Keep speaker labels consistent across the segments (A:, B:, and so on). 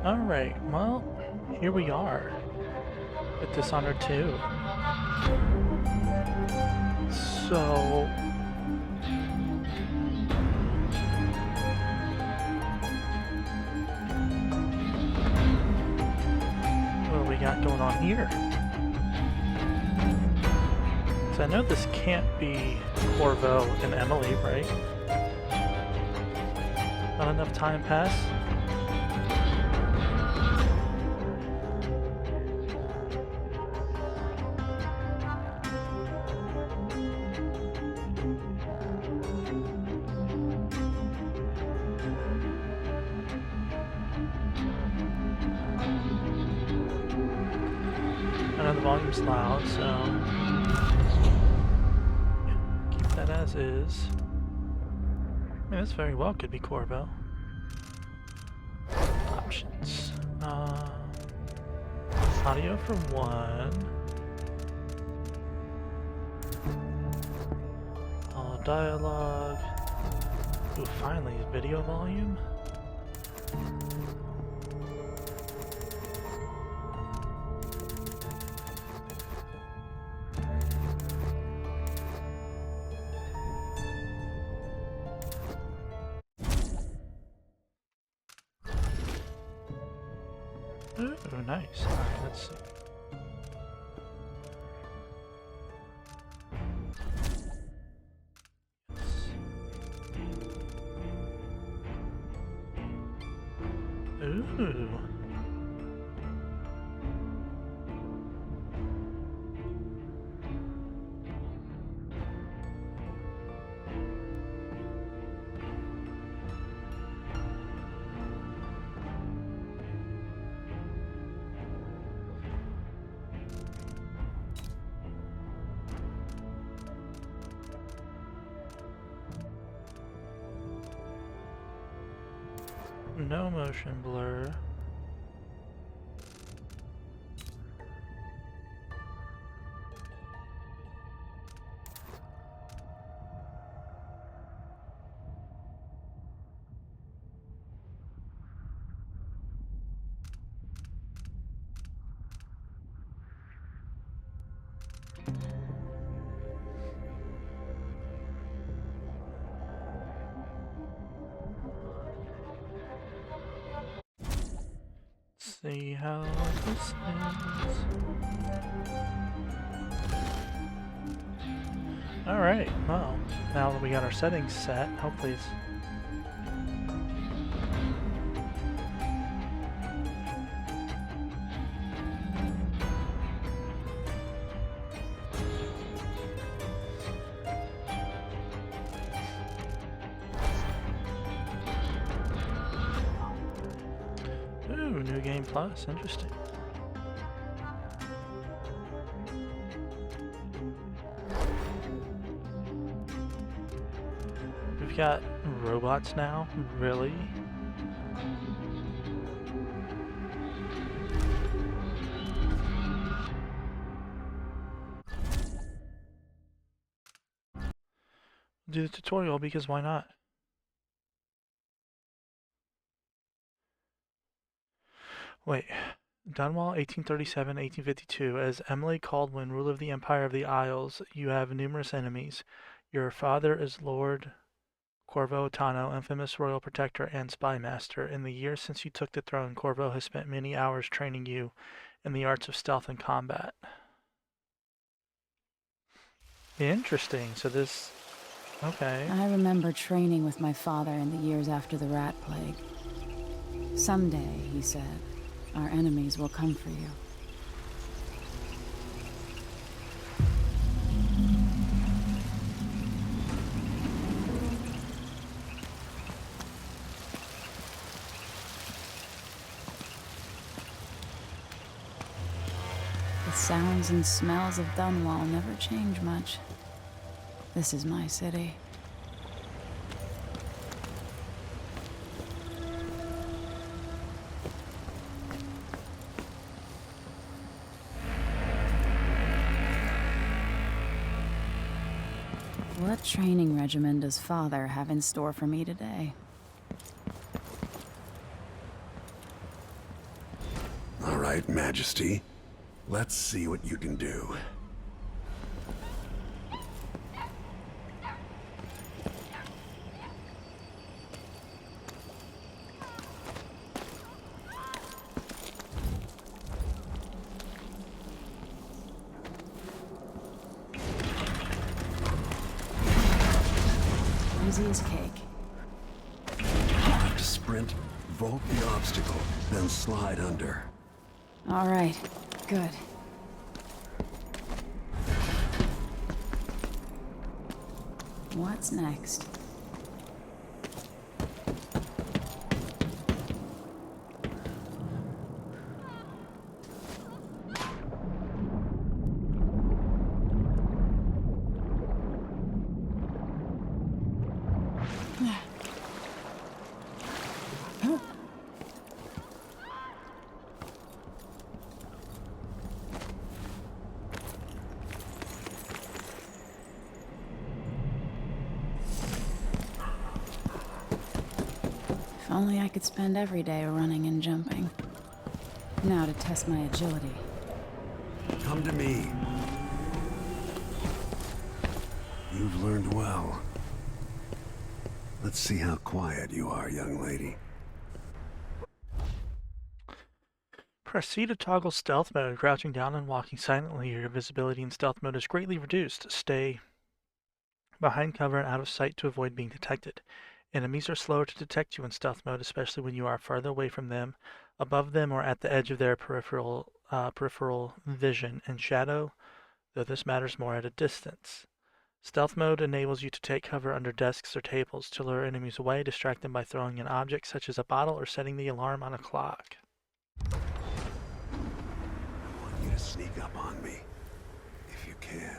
A: Alright, well, here we are with Dishonored 2. So... what do we got going on here? So I know this can't be Corvo and Emily, right? Not enough time passed? I know the volume's loud, so yeah, keep that as is. I mean, this very well could be Corvo. Options. Audio for one. All dialogue. Ooh, finally, video volume. Ooh, nice. Alright, let's see. Ooh. No motion blur. See how this ends. Alright, well, now that we got our settings set, hopefully it's... Ooh, New Game Plus, interesting. We've got robots now? Really? Do the tutorial because why not? Wait, Dunwall, 1837-1852. As Emily Caldwin, ruler of the Empire of the Isles, you have numerous enemies. Your father is Lord Corvo Tano, infamous royal protector and spy master. In the years since you took the throne, Corvo has spent many hours training you in the arts of stealth and combat. Interesting. So this... okay.
B: I remember training with my father in the years after the rat plague. Someday, he said, our enemies will come for you. The sounds and smells of Dunwall never change much. This is my city. What training regimen does Father have in store for me today?
C: right, Majesty. Let's see what you can do.
B: Easy as cake.
C: You'll have to sprint, vault the obstacle, then slide under.
B: All right, good. What's next? If only I could spend every day running and jumping. Now to test my agility.
C: Come to me. You've learned well. Let's see how quiet you are, young lady.
A: Press C to toggle stealth mode. Crouching down and walking silently, your visibility in stealth mode is greatly reduced. Stay behind cover and out of sight to avoid being detected. Enemies are slower to detect you in stealth mode, especially when you are farther away from them, above them, or at the edge of their peripheral vision. In shadow, though this matters more at a distance. Stealth mode enables you to take cover under desks or tables to lure enemies away, distract them by throwing an object such as a bottle or setting the alarm on a clock.
C: I want you to sneak up on me, if you can.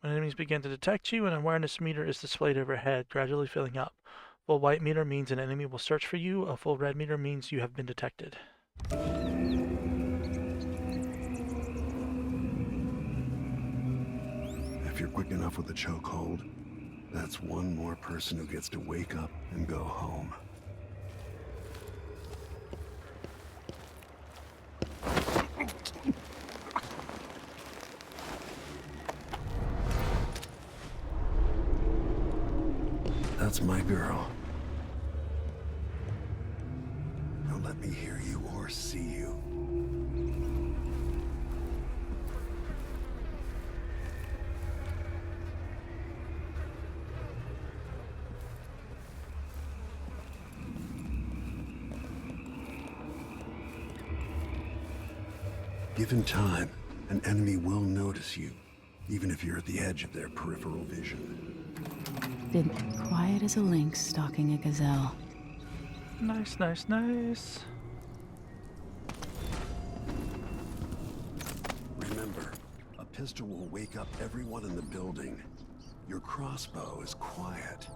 A: When enemies begin to detect you, an awareness meter is displayed overhead, gradually filling up. Full white meter means an enemy will search for you. A full red meter means you have been detected.
C: If you're quick enough with the chokehold, that's one more person who gets to wake up and go home. That's my girl. Don't let me hear you or see you. Given time, an enemy will notice you, even if you're at the edge of their peripheral vision.
B: Quiet as a lynx stalking a gazelle.
A: Nice, nice, nice.
C: Remember, a pistol will wake up everyone in the building. Your crossbow is quiet.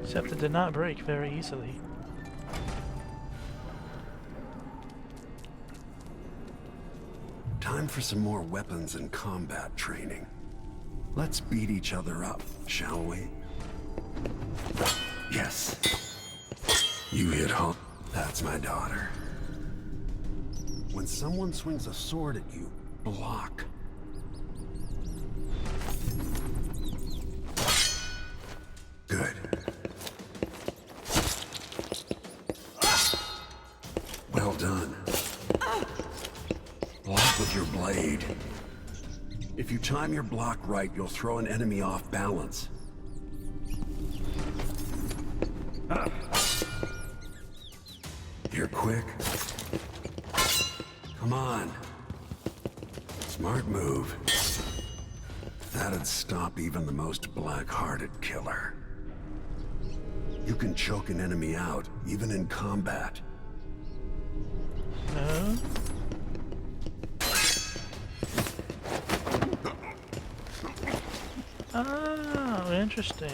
A: Except it did not break very easily.
C: Time for some more weapons and combat training. Let's beat each other up, shall we? Yes. You hit home. That's my daughter. When someone swings a sword at you, block. Good. Well done. Block with your blade. If you time your block right, you'll throw an enemy off balance. You're quick. Come on. Smart move. That'd stop even the most black-hearted killer. You can choke an enemy out, even in combat.
A: No. Oh, interesting.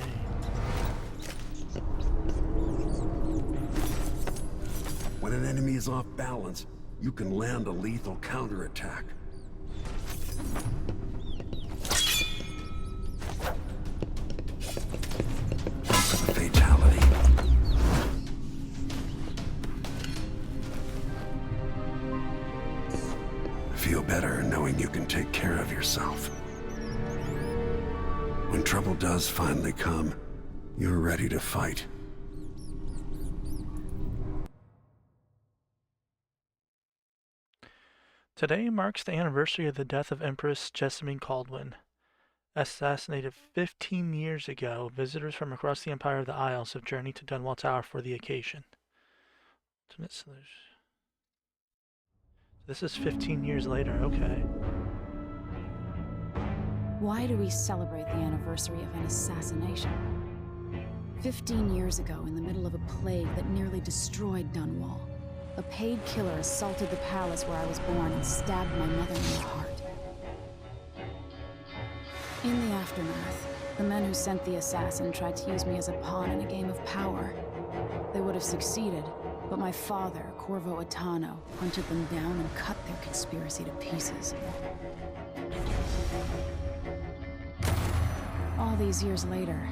C: When an enemy is off balance, you can land a lethal counterattack. For the fatality. Feel better knowing you can take care of yourself. When trouble does finally come, you're ready to fight.
A: Today marks the anniversary of the death of Empress Jessamine Caldwin. Assassinated 15 years ago, visitors from across the Empire of the Isles have journeyed to Dunwall Tower for the occasion. Ultimate solution. This is 15 years later, okay.
B: Why do we celebrate the anniversary of an assassination? 15 years ago, in the middle of a plague that nearly destroyed Dunwall, a paid killer assaulted the palace where I was born and stabbed my mother in the heart. In the aftermath, the men who sent the assassin tried to use me as a pawn in a game of power. They would have succeeded, but my father, Corvo Attano, hunted them down and cut their conspiracy to pieces. All these years later,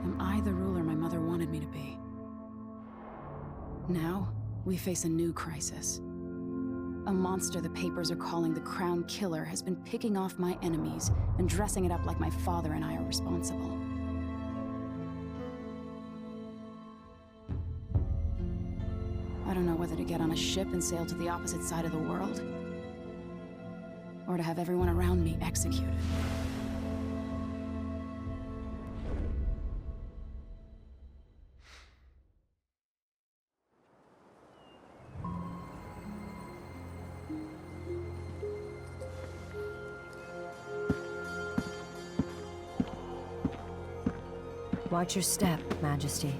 B: am I the ruler my mother wanted me to be? Now, we face a new crisis. A monster the papers are calling the Crown Killer has been picking off my enemies and dressing it up like my father and I are responsible. I don't know whether to get on a ship and sail to the opposite side of the world, or to have everyone around me executed.
D: Watch your step, Majesty.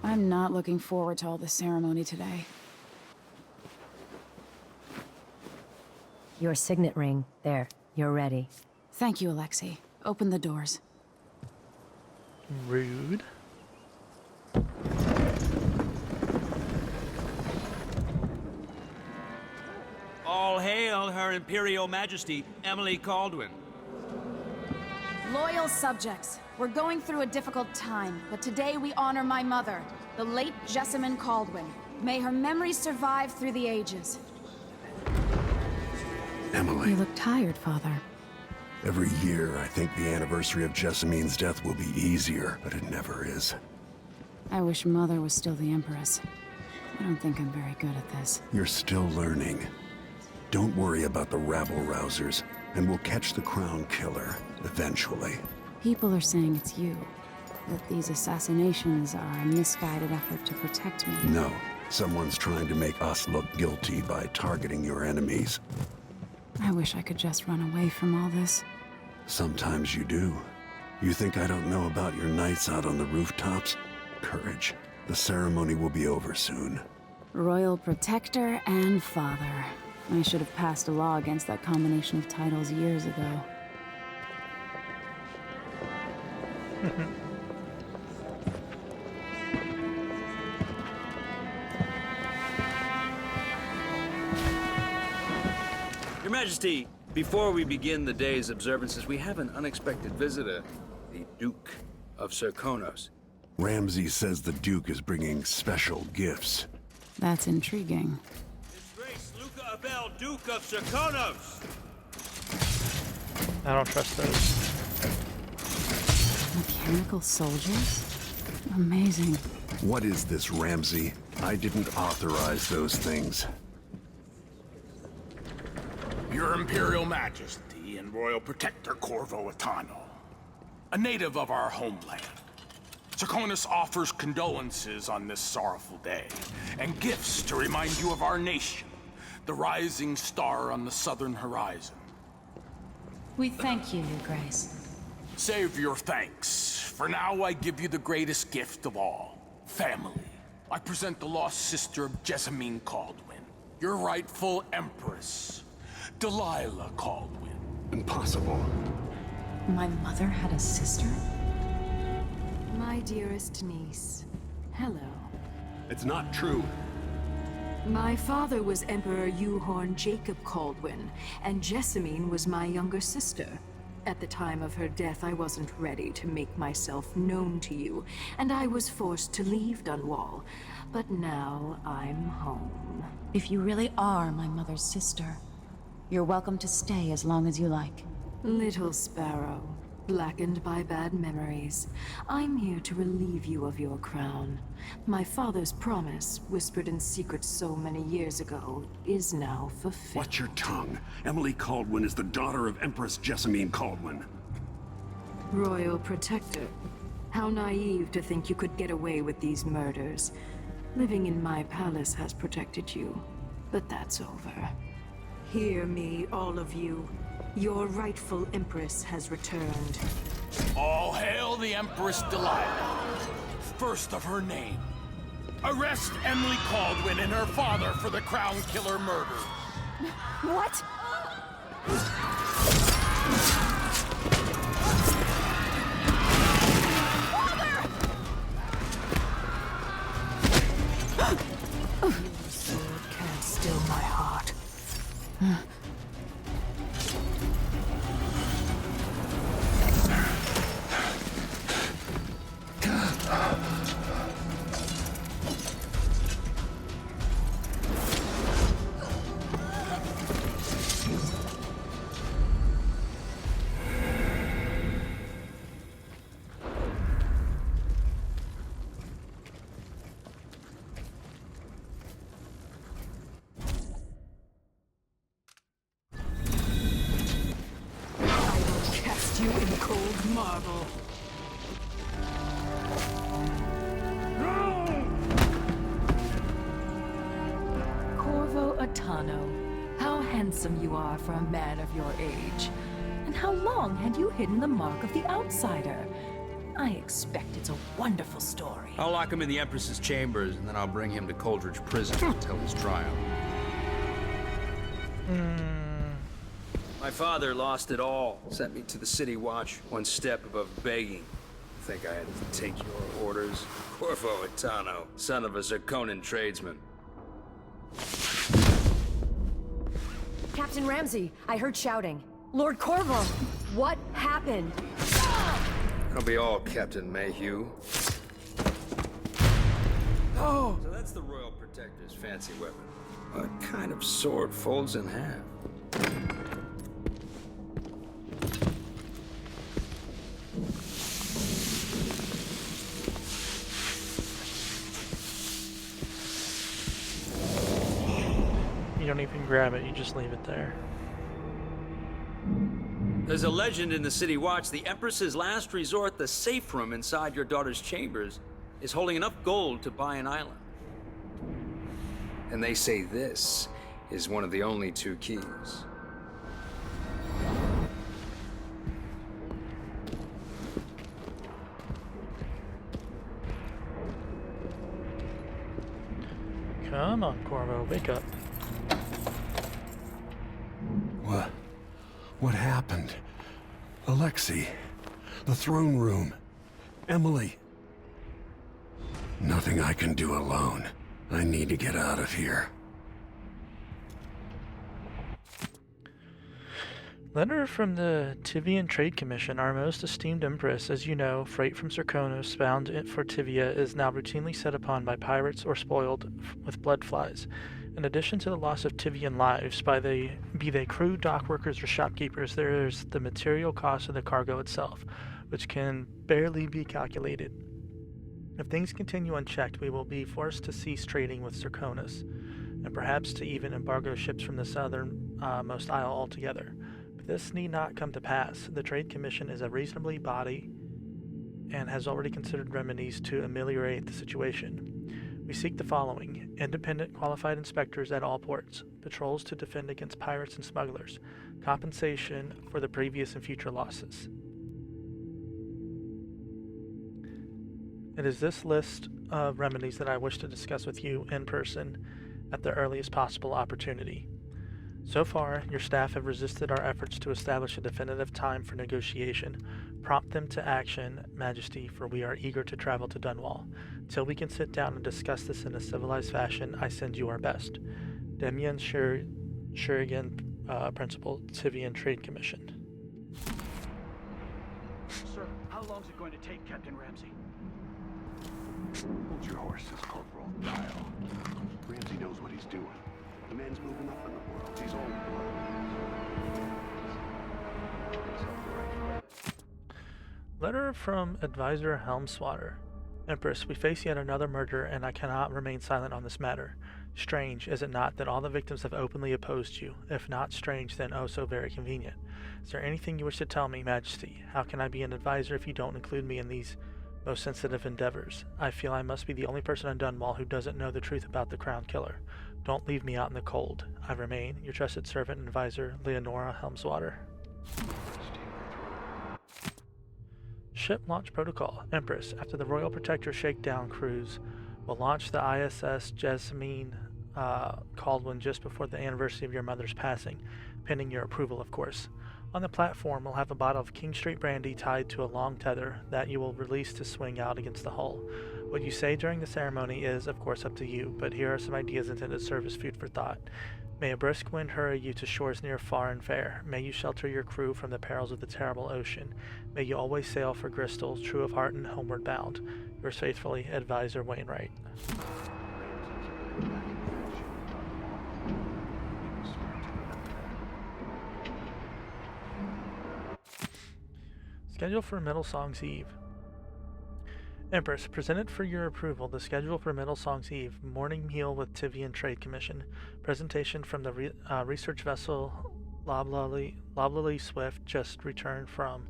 B: I'm not looking forward to all the ceremony today.
D: Your signet ring. There. You're ready.
B: Thank you, Alexei. Open the doors.
A: Rude.
E: All hail Her Imperial Majesty, Emily Caldwin.
B: Loyal subjects, we're going through a difficult time, but today we honor my mother, the late Jessamine Caldwin. May her memory survive through the ages.
C: Emily.
B: You look tired, Father.
C: Every year, I think the anniversary of Jessamine's death will be easier, but it never is.
B: I wish Mother was still the Empress. I don't think I'm very good at this.
C: You're still learning. Don't worry about the rabble-rousers, and we'll catch the Crown Killer, eventually.
B: People are saying it's you. That these assassinations are a misguided effort to protect me.
C: No, someone's trying to make us look guilty by targeting your enemies.
B: I wish I could just run away from all this.
C: Sometimes you do. You think I don't know about your nights out on the rooftops? Courage. The ceremony will be over soon.
B: Royal Protector and Father. I should have passed a law against that combination of titles years ago.
E: Your Majesty, before we begin the day's observances, we have an unexpected visitor, the Duke of Serkonos.
C: Ramsay says the Duke is bringing special gifts.
B: That's intriguing.
E: His Grace Luca Abel, Duke of Serkonos!
A: I don't trust those.
B: Mechanical soldiers? Amazing.
C: What is this, Ramsay? I didn't authorize those things.
F: Your Imperial Majesty and Royal Protector Corvo Attano, a native of our homeland. Serkonos offers condolences on this sorrowful day, and gifts to remind you of our nation, the rising star on the southern horizon.
B: We thank you, Your Grace.
F: Save your thanks. For now, I give you the greatest gift of all, family. I present the lost sister of Jessamine Caldwin, your rightful empress, Delilah Caldwin.
C: Impossible.
B: My mother had a sister?
G: My dearest niece, hello.
C: It's not true.
G: My father was Emperor Yuhorn Jacob Caldwin, and Jessamine was my younger sister. At the time of her death, I wasn't ready to make myself known to you, and I was forced to leave Dunwall. But now I'm home.
B: If you really are my mother's sister, you're welcome to stay as long as you like.
G: Little sparrow, blackened by bad memories, I'm here to relieve you of your crown. My father's promise, whispered in secret so many years ago, is now fulfilled.
C: Watch your tongue. Emily Caldwin is the daughter of Empress Jessamine Caldwin.
G: Royal Protector, how naive to think you could get away with these murders. Living in my palace has protected you, but that's over. Hear me, all of you. Your rightful Empress has returned.
F: All hail the Empress Delilah, first of her name. Arrest Emily Caldwin and her father for the Crown Killer murder.
B: What?
G: Your sword can't still my heart. You in cold marble.
B: Corvo Attano, how handsome you are for a man of your age. And how long had you hidden the mark of the outsider? I expect it's a wonderful story.
E: I'll lock him in the Empress's chambers, and then I'll bring him to Coldridge Prison to tell his trial. My father lost it all. Sent me to the City Watch, one step above begging. Think I had to take your orders? Corvo Attano, son of a Zirconan tradesman.
D: Captain Ramsey, I heard shouting. Lord Corvo, what happened?
E: It'll be all Captain Mayhew. Oh! So that's the Royal Protector's fancy weapon. What kind of sword folds in half?
A: You don't even grab it, you just leave it there.
E: There's a legend in the City Watch. The Empress's last resort, the safe room inside your daughter's chambers, is holding enough gold to buy an island. And they say this is one of the only two keys.
A: Come on, Corvo, wake up.
C: What happened? Alexei, the throne room, Emily. Nothing I can do alone. I need to get out of here.
A: Letter from the Tivian Trade Commission. Our most esteemed empress, as you know, freight from Serkonos bound for Tivia is now routinely set upon by pirates or spoiled with blood flies. In addition to the loss of Tivian lives, be they crew, dock workers, or shopkeepers, there is the material cost of the cargo itself, which can barely be calculated. If things continue unchecked, we will be forced to cease trading with Serkonos, and perhaps to even embargo ships from the southern most Isle altogether. But this need not come to pass. The Trade Commission is a reasonably body and has already considered remedies to ameliorate the situation. We seek the following: independent qualified inspectors at all ports, patrols to defend against pirates and smugglers, compensation for the previous and future losses. It is this list of remedies that I wish to discuss with you in person at the earliest possible opportunity. So far, your staff have resisted our efforts to establish a definitive time for negotiation. Prompt them to action, Majesty, for we are eager to travel to Dunwall. Till we can sit down and discuss this in a civilized fashion, I send you our best. Demian Shurigan, Principal, Tivian Trade Commission.
H: Sir, how long is it going to take, Captain Ramsey?
C: Hold your horses, Corporal. Dial. Ramsey knows what he's doing. The man's moving up in the world. He's old blood.
A: Letter from Advisor Helmswater. Empress, we face yet another murder, and I cannot remain silent on this matter. Strange, is it not, that all the victims have openly opposed you? If not strange, then oh so very convenient. Is there anything you wish to tell me, Majesty? How can I be an advisor if you don't include me in these most sensitive endeavors? I feel I must be the only person in Dunwall who doesn't know the truth about the Crown Killer. Don't leave me out in the cold. I remain your trusted servant and advisor, Leonora Helmswater. Ship launch protocol. Empress, after the Royal Protector Shakedown cruise will launch the ISS Jessamine Caldwin just before the anniversary of your mother's passing, pending your approval, of course. On the platform, we'll have a bottle of King Street brandy tied to a long tether that you will release to swing out against the hull. What you say during the ceremony is, of course, up to you, but here are some ideas intended to serve as food for thought. May a brisk wind hurry you to shores near, far, and fair. May you shelter your crew from the perils of the terrible ocean. May you always sail for Bristol, true of heart and homeward bound. Yours faithfully, Advisor Wainwright. Schedule for Middle Song's Eve. Empress, presented for your approval the schedule for Middle Song's Eve: morning meal with Tivian Trade Commission, presentation from the research vessel Loblily Swift, just returned from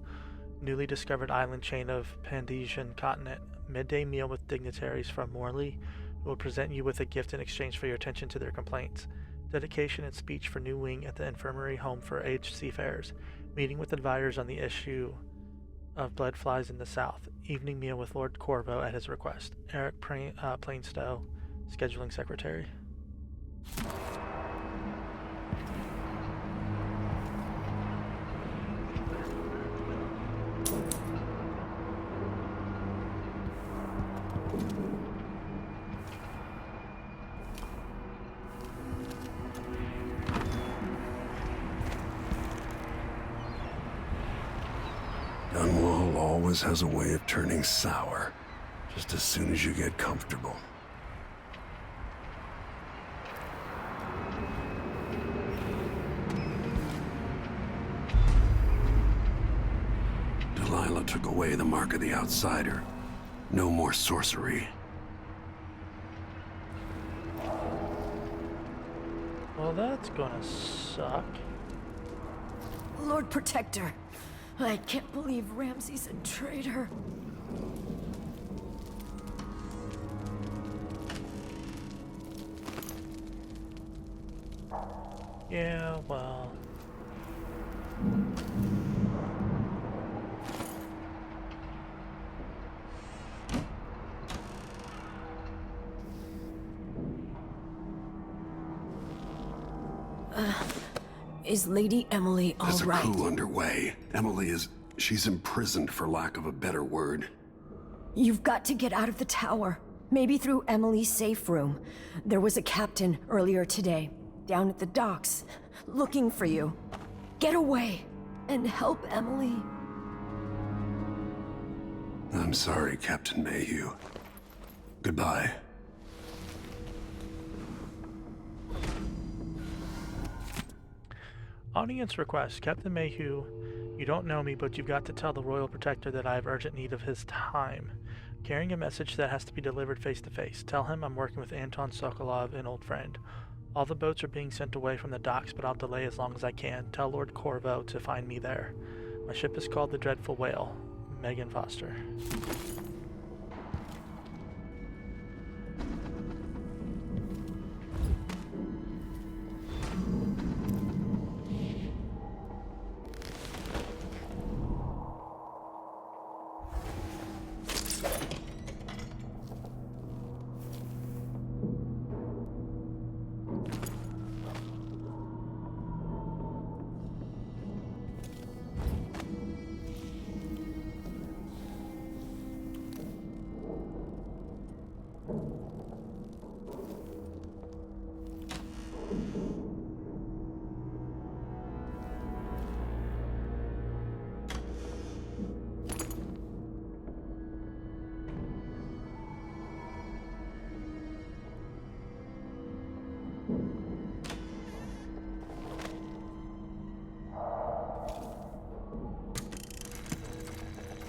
A: newly discovered island chain of Pandesian continent, midday meal with dignitaries from Morley, who will present you with a gift in exchange for your attention to their complaints, dedication and speech for new wing at the infirmary home for aged seafarers, meeting with advisors on the issue of blood flies in the south, evening meal with Lord Corvo at his request. Eric Plainstow, scheduling secretary.
C: Dunwall always has a way of turning sour, just as soon as you get comfortable. Delilah took away the mark of the outsider. No more sorcery.
A: Well, that's gonna suck.
D: Lord Protector, I can't believe Ramsey's a traitor.
A: Yeah, well.
D: Is Lady Emily all
C: There's a
D: right?
C: coup underway. She's imprisoned for lack of a better word.
D: You've got to get out of the tower. Maybe through Emily's safe room. There was a captain earlier today, down at the docks, looking for you. Get away and help Emily.
C: I'm sorry, Captain Mayhew. Goodbye.
A: Audience request. Captain Mayhew, you don't know me, but you've got to tell the Royal Protector that I have urgent need of his time. Carrying a message that has to be delivered face to face. Tell him I'm working with Anton Sokolov, an old friend. All the boats are being sent away from the docks, but I'll delay as long as I can. Tell Lord Corvo to find me there. My ship is called the Dreadful Whale. Megan Foster.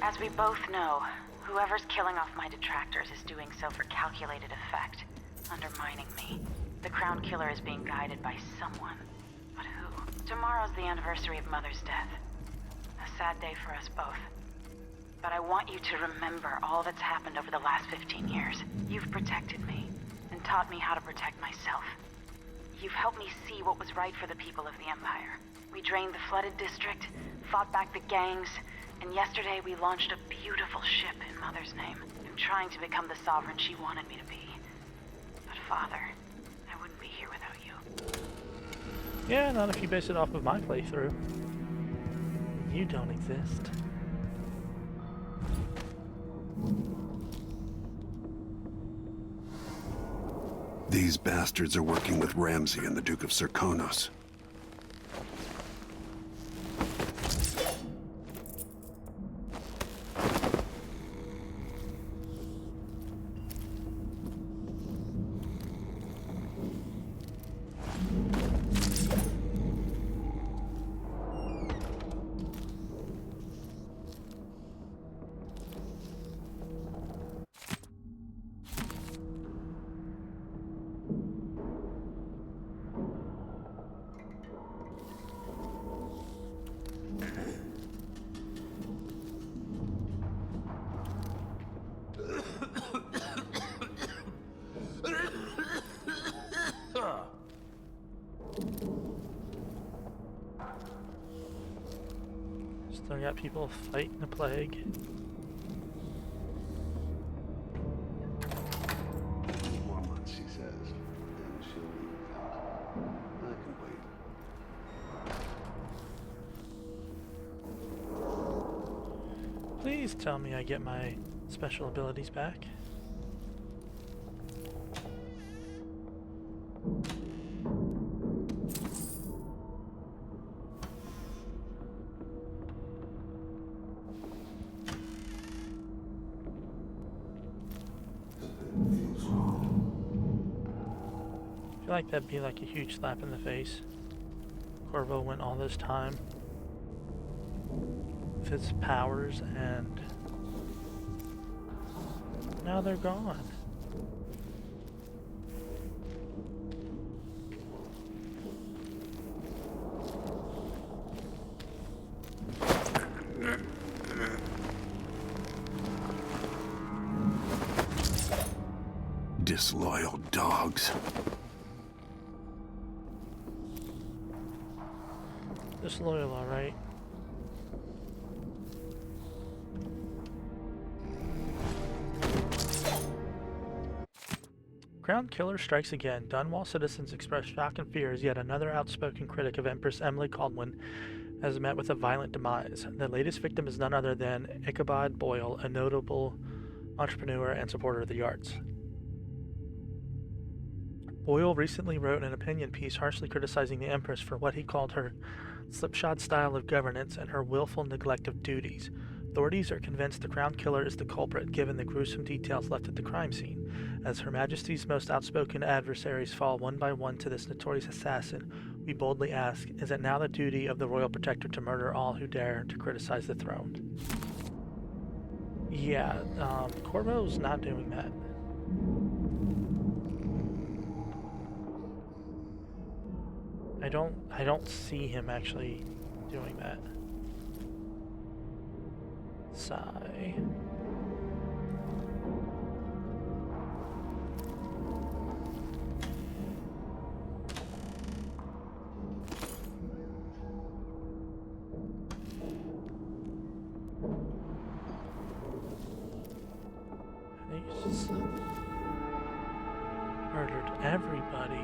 I: As we both know, whoever's killing off my detractors is doing so for calculated effect, undermining me. The Crown Killer is being guided by someone. But who? Tomorrow's the anniversary of Mother's death. A sad day for us both. But I want you to remember all that's happened over the last 15 years. You've protected me, and taught me how to protect myself. You've helped me see what was right for the people of the Empire. We drained the flooded district, fought back the gangs, and yesterday we launched a beautiful ship in Mother's name. I'm trying to become the sovereign she wanted me to be. But Father, I wouldn't be here without you.
A: Yeah, not if you base it off of my playthrough. You don't exist.
C: These bastards are working with Ramsey and the Duke of Serkonos.
A: Still got people fighting the plague.
J: More months, she says, and she'll leave. I can wait.
A: Please tell me I get my special abilities back. I feel like that'd be like a huge slap in the face. Corvo went all this time with his powers and now they're gone.
C: Disloyal dogs.
A: Disloyal, alright. Crown Killer strikes again. Dunwall citizens express shock and fear as yet another outspoken critic of Empress Emily Caldwin has met with a violent demise. The latest victim is none other than Ichabod Boyle, a notable entrepreneur and supporter of the arts. Boyle recently wrote an opinion piece harshly criticizing the Empress for what he called her slipshod style of governance and her willful neglect of duties. Authorities are convinced the Crown Killer is the culprit, given the gruesome details left at the crime scene. As Her Majesty's most outspoken adversaries fall one by one to this notorious assassin, we boldly ask, is it now the duty of the Royal Protector to murder all who dare to criticize the throne? Yeah, Corvo's not doing that. I don't see him actually doing that. Sigh. He's murdered everybody.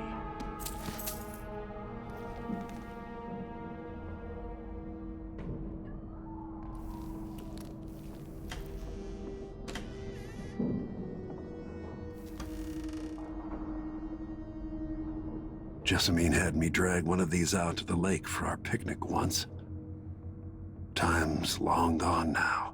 C: Jessamine had me drag one of these out to the lake for our picnic once. Time's long gone now.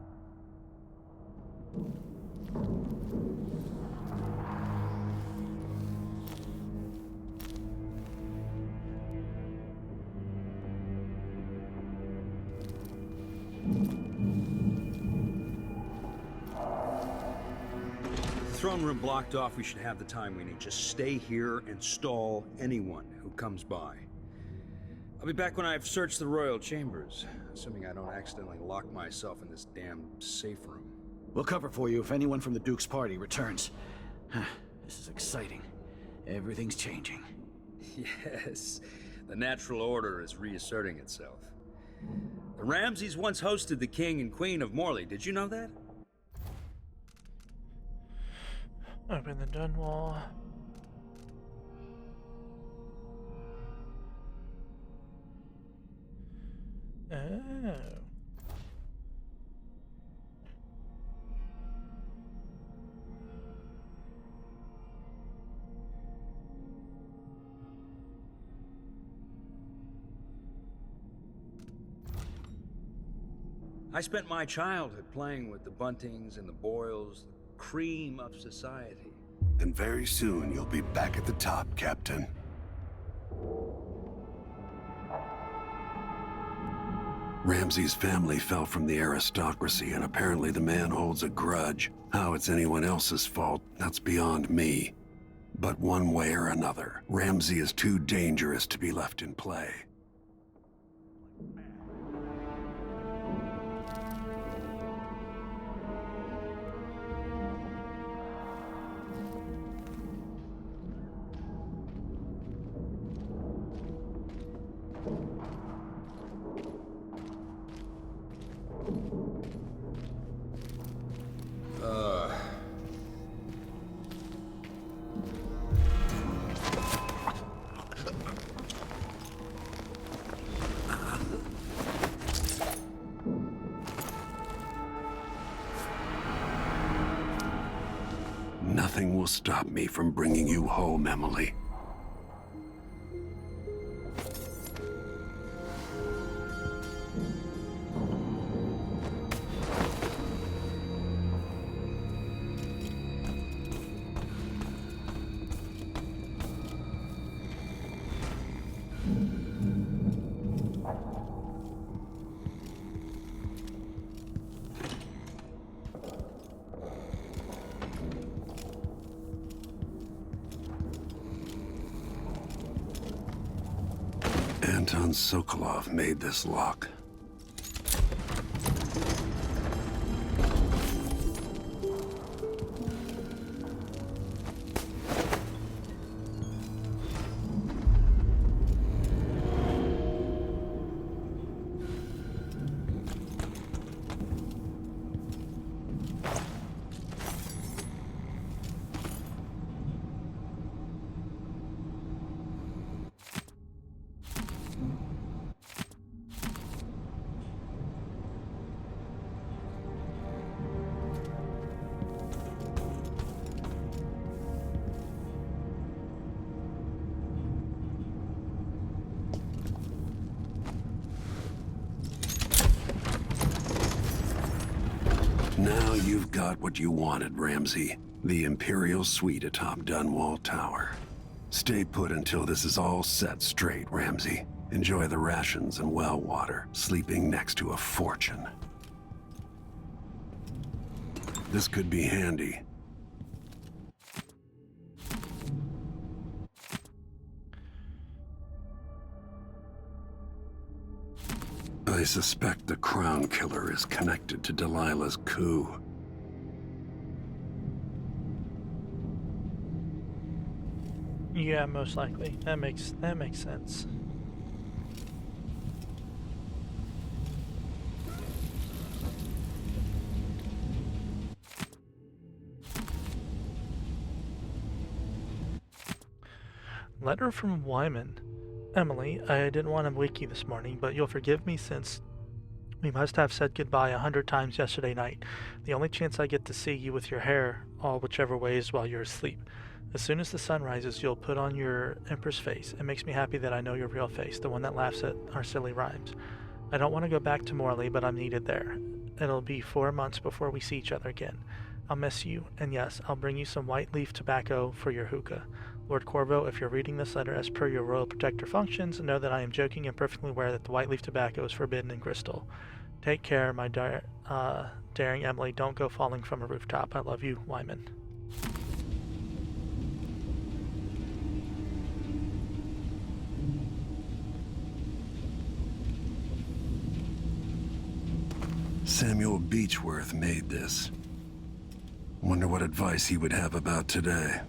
E: Throne room blocked off. We should have the time we need. Just stay here and stall anyone who comes by. I'll be back when I've searched the royal chambers, assuming I don't accidentally lock myself in this damn safe room.
H: We'll cover for you if anyone from the Duke's party returns. This is exciting. Everything's changing.
E: Yes, the natural order is reasserting itself. The Ramseys once hosted the king and queen of Morley. Did you know that?
A: Open the Dunwall. Oh.
E: I spent my childhood playing with the Buntings and the Boyles, the cream of society.
C: And very soon you'll be back at the top, Captain. Ramsey's family fell from the aristocracy, and apparently the man holds a grudge. How it's anyone else's fault, that's beyond me. But one way or another, Ramsey is too dangerous to be left in play. Nothing will stop me from bringing you home, Emily. Anton Sokolov made this lock. Now you've got what you wanted, Ramsey. The Imperial Suite atop Dunwall Tower. Stay put until this is all set straight, Ramsey. Enjoy the rations and well water, sleeping next to a fortune. This could be handy. I suspect the Crown Killer is connected to Delilah's coup.
A: Yeah, most likely. That makes sense. Letter from Wyman. Emily, I didn't want to wake you this morning, but you'll forgive me since we must have said goodbye 100 times yesterday night. The only chance I get to see you with your hair all whichever way is while you're asleep. As soon as the sun rises, you'll put on your Emperor's face. It makes me happy that I know your real face, the one that laughs at our silly rhymes. I don't want to go back to Morley, but I'm needed there. It'll be 4 months before we see each other again. I'll miss you, and yes, I'll bring you some white leaf tobacco for your hookah. Lord Corvo, if you're reading this letter as per your royal protector functions, know that I am joking and perfectly aware that the white leaf tobacco is forbidden in Crystal. Take care, my daring Emily. Don't go falling from a rooftop. I love you, Wyman.
C: Samuel Beechworth made this. Wonder what advice he would have about today.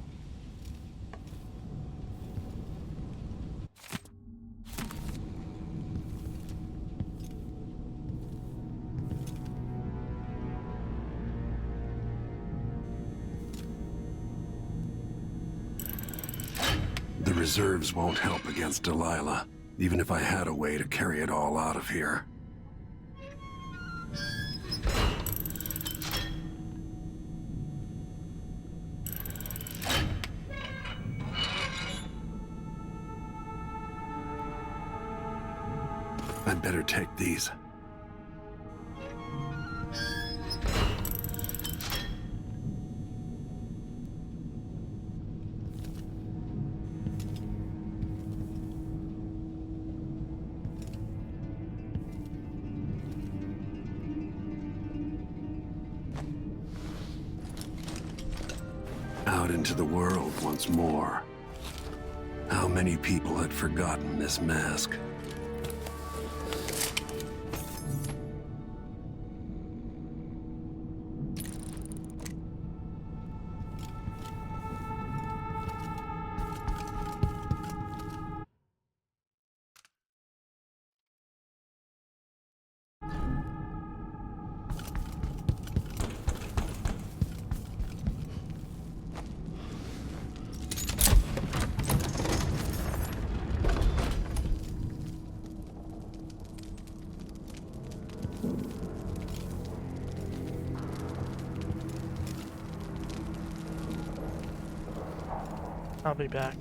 C: The reserves won't help against Delilah, even if I had a way to carry it all out of here. I'd better take these. Out into the world once more. How many people had forgotten this mask?
A: I'll be back.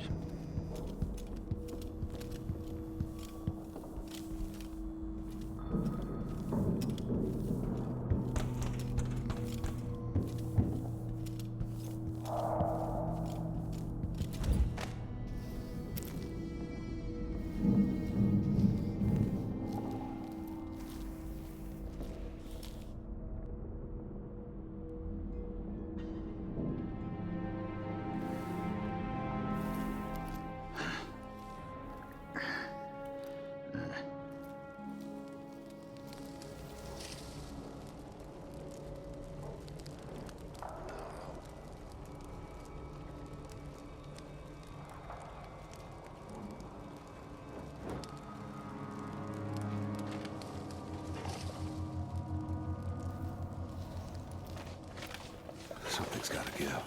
A: Something's gotta give.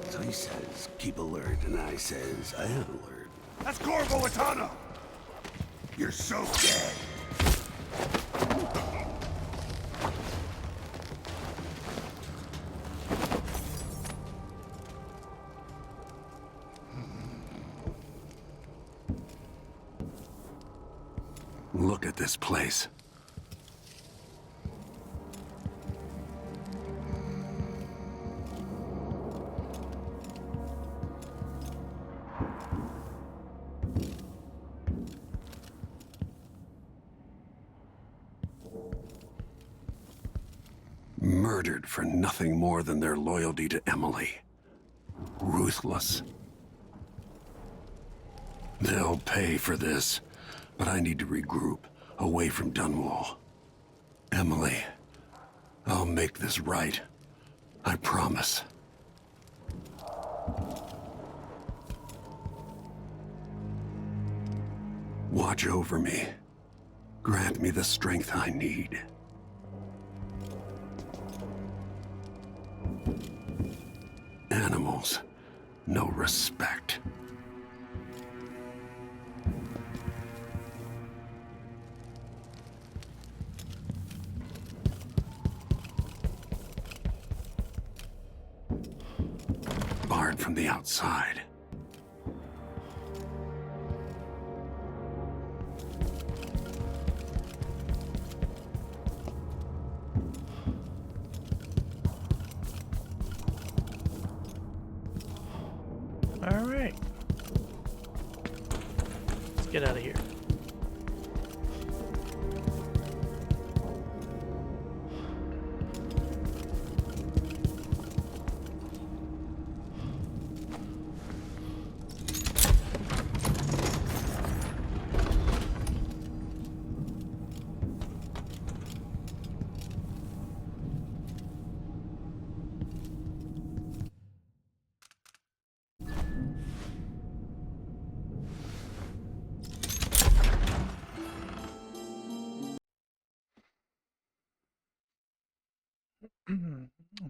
A: So he says, keep alert, and I says, I am alert.
F: That's Corvo Atano!
C: You're so dead. Look at this place. murdered for nothing more than their loyalty to Emily. Ruthless. They'll pay for this, but I need to regroup, away from Dunwall. Emily, I'll make this right. I promise. Watch over me. Grant me the strength I need. Animals, no respect. Barred from the outside.
A: All right. Let's get out of here.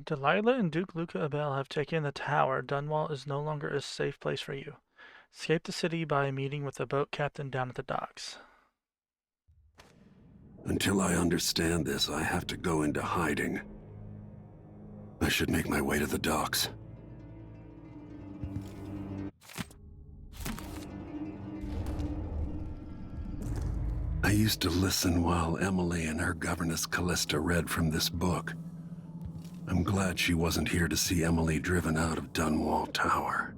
A: Delilah and Duke Luca Abel have taken the tower. Dunwall is no longer a safe place for you. Escape the city by meeting with the boat captain down at the docks.
C: Until I understand this, I have to go into hiding. I should make my way to the docks. I used to listen while Emily and her governess Callista read from this book. I'm glad she wasn't here to see Emily driven out of Dunwall Tower.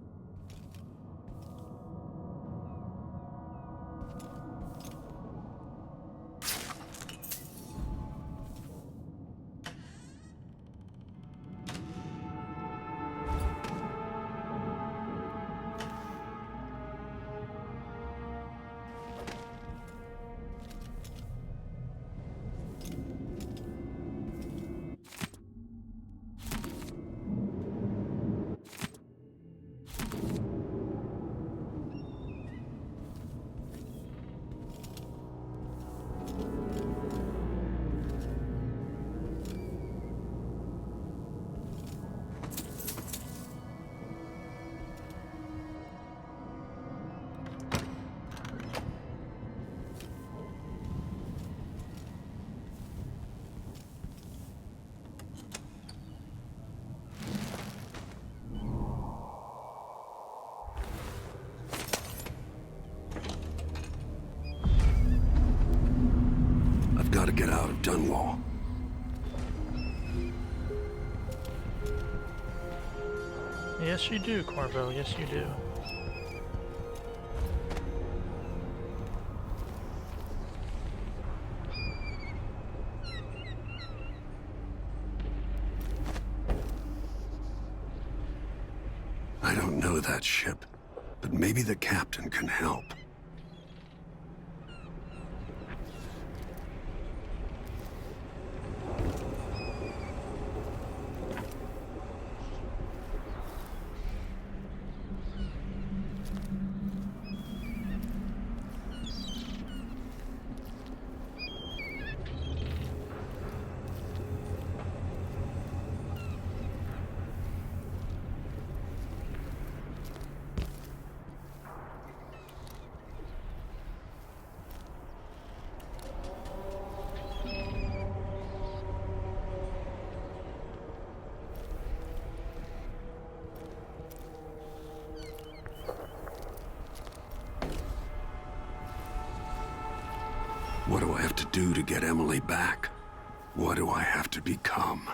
C: Gotta get out of Dunwall.
A: Yes, you do, Corvo. Yes, you do.
C: I don't know that ship, but maybe the captain can help. What do I have to do to get Emily back? What do I have to become?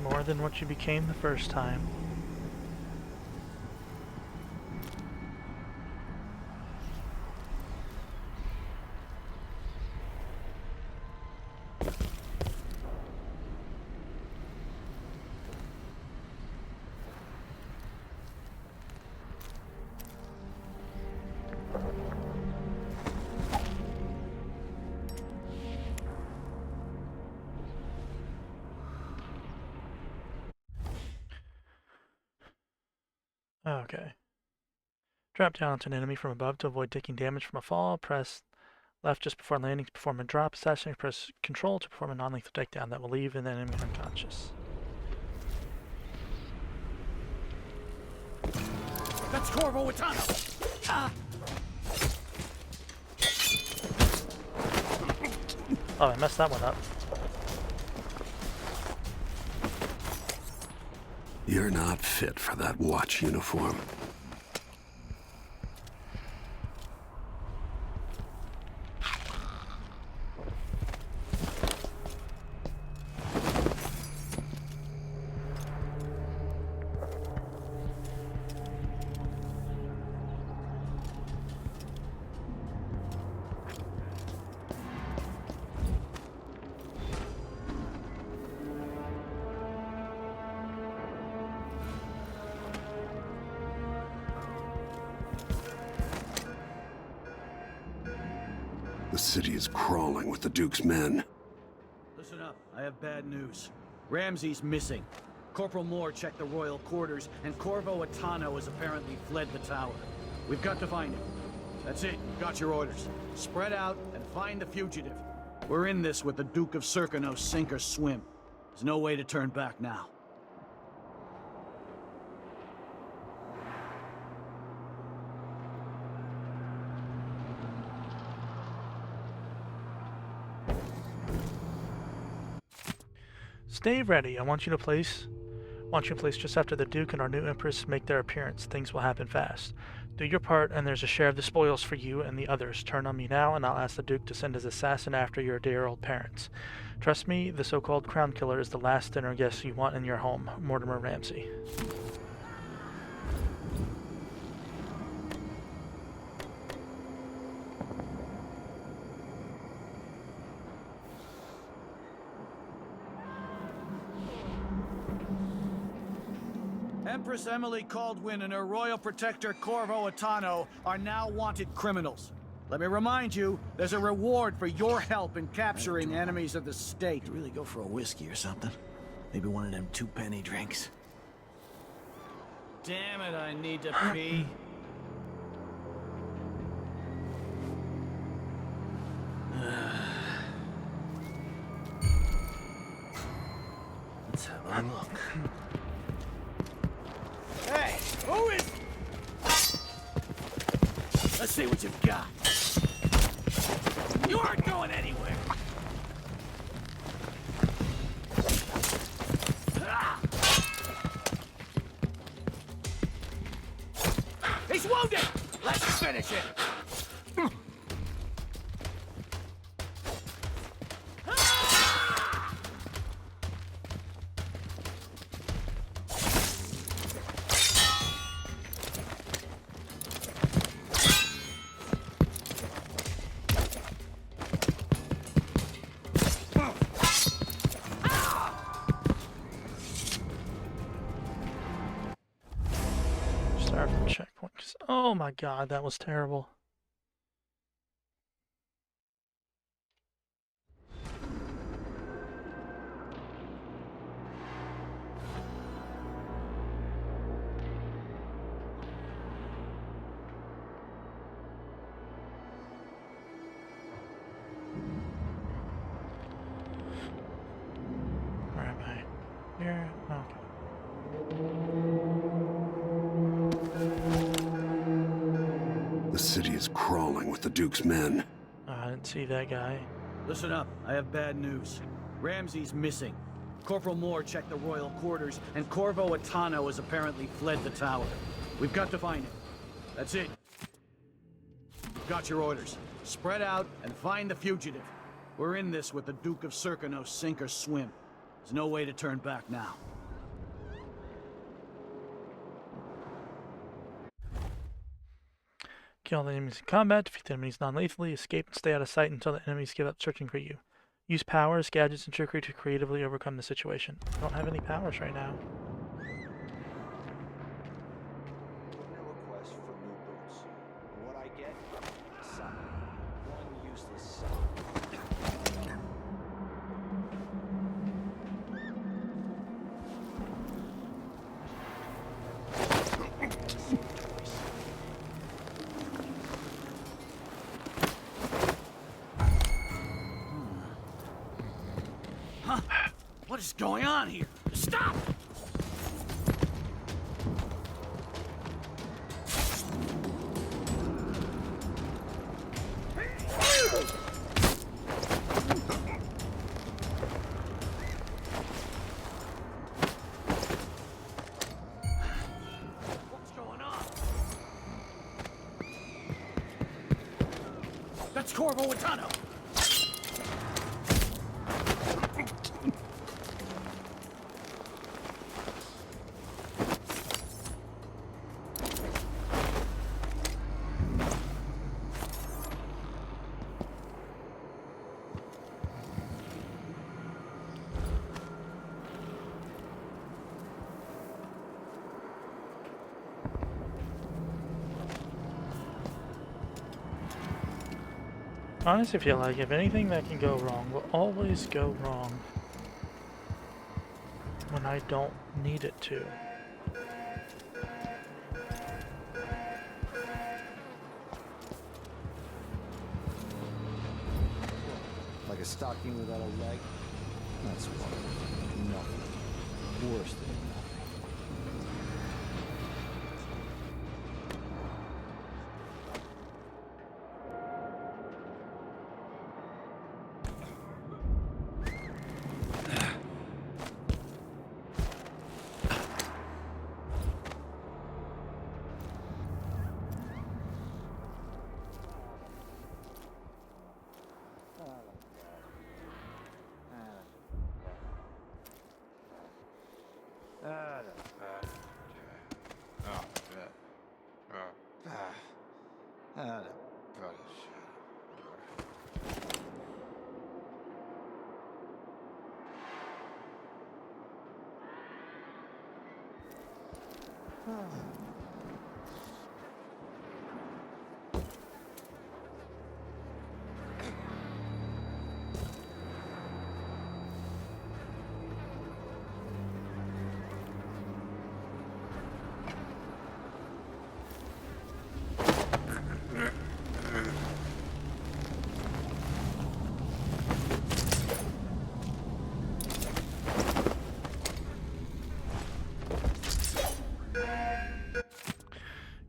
A: More than what you became the first time. Okay. Drop down onto an enemy from above to avoid taking damage from a fall. Press left just before landing to perform a drop. Assassinate, press control to perform a non-lethal takedown that will leave an enemy unconscious.
H: That's Corvo Atano! Ah!
A: Oh, I messed that one up.
C: You're not fit for that watch uniform. The city is crawling with the Duke's men.
H: Listen up, I have bad news. Ramsey's missing. Corporal Moore checked the royal quarters, and Corvo Atano has apparently fled the tower. We've got to find him. That's it, you've got your orders. Spread out and find the fugitive. We're in this with the Duke of Serkino, sink or swim. There's no way to turn back now.
A: Stay ready. I want you in place just after the Duke and our new Empress make their appearance. Things will happen fast. Do your part, and there's a share of the spoils for you and the others. Turn on me now, and I'll ask the Duke to send his assassin after your dear old parents. Trust me, the so-called Crown Killer is the last dinner guest you want in your home. Mortimer Ramsey.
H: Empress Emily Caldwin and her royal protector Corvo Atano are now wanted criminals. Let me remind you, there's a reward for your help in capturing enemies of the state.
K: Could really go for a whiskey or something. Maybe one of them 2-penny drinks.
H: Damn it, I need to pee.
K: Let's have a look.
H: Hey, who is... Let's see what you've got. You aren't going anywhere. He's wounded! Let's finish it!
A: Start from checkpoint. Oh my god, that was terrible. Where am I? Here? Okay.
C: The city is crawling with the Duke's men.
A: I didn't see that guy.
H: Listen up, I have bad news. Ramsey's missing. Corporal Moore checked the royal quarters, and Corvo Atano has apparently fled the tower. We've got to find him. That's it. You've got your orders. Spread out and find the fugitive. We're in this with the Duke of Serkino, sink or swim. There's no way to turn back now.
A: Kill the enemies in combat, defeat the enemies non-lethally, escape and stay out of sight until the enemies give up searching for you. Use powers, gadgets, and trickery to creatively overcome the situation. I don't have any powers right now.
L: Request for new boots. What I get? Some. One useless sock.
H: Huh? What is going on here? Stop! What's going on? That's Corvo Atano!
A: I honestly feel like if anything that can go wrong will always go wrong when I don't need it to.
L: Like a stocking without a leg? That's what. Nothing. Worse than nothing.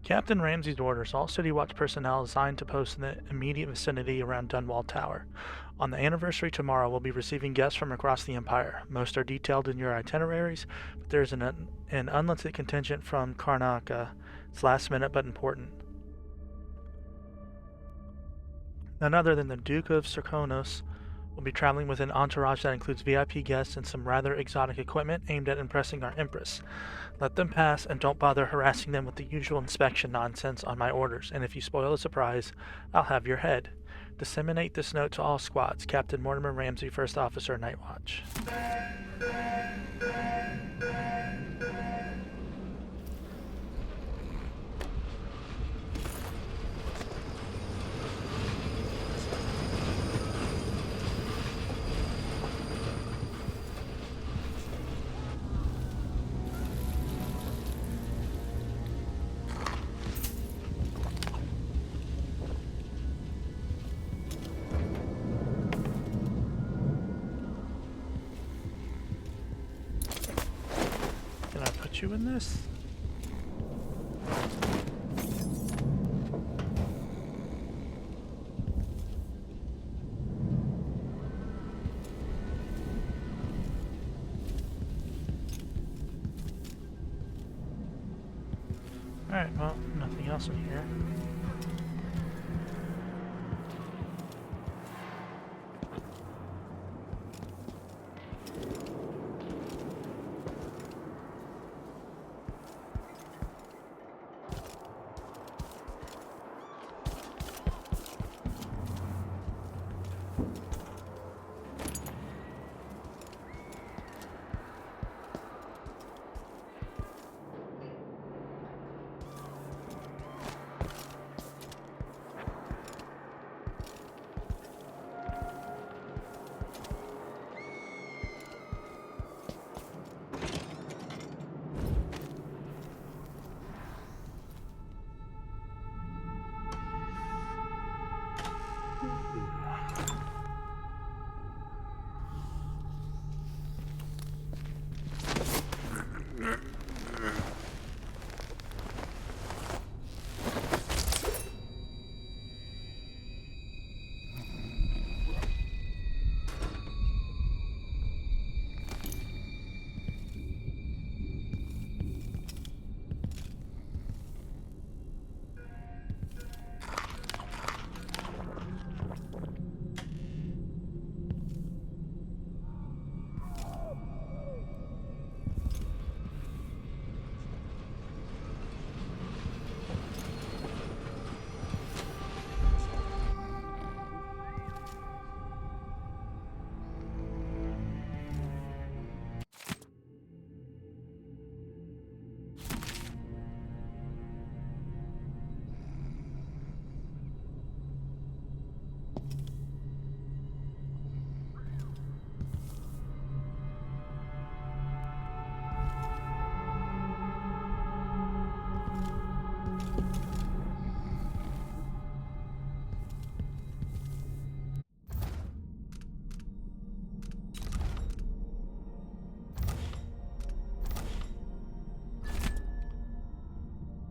A: Captain Ramsey's orders. All City Watch personnel assigned to post in the immediate vicinity around Dunwall Tower. On the anniversary tomorrow, we'll be receiving guests from across the Empire. Most are detailed in your itineraries, but there is an unlimited contingent from Karnaca. It's last minute but important. None other than the Duke of Serkonos will be traveling with an entourage that includes VIP guests and some rather exotic equipment aimed at impressing our Empress. Let them pass and don't bother harassing them with the usual inspection nonsense on my orders, and if you spoil the surprise, I'll have your head. Disseminate this note to all squads. Captain Mortimer Ramsey, First Officer, Night Watch. You in this? Alright, well, nothing else in here.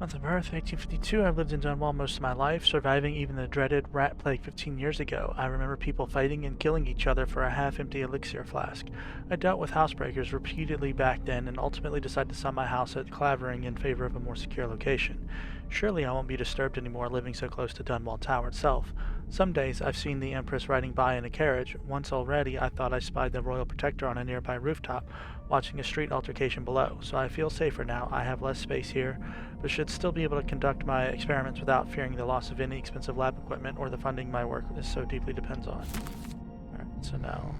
A: Month of birth, 1852. I've lived in Dunwall most of my life, surviving even the dreaded rat plague 15 years ago. I remember people fighting and killing each other for a half-empty elixir flask. I dealt with housebreakers repeatedly back then and ultimately decided to sell my house at Clavering in favor of a more secure location. Surely I won't be disturbed anymore living so close to Dunwall Tower itself. Some days I've seen the Empress riding by in a carriage. Once already I thought I spied the Royal Protector on a nearby rooftop, watching a street altercation below, so I feel safer now. I have less space here, but should still be able to conduct my experiments without fearing the loss of any expensive lab equipment or the funding my work so deeply depends on. Alright, so now...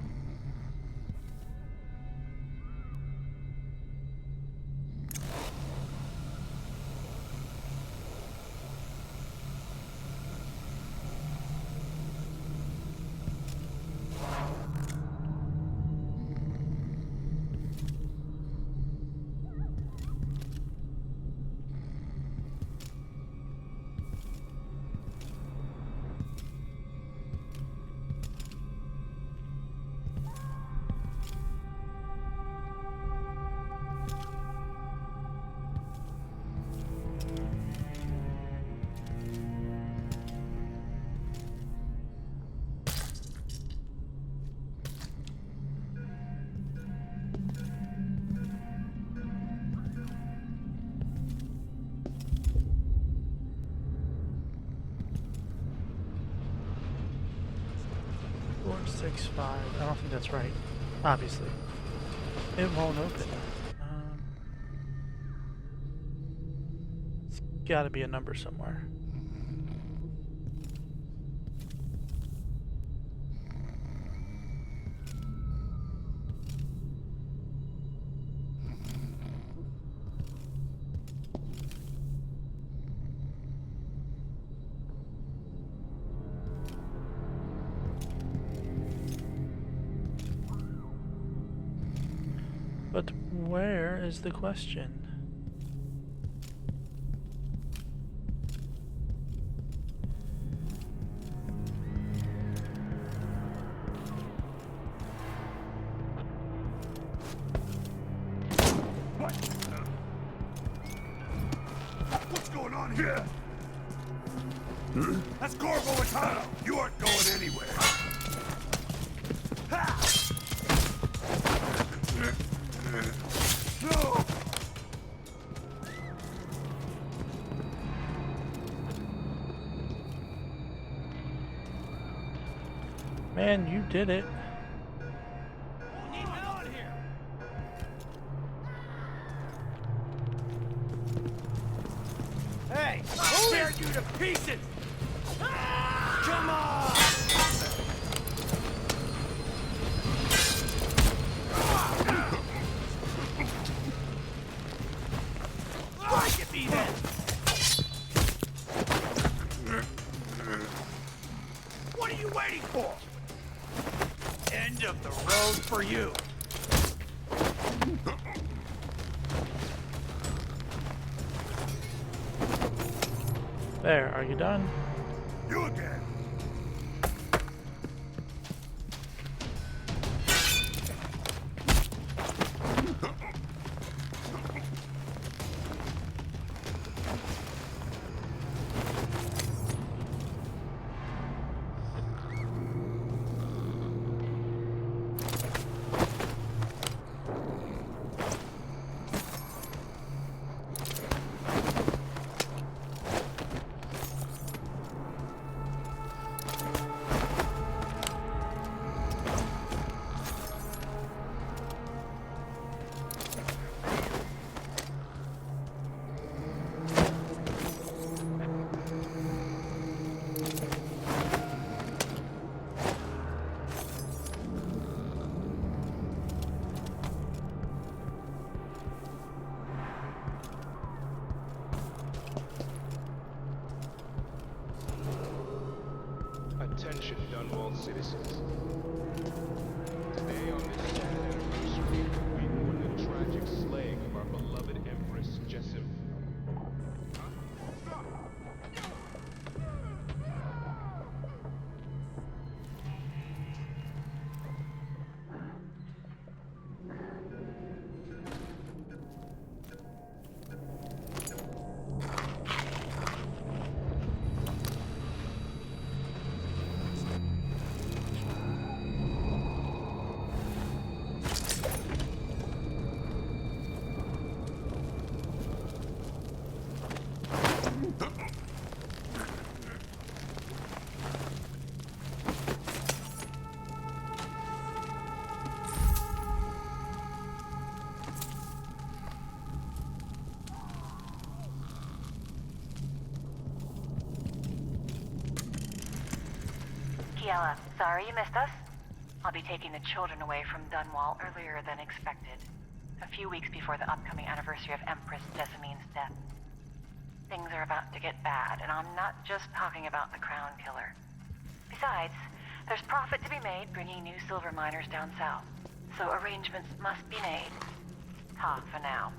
A: I don't think that's right. Obviously. It won't open. It's gotta be a number somewhere. But where is the question?
C: What? What's going on here? That's Corvo Atano. You aren't going anywhere. No!
A: Man, you did it.
F: Hey! I'll tear you to pieces! Come on! Look at me then! What are you waiting for? End of the road for you.
A: There, are you done?
C: You again.
M: Attention, Dunwall citizens. Today on this sad anniversary, we mourn the tragic slaying of our beloved Empress Jessim.
I: Yella, sorry you missed us. I'll be taking the children away from Dunwall earlier than expected. A few weeks before the upcoming anniversary of Empress Jessamine's death. Things are about to get bad, and I'm not just talking about the Crown Killer. Besides, there's profit to be made bringing new silver miners down south. So arrangements must be made. Ta for now.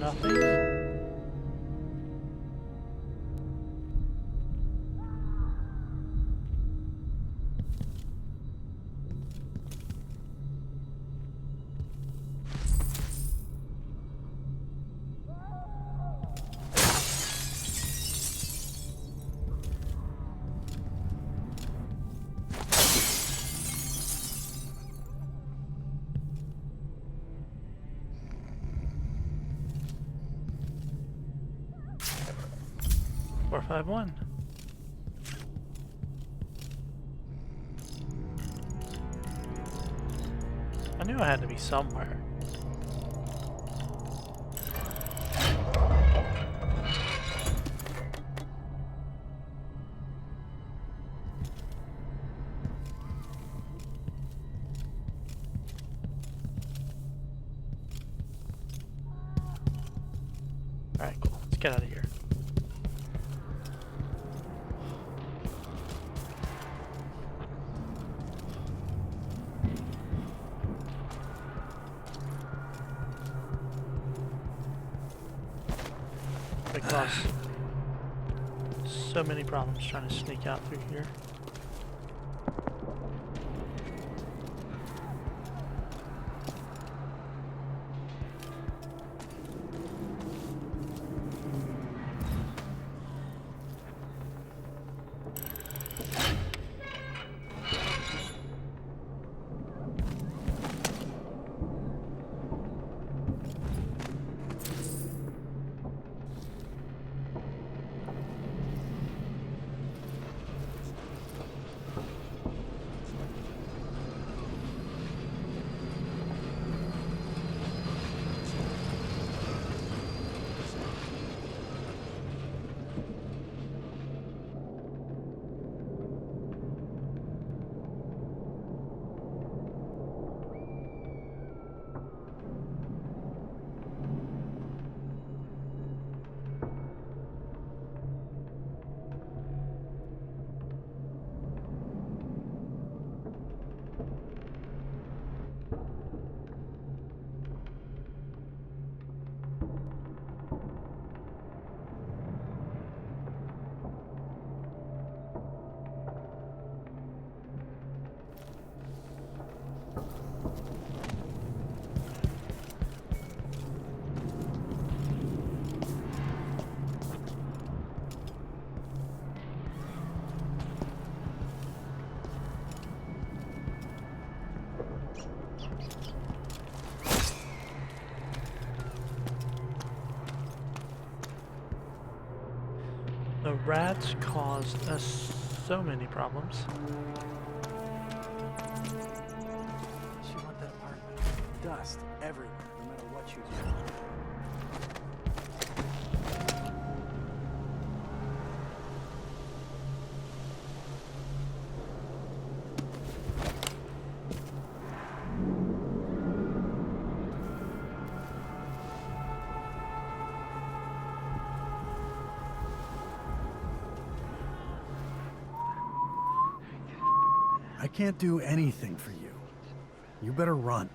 A: Nothing. Four, 5, 1. I knew I had to be somewhere. Alright, cool. Let's get out of here. Big boss. So many problems trying to sneak out through here. The rats caused us so many problems.
K: She want that apartment.
H: dust everywhere, no matter what you do. I can't do anything for you. You better run.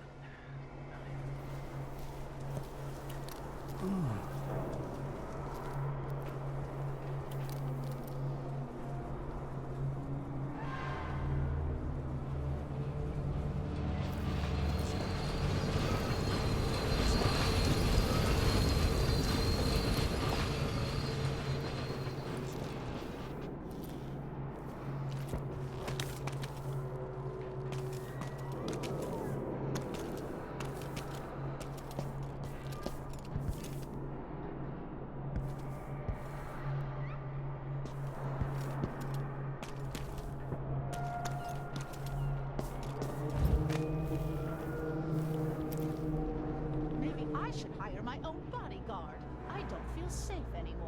N: Maybe I should hire my own bodyguard. I don't feel safe anymore.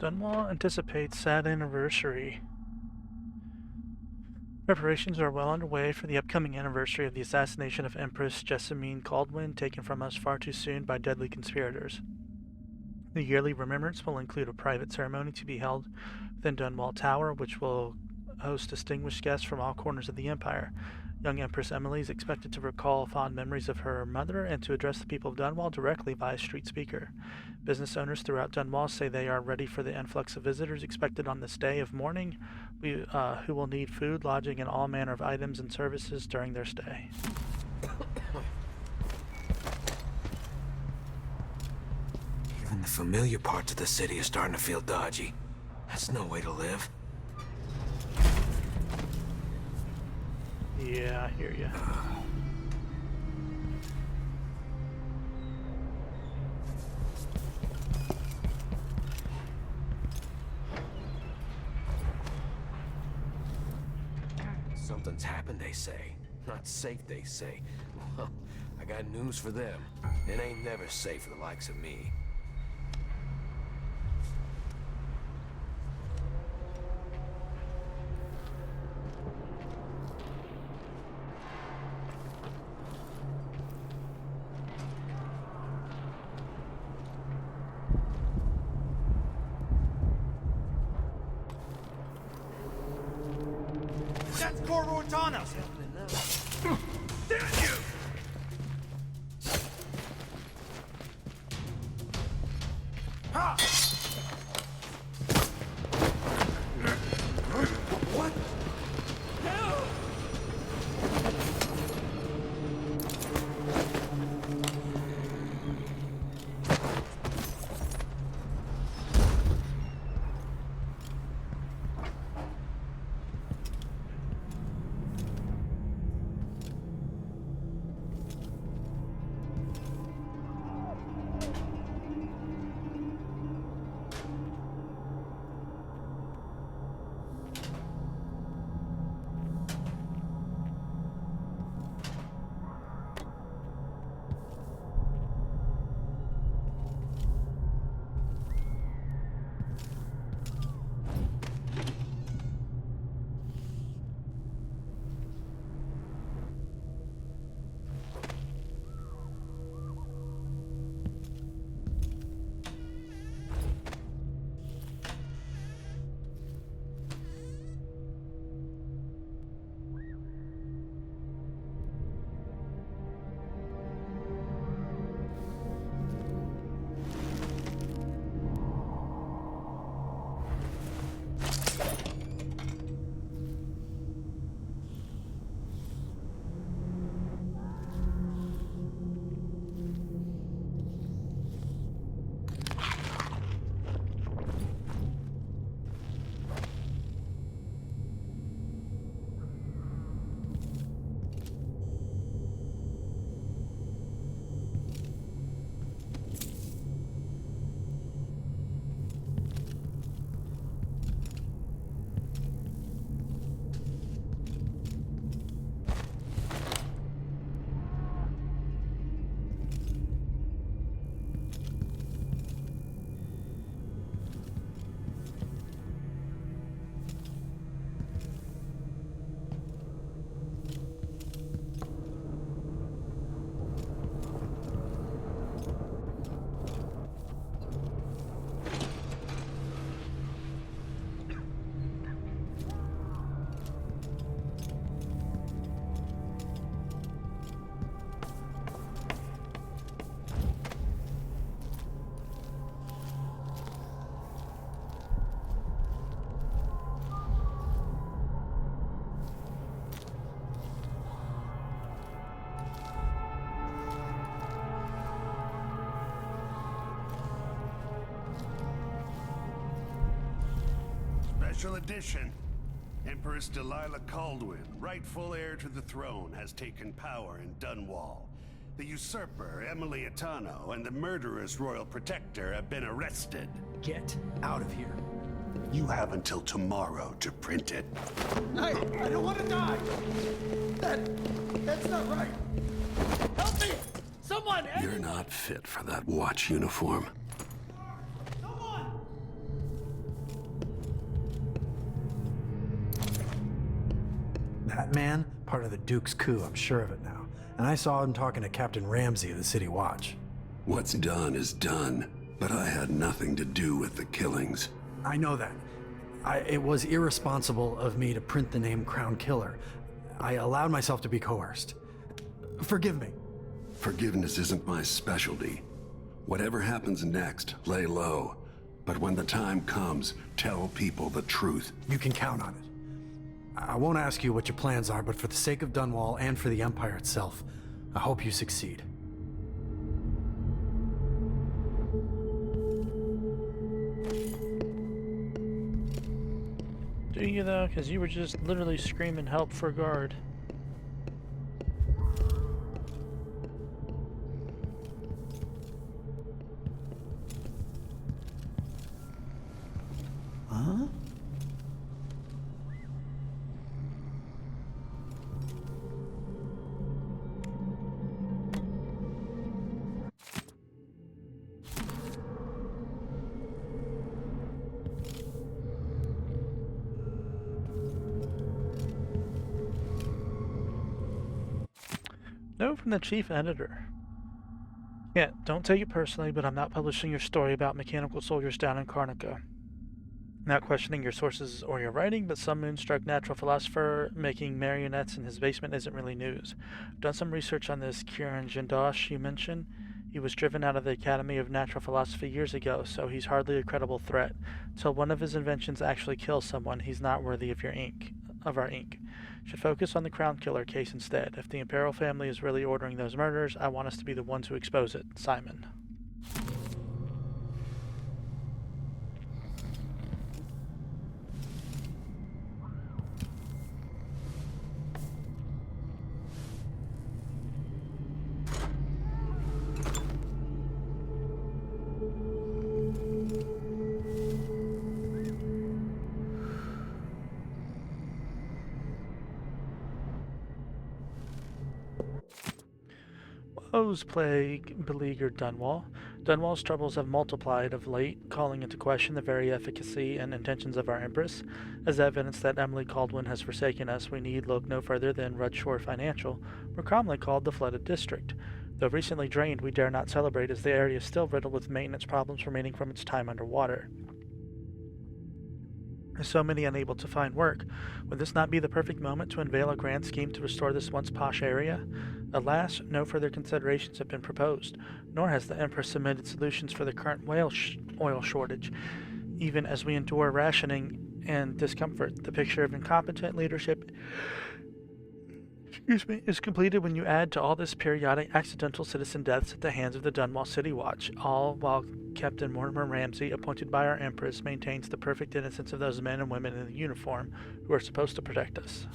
A: Dunwall anticipates sad anniversary. Preparations are well underway for the upcoming anniversary of the assassination of Empress Jessamine Caldwin, taken from us far too soon by deadly conspirators. The yearly remembrance will include a private ceremony to be held within Dunwall Tower, which will host distinguished guests from all corners of the Empire. Young Empress Emily is expected to recall fond memories of her mother and to address the people of Dunwall directly via street speaker. Business owners throughout Dunwall say they are ready for the influx of visitors expected on this day of mourning, who will need food, lodging, and all manner of items and services during their stay.
O: Even the familiar parts of the city are starting to feel dodgy. That's no way to live.
A: Yeah, I hear ya.
O: Something's happened, they say. Not safe, they say. Well, I got news for them. It ain't never safe for the likes of me.
H: That's Corvo-Atano! Damn you! Ha! What? No!
C: Special edition. Empress Delilah Caldwin, rightful heir to the throne, has taken power in Dunwall. The usurper, Emily Atano, and the murderous royal protector have been arrested.
H: Get out of here.
C: You have until tomorrow to print it.
H: I don't want to die! That's not right! Help me! Someone!
C: You're not fit for that watch uniform.
P: That man, part of the Duke's coup, I'm sure of it now. And I saw him talking to Captain Ramsey of the City Watch.
C: What's done is done, but I had nothing to do with the killings.
P: I know that. It was irresponsible of me to print the name Crown Killer. I allowed myself to be coerced. Forgive me.
C: Forgiveness isn't my specialty. Whatever happens next, lay low. But when the time comes, tell people the truth.
P: You can count on it. I won't ask you what your plans are, but for the sake of Dunwall and for the Empire itself, I hope you succeed.
A: Do you though? Because you were just literally screaming help for a guard.
P: Huh?
A: Note from the chief editor. Yeah, don't take it personally, but I'm not publishing your story about mechanical soldiers down in Karnaca. Not questioning your sources or your writing, but some moonstruck natural philosopher making marionettes in his basement isn't really news. I've done some research on this Kieran Jindosh you mentioned. He was driven out of the Academy of Natural Philosophy years ago, so he's hardly a credible threat. Till one of his inventions actually kills someone, he's not worthy of our ink. Should focus on the Crown Killer case instead. If the Imperial family is really ordering those murders, I want us to be the ones who expose it. Simon. Woe's plague beleaguered Dunwall. Dunwall's troubles have multiplied of late, calling into question the very efficacy and intentions of our Empress. As evidence that Emily Caldwin has forsaken us, we need look no further than Rudshore Financial, more commonly called the Flooded District. Though recently drained, we dare not celebrate as the area is still riddled with maintenance problems remaining from its time underwater. With so many unable to find work, would this not be the perfect moment to unveil a grand scheme to restore this once posh area? Alas, no further considerations have been proposed, nor has the Empress submitted solutions for the current oil shortage. Even as we endure rationing and discomfort, the picture of incompetent leadership is completed when you add to all this periodic accidental citizen deaths at the hands of the Dunwall City Watch, all while Captain Mortimer Ramsey, appointed by our Empress, maintains the perfect innocence of those men and women in the uniform who are supposed to protect us.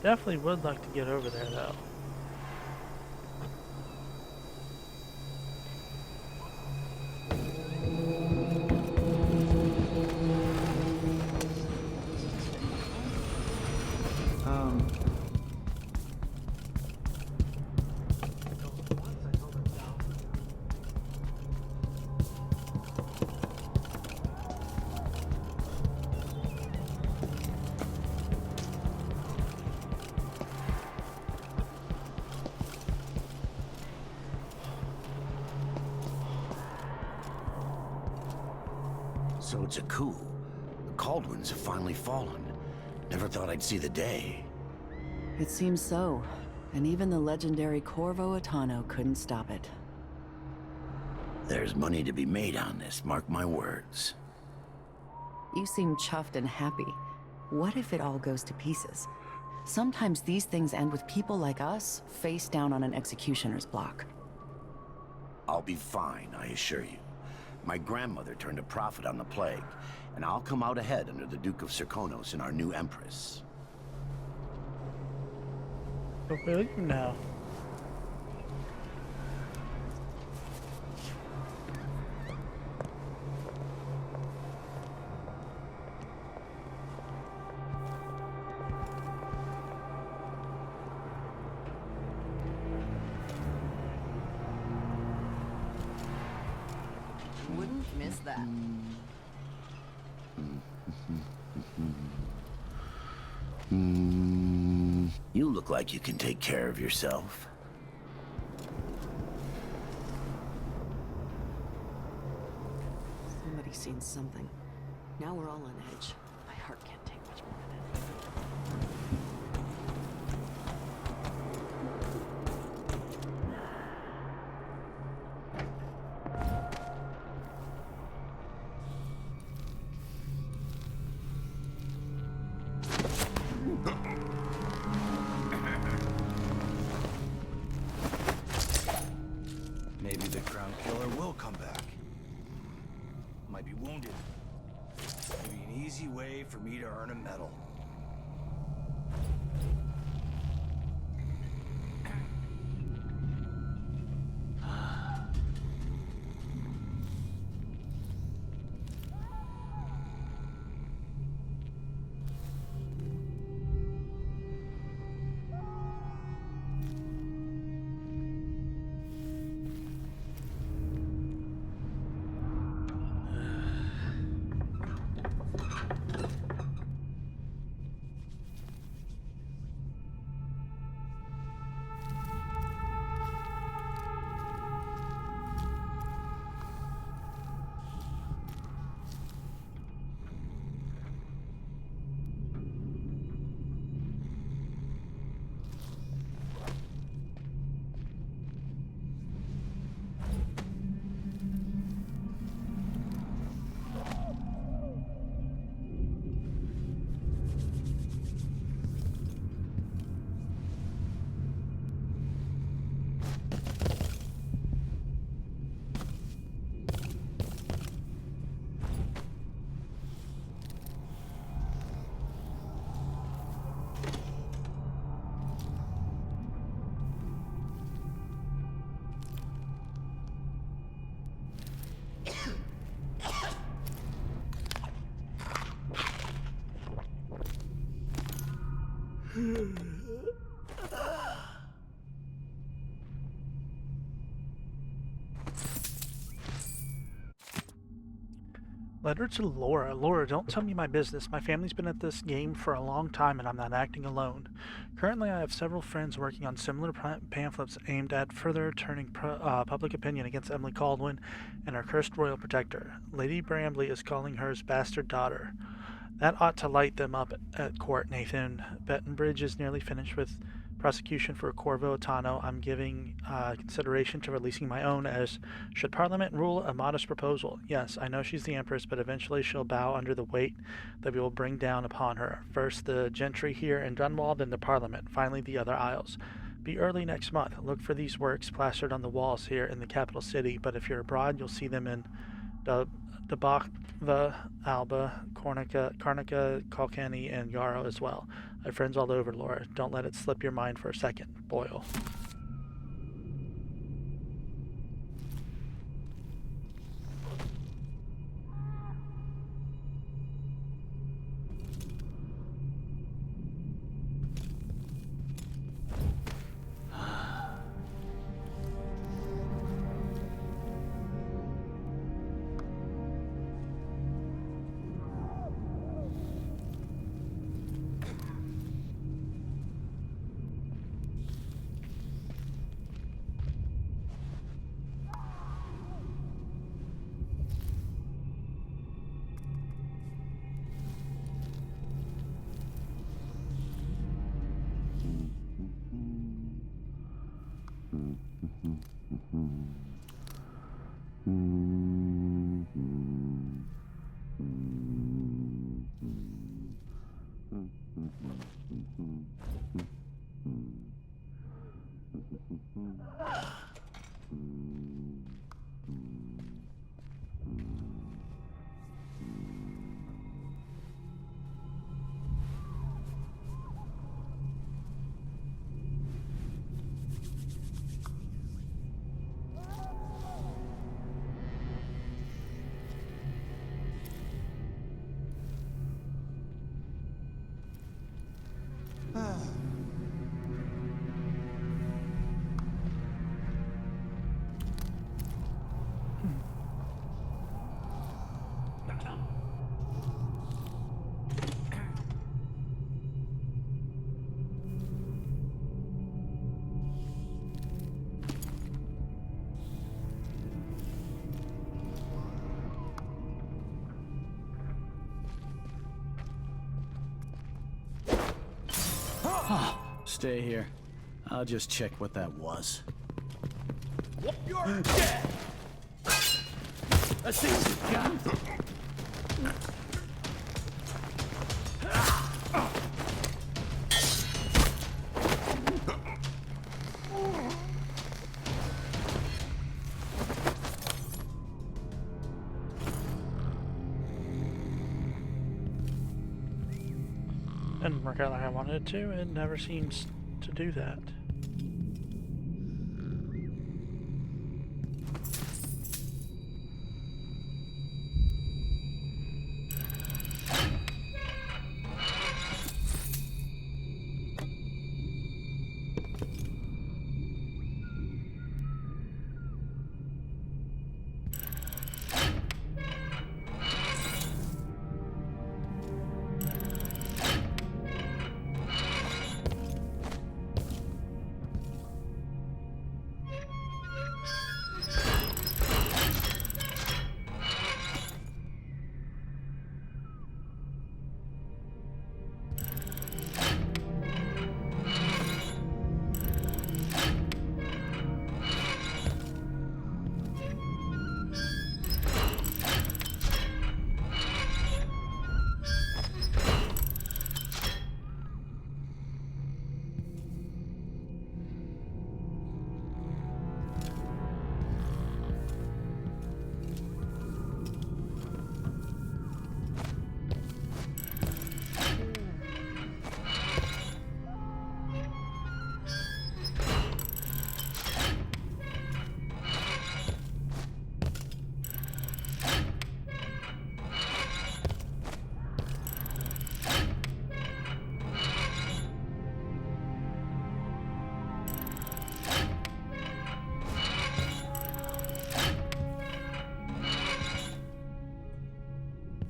A: Definitely would like to get over there, though.
Q: So it's a coup. The Caldwins have finally fallen. Never thought I'd see the day.
R: It seems so. And even the legendary Corvo Attano couldn't stop it.
Q: There's money to be made on this, mark my words.
R: You seem chuffed and happy. What if it all goes to pieces? Sometimes these things end with people like us face down on an executioner's block.
Q: I'll be fine, I assure you. My grandmother turned a profit on the plague, and I'll come out ahead under the Duke of Serkonos and our new Empress.
A: But will you now?
R: Wouldn't miss that.
Q: You look like you can take care of yourself.
R: Somebody's seen something. Now we're all on edge. My heart can't take much more of it.
K: Maybe the Crown Killer will come back. Might be wounded. Maybe an easy way for me to earn a medal.
A: Letter to Laura. Laura, don't tell me my business. My family's been at this game for a long time and I'm not acting alone. Currently, I have several friends working on similar pamphlets aimed at further turning public opinion against Emily Caldwin and our cursed royal protector. Lady Bramley is calling hers bastard daughter. That ought to light them up at court, Nathan. Bettenbridge is nearly finished with prosecution for Corvo Attano. I'm giving consideration to releasing my own, as should Parliament rule a modest proposal. Yes, I know she's the Empress, but eventually she'll bow under the weight that we will bring down upon her. First the gentry here in Dunwall, then the Parliament, finally the other isles. Be early next month. Look for these works plastered on the walls here in the capital city, but if you're abroad, you'll see them in Debachva, Alba, Karnica, Kalkani, and Yarrow as well. I have friends all over, Laura. Don't let it slip your mind for a second. Boyle.
H: Stay here. I'll just check what that was.
F: You're dead!
H: Let's see what you got.
A: Didn't work out like I wanted it to. It never seems to do that.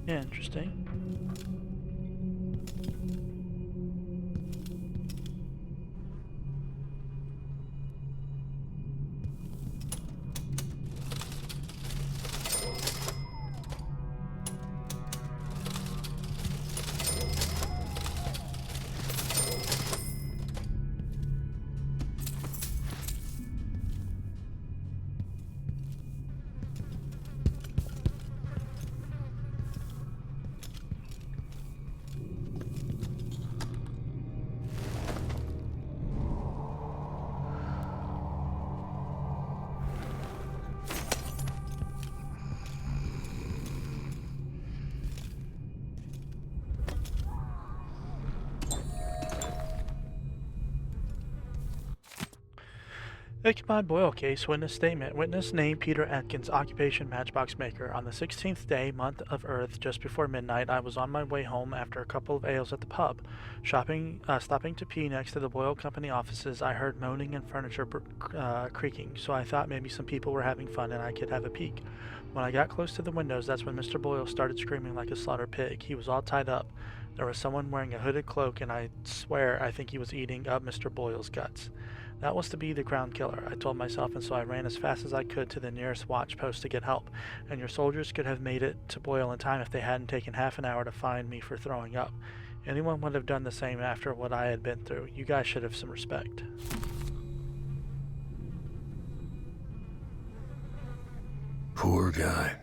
A: Interesting. Ichabod Boyle case, witness statement. Witness name Peter Atkins, occupation matchbox maker. On the 16th day, month of Earth, just before midnight, I was on my way home after a couple of ales at the pub. Stopping to pee next to the Boyle Company offices, I heard moaning and furniture creaking, so I thought maybe some people were having fun and I could have a peek. When I got close to the windows, that's when Mr. Boyle started screaming like a slaughtered pig. He was all tied up. There was someone wearing a hooded cloak, and I swear I think he was eating up Mr. Boyle's guts. That was to be the Crown Killer, I told myself, and so I ran as fast as I could to the nearest watch post to get help, and your soldiers could have made it to Boyle in time if they hadn't taken half an hour to find me for throwing up. Anyone would have done the same after what I had been through. You guys should have some respect.
C: Poor guy.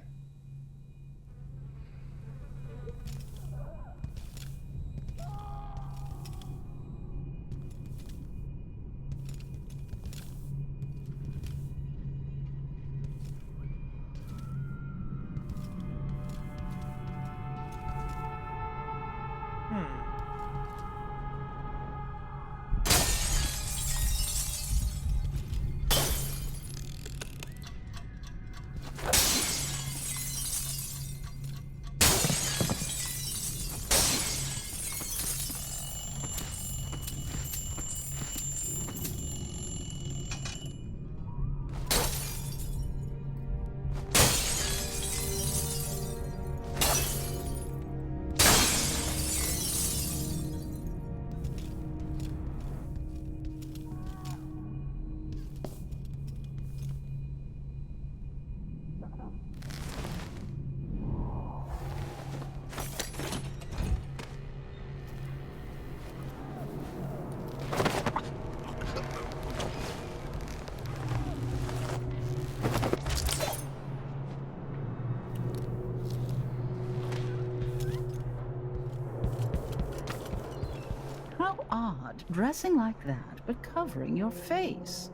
N: odd, dressing like that, but covering your face.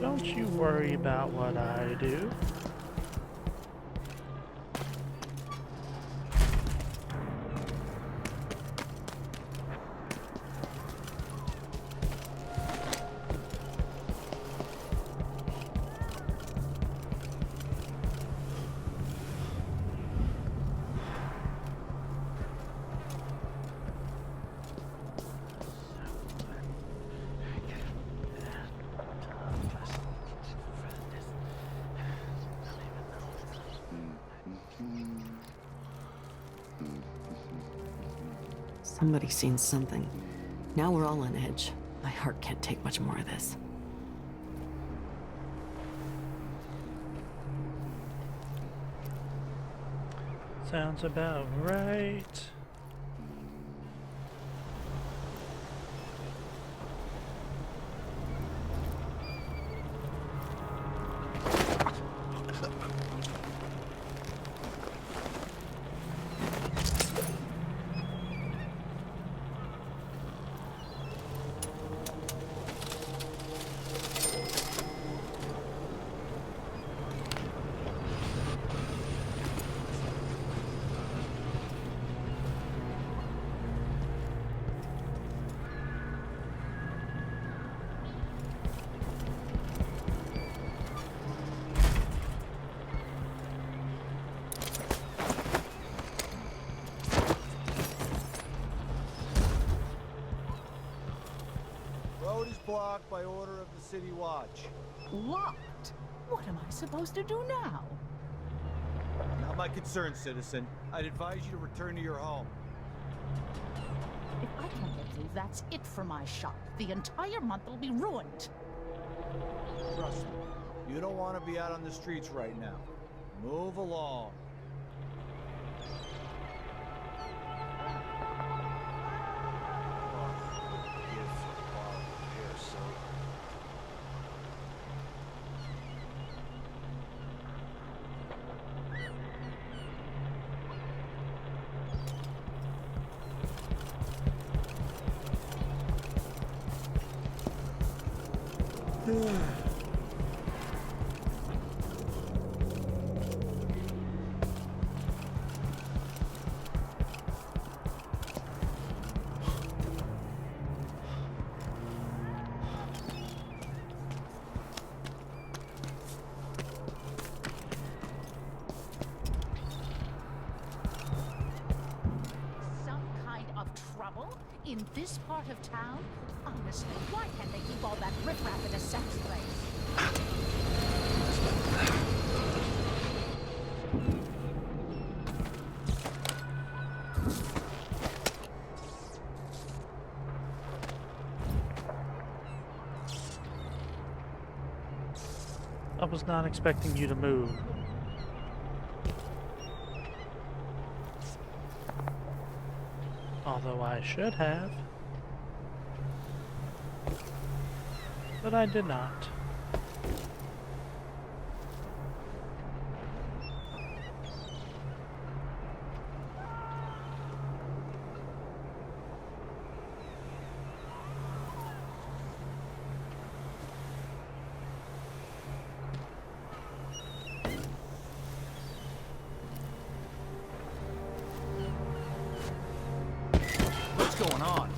A: Don't you worry about what I do.
R: Somebody's seen something. Now we're all on edge. My heart can't take much more of this.
A: Sounds about right.
L: Road is blocked by order of the City Watch.
N: Locked? What am I supposed to do now?
L: Not my concern, citizen. I'd advise you to return to your home.
N: If I can't get through, that's it for my shop. The entire month will be ruined.
L: Trust me, you don't want to be out on the streets right now. Move along.
N: Some kind of trouble? In this part of town? Honestly, why can't they keep all that riffraff in a sex place?
A: I was not expecting you to move. Although I should have. But I did not.
H: What's going on?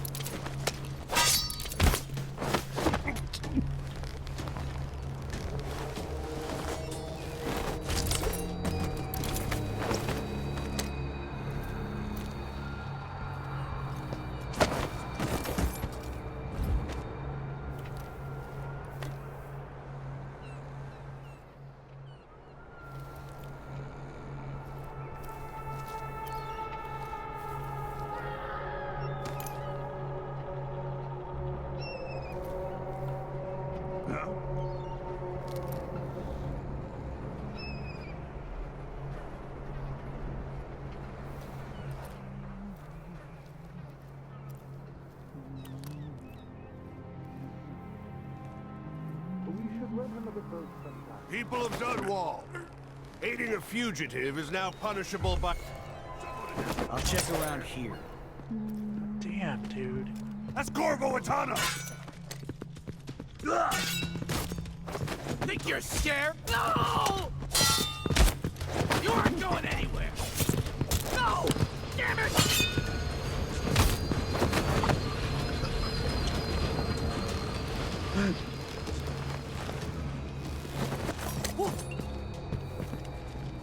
C: People of Dunwall, aiding a fugitive is now punishable by...
H: I'll check around here.
A: Damn, dude.
F: That's Corvo Atano!
S: Think you're scared? No! You aren't going anywhere! No! Damn it!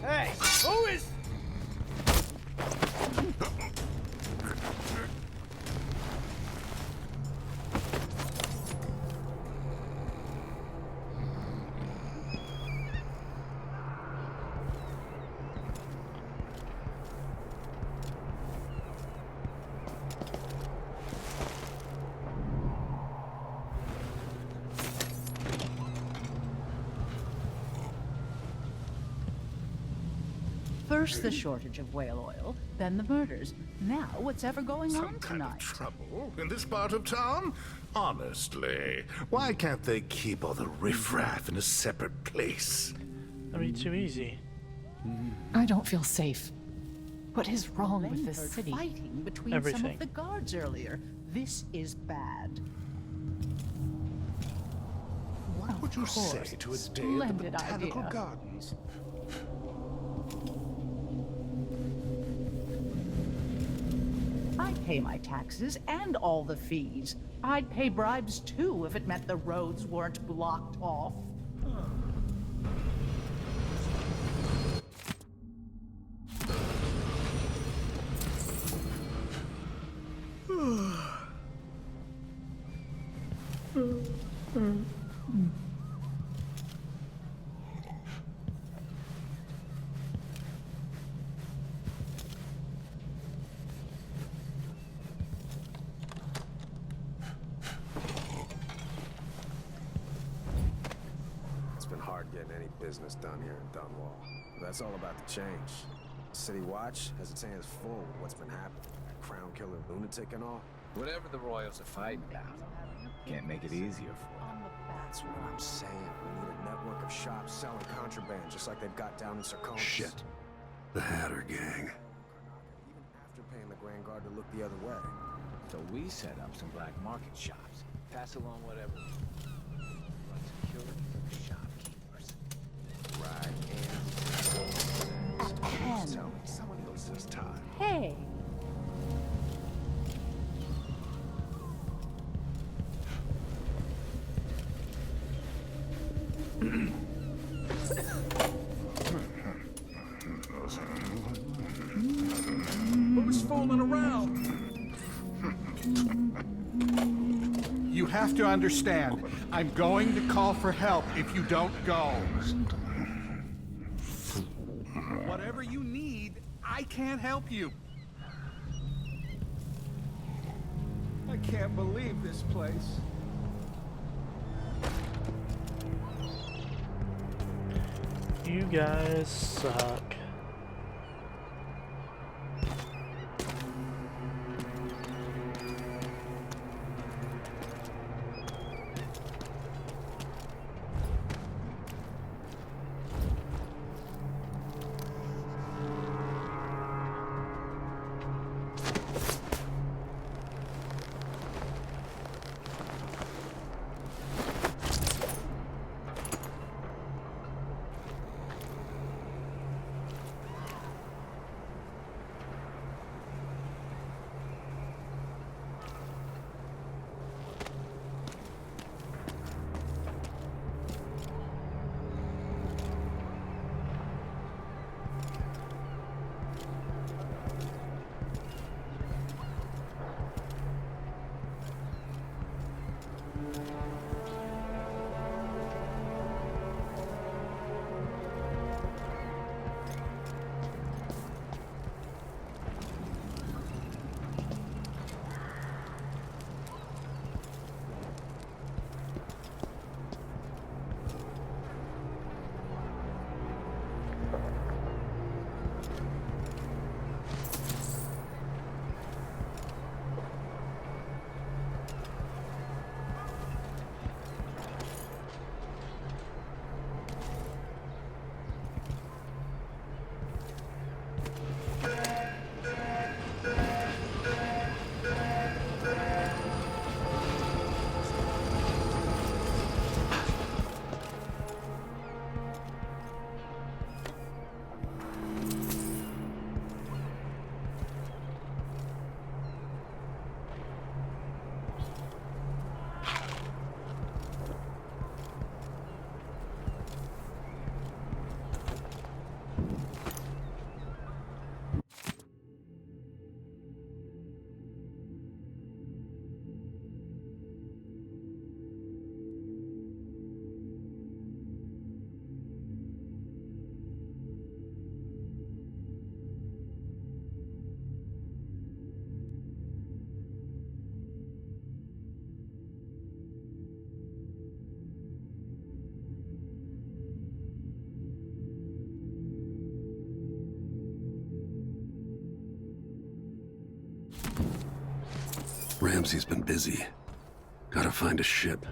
H: Hey, who is...
N: First the shortage of whale oil, then the murders. Now what's ever going on tonight?
T: Trouble in this part of town? Honestly, why can't they keep all the riffraff in a separate place?
A: That'd be too easy.
N: I don't feel safe. What is wrong with this
I: heard
N: city?
I: fighting between some
A: Everything.
I: of the guards earlier. This is bad.
T: What would you say
N: course.
T: to a day at the
N: Splendid
T: Botanical
N: idea.
T: Gardens?
N: I'd pay my taxes and all the fees. I'd pay bribes too if it meant the roads weren't blocked off.
U: It's been hard getting any business done here in Dunwall. But that's all about to change. City Watch has its hands full with what's been happening. That crown killer lunatic and all.
V: Whatever the Royals are fighting about, can't make it easier for them.
U: That's what I'm saying. We need a network of shops selling contraband, just like they've got down in Sarkonis.
C: Shit. The Hatter Gang.
U: Even after paying the Grand Guard to look the other way.
V: So we set up some black market shops. Pass along whatever. Run security for the shopkeepers.
U: Right,
N: And
U: tell me, someone knows this time.
N: hey,
F: Who's fooling around? You have to understand, I'm going to call for help if you don't go. Whatever you need, I can't help you. I can't believe this place.
A: You guys suck.
C: Ramsey's been busy. Gotta find a ship.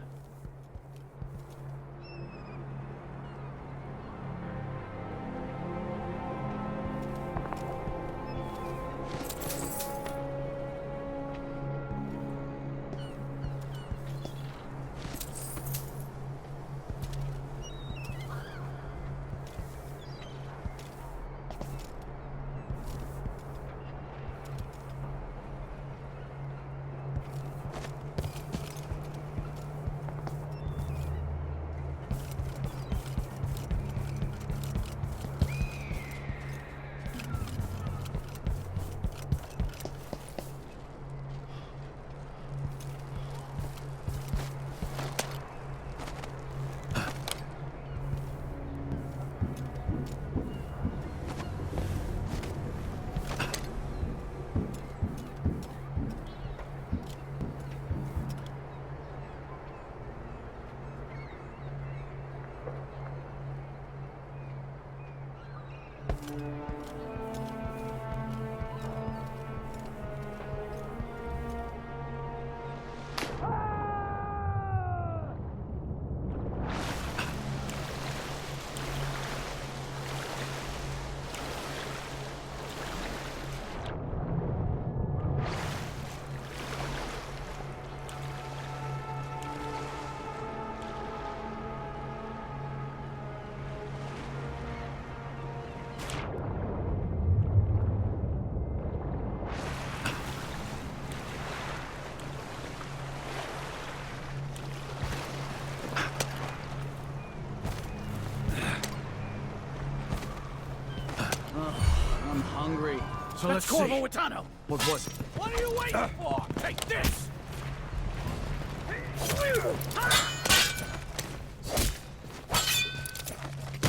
H: I'm hungry. So let's see.
S: Corvo Atano.
H: What was it?
S: What are you waiting for? Take this!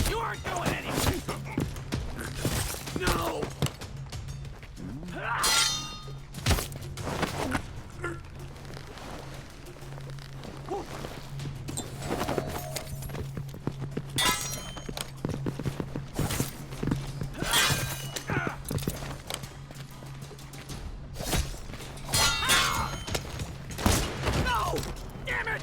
S: You aren't going anywhere! No! No! Damn it!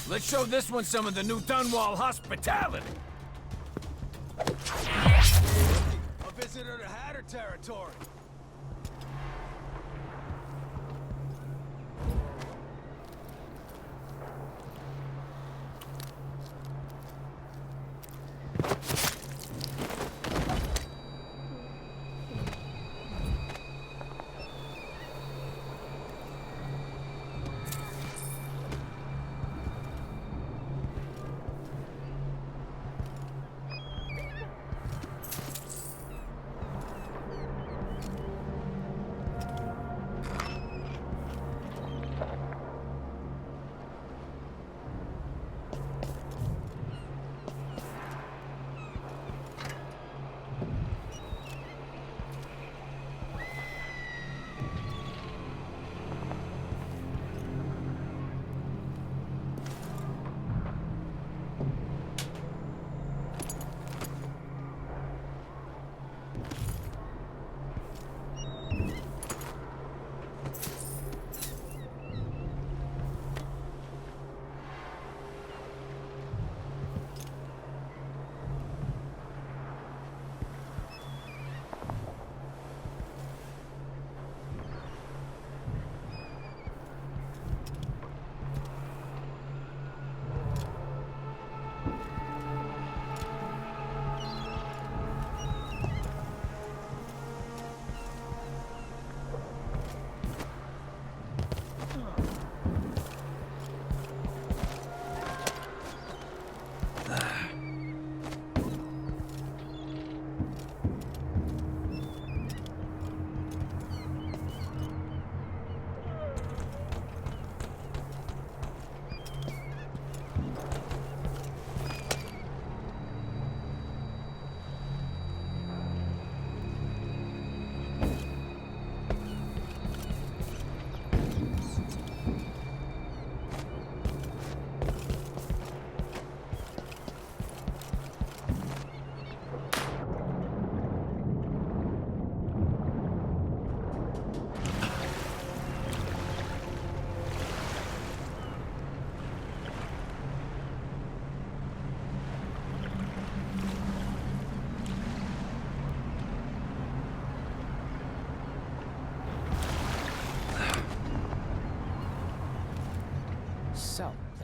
S: Let's show this one some of the new Dunwall hospitality.
K: A visitor to Hatter territory.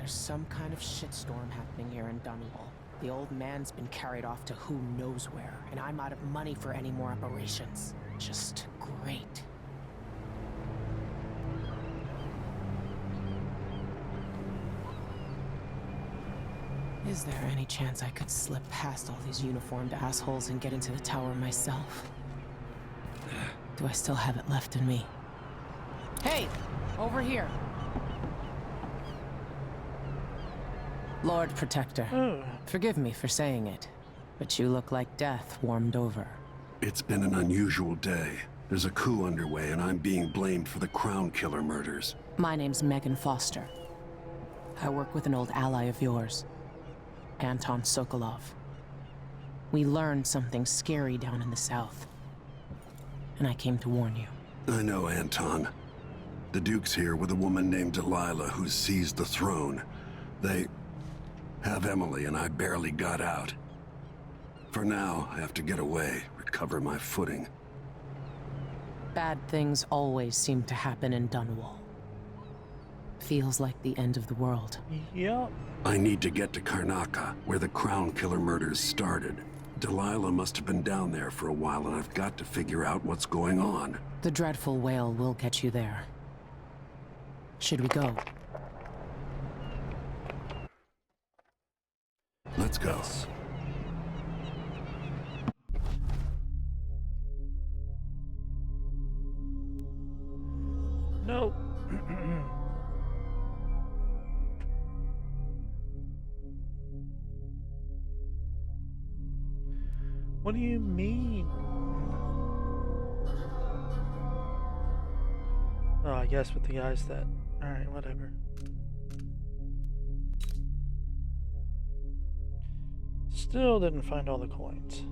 B: There's some kind of shitstorm happening here in Dunwall. The old man's been carried off to who knows where, and I'm out of money for any more operations. Just great. Is there any chance I could slip past all these uniformed assholes and get into the tower myself? Do I still have it left in me? Hey! Over here! Lord Protector, forgive me for saying it, but you look like death warmed over.
C: It's been an unusual day. There's a coup underway, and I'm being blamed for the Crown Killer murders.
B: My name's Megan Foster. I work with an old ally of yours, Anton Sokolov. We learned something scary down in the south, and I came to warn you.
C: I know Anton. The Duke's here with a woman named Delilah who's seized the throne. They have Emily, and I barely got out. For now, I have to get away, recover my footing.
B: Bad things always seem to happen in Dunwall. Feels like the end of the world.
A: Yep.
C: I need to get to Karnaca, where the Crown Killer murders started. Delilah must have been down there for a while, and I've got to figure out what's going on.
B: The dreadful whale will get you there. Should we go?
C: Let's go.
A: No. What do you mean? Oh, I guess with the eyes that... Alright, whatever. Still didn't find all the coins.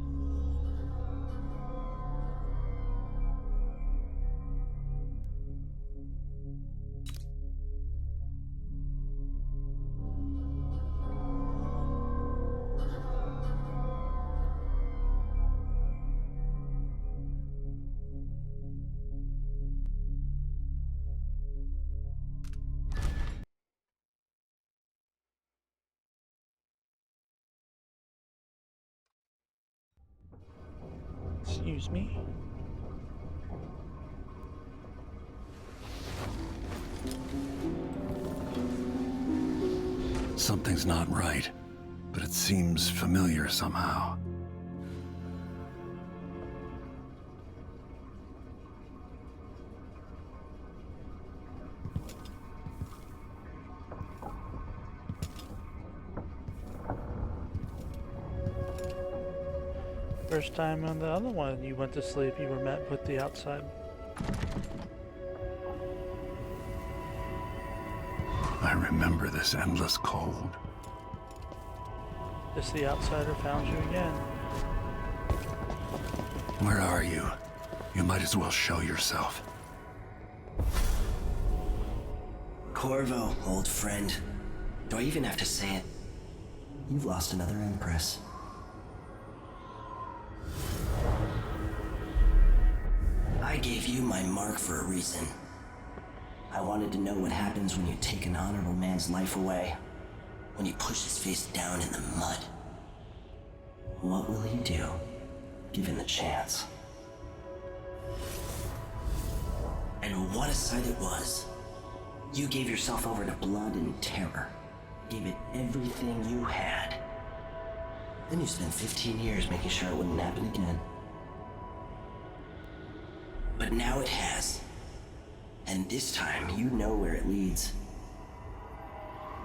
A: Excuse me.
C: Something's not right, but it seems familiar somehow.
A: First time on the other one, you went to sleep, you were met with the outside.
C: I remember this endless cold.
A: Just the outsider found you again.
C: Where are you? You might as well show yourself.
G: Corvo, old friend. Do I even have to say it? You've lost another Empress. I gave you my mark for a reason. I wanted to know what happens when you take an honorable man's life away. When you push his face down in the mud. What will you do, given the chance? And what a sight it was. You gave yourself over to blood and terror. Gave it everything you had. Then you spent 15 years making sure it wouldn't happen again. But now it has. And this time, you know where it leads.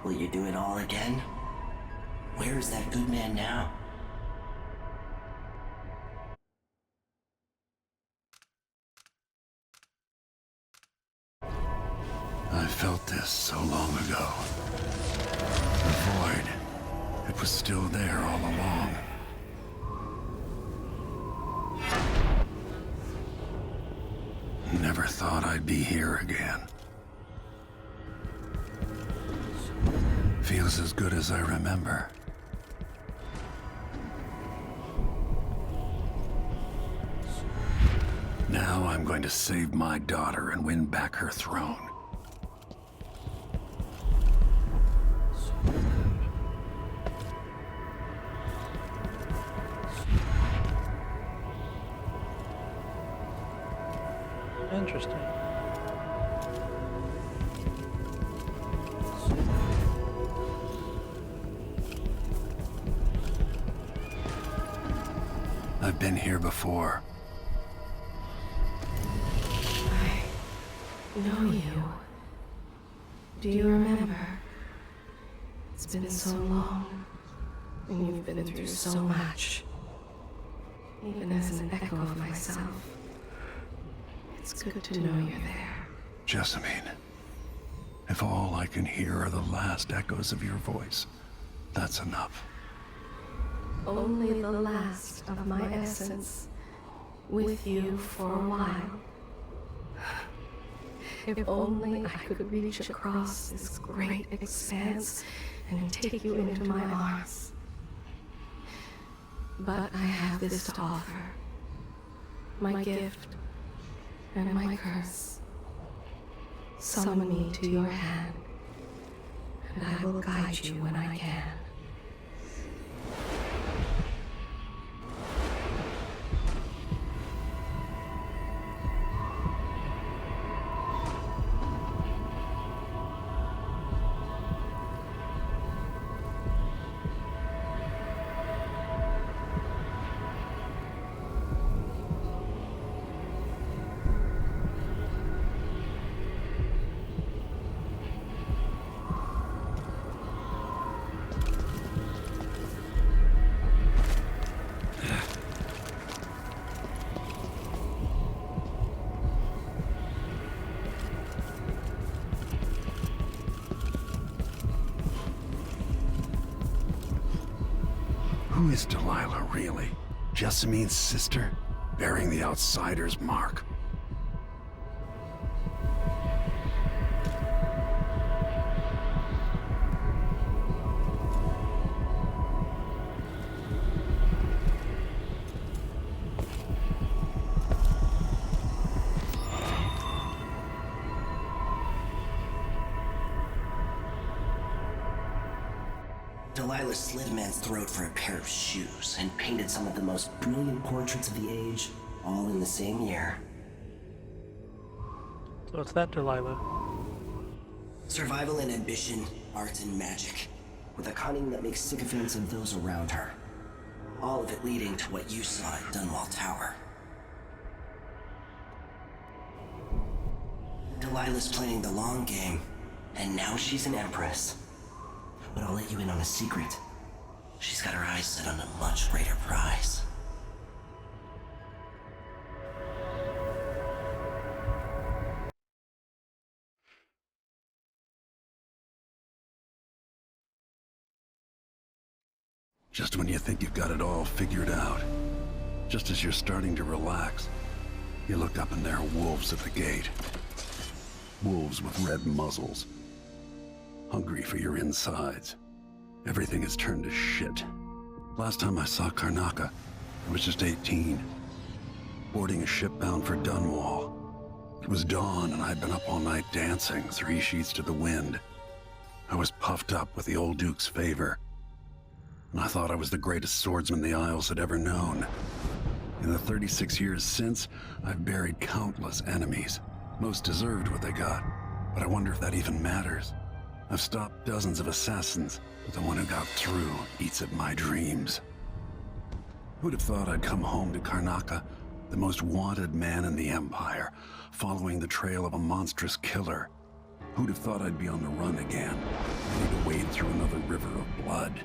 G: Will you do it all again? Where is that good man now?
C: I felt this so long ago. The void. It was still there all along. Never thought I'd be here again. Feels as good as I remember. Now I'm going to save my daughter and win back her throne.
A: Interesting.
C: I've been here before.
D: I know you. Do you remember? It's been so long, and you've been through so much. Even as an echo of myself, it's good to know you're there.
C: Jessamine, if all I can hear are the last echoes of your voice, that's enough.
D: Only the last of my essence, with you for a while. If only I could reach across this great expanse and take you into my arms. But I have this to offer. My gift and my curse. Summon me to your hand, and I will guide you when I can.
C: Who is Delilah, really? Jessamine's sister? Bearing the outsider's mark?
G: Delilah slit a man's throat for a pair of shoes and painted some of the most brilliant portraits of the age, all in the same year.
A: So it's that Delilah.
G: Survival and ambition, art and magic, with a cunning that makes sycophants of those around her. All of it leading to what you saw at Dunwall Tower. Delilah's playing the long game, and now she's an empress. But I'll let you in on a secret. She's got her eyes set on a much greater prize.
C: Just when you think you've got it all figured out, just as you're starting to relax, you look up and there are wolves at the gate. Wolves with red muzzles. Hungry for your insides. Everything has turned to shit. Last time I saw Karnaca, I was just 18. Boarding a ship bound for Dunwall. It was dawn and I'd been up all night dancing, 3 sheets to the wind. I was puffed up with the old Duke's favor. And I thought I was the greatest swordsman the Isles had ever known. In the 36 years since, I've buried countless enemies. Most deserved what they got, but I wonder if that even matters. I've stopped dozens of assassins, but the one who got through eats at my dreams. Who'd have thought I'd come home to Karnaca, the most wanted man in the Empire, following the trail of a monstrous killer? Who'd have thought I'd be on the run again, ready to wade through another river of blood?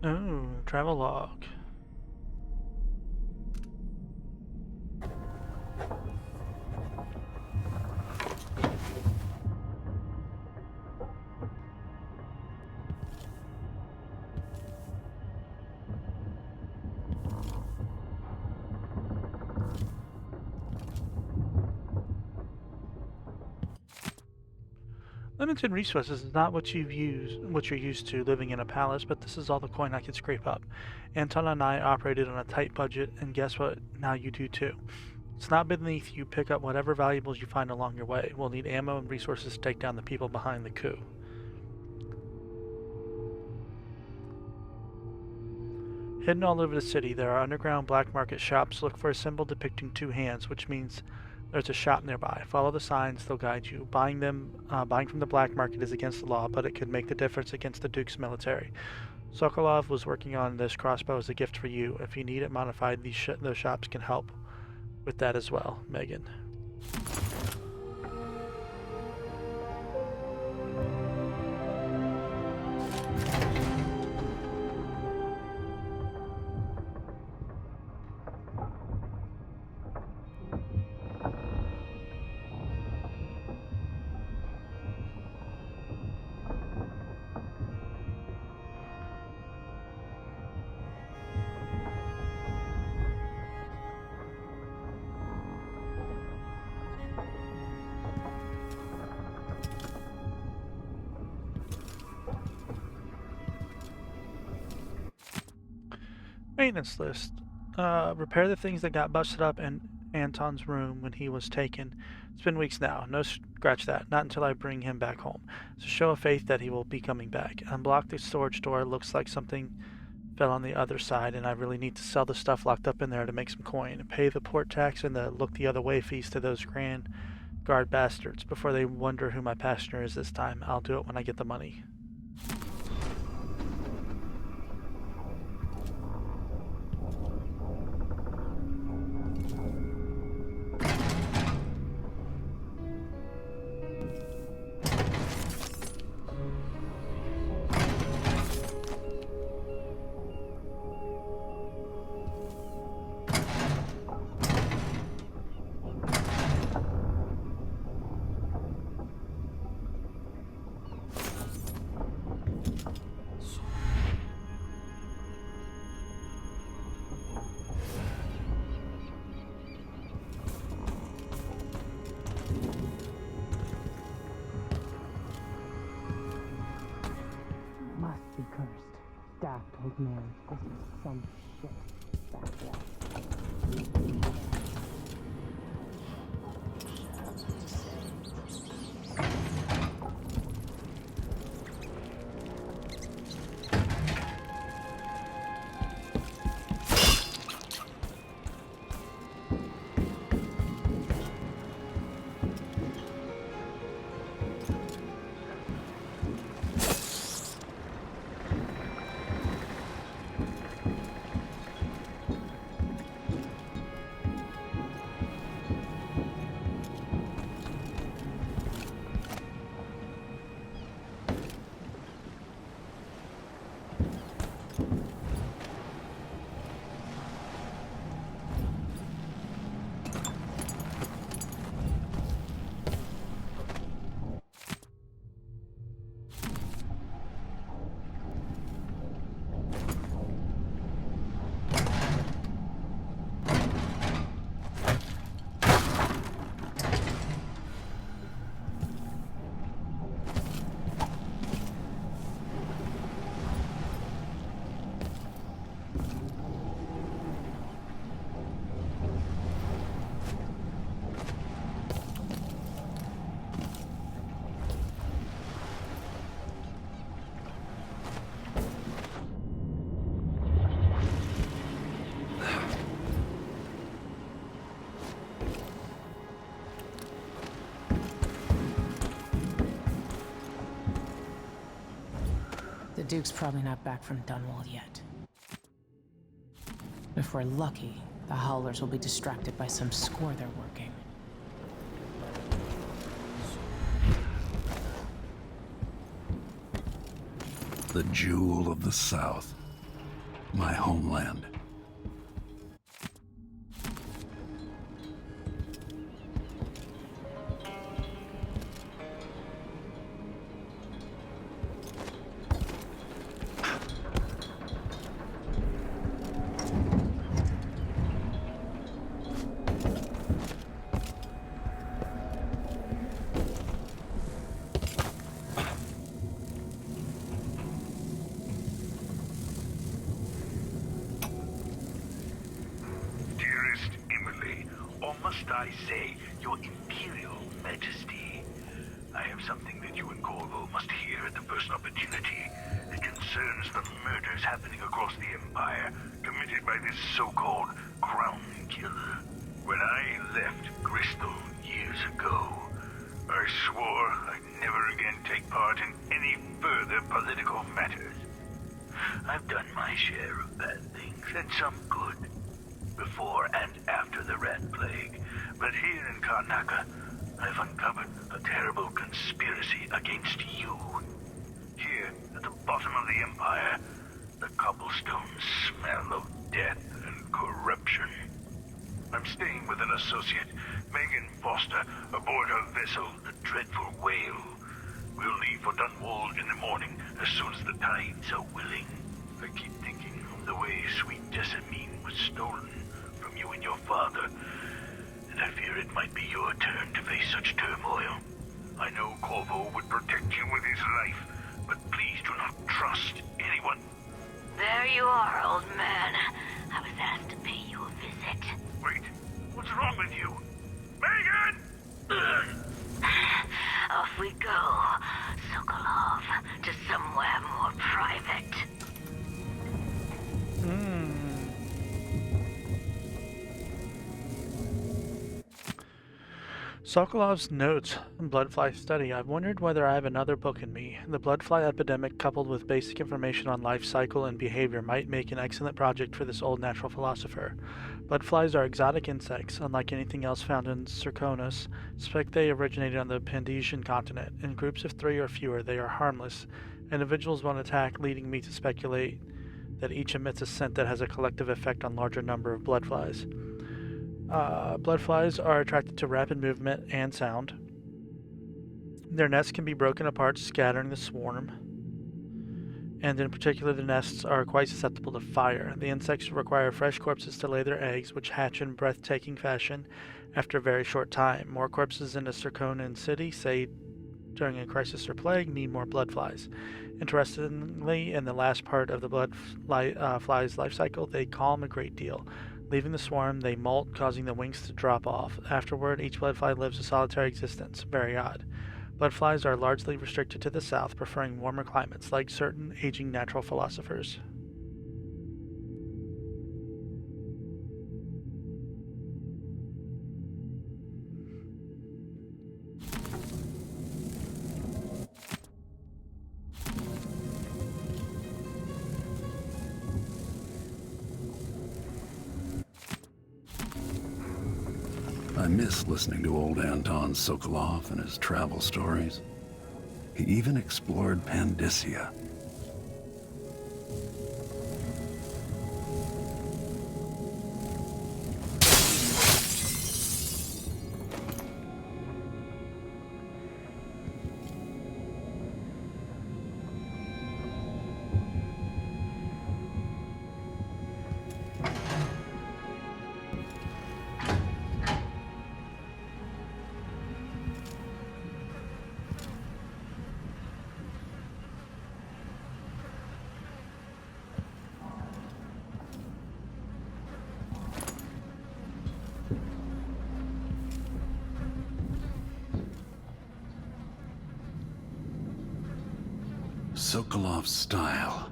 A: Oh, travel log. Limited resources is not what you're used to living in a palace, but this is all the coin I could scrape up. Anton and I operated on a tight budget, and guess what? Now you do too. It's not beneath you. Pick up whatever valuables you find along your way. We'll need ammo and resources to take down the people behind the coup. Hidden all over the city, there are underground black market shops. Look for a symbol depicting two hands, which means there's a shop nearby. Follow the signs, they'll guide you. Buying from the black market is against the law, but it could make the difference against the Duke's military. Sokolov was working on this crossbow as a gift for you. If you need it modified, those shops can help with that as well. Megan. Maintenance list. Repair the things that got busted up in Anton's room when he was taken. It's been weeks now. No, scratch that. Not until I bring him back home. It's a show of faith that he will be coming back. Unblock the storage door. Looks like something fell on the other side, and I really need to sell the stuff locked up in there to make some coin. Pay the port tax and the look the other way fees to those Grand Guard bastards before they wonder who my passenger is this time. I'll do it when I get the money.
B: Must be cursed. Daft old man. This is some shit back there. The Duke's probably not back from Dunwall yet. If we're lucky, the Howlers will be distracted by some score they're working.
C: The jewel of the South. My homeland.
E: I say, Your Imperial Majesty. I have something that you and Corvo must hear at the first opportunity. It concerns the murders happening across the Empire, committed by this so-called Crown Killer. When I left Crystal years ago, I swore I'd never again take part in any further political matters. I've done my share of bad things, and some good, before and after the Rat Plague. But here in Karnaca, I've uncovered a terrible conspiracy against you. Here, at the bottom of the Empire, the cobblestones smell of death and corruption. I'm staying with an associate, Megan Foster, aboard her vessel, the Dreadful Whale. We'll leave for Dunwall in the morning, as soon as the tides are willing. I keep thinking of the way sweet Jessamine was stolen from you and your father, and I fear it might be your turn to face such turmoil. I know Corvo would protect you with his life, but please do not trust anyone.
I: There you are, old man. I was asked to pay you a visit.
E: Wait, what's wrong with you? Megan!
I: Off we go, Sokolov, to somewhere more private.
A: Sokolov's notes, Bloodfly study. I've wondered whether I have another book in me. The bloodfly epidemic, coupled with basic information on life cycle and behavior, might make an excellent project for this old natural philosopher. Bloodflies are exotic insects, unlike anything else found in Circonus. Suspect they originated on the Pandesian continent. In groups of 3 or fewer, they are harmless. Individuals won't attack, leading me to speculate that each emits a scent that has a collective effect on larger number of bloodflies. Bloodflies are attracted to rapid movement and sound. Their nests can be broken apart, scattering the swarm. And in particular, the nests are quite susceptible to fire. The insects require fresh corpses to lay their eggs, which hatch in breathtaking fashion after a very short time. More corpses in a Circonan city, say during a crisis or plague, mean more bloodflies. Interestingly, in the last part of the bloodfly's life cycle, they calm a great deal. Leaving the swarm, they molt, causing the wings to drop off. Afterward, each bloodfly lives a solitary existence. Very odd. Bloodflies are largely restricted to the south, preferring warmer climates, like certain aging natural philosophers.
C: I miss listening to old Anton Sokolov and his travel stories. He even explored Pandyssia. Sokolov's style.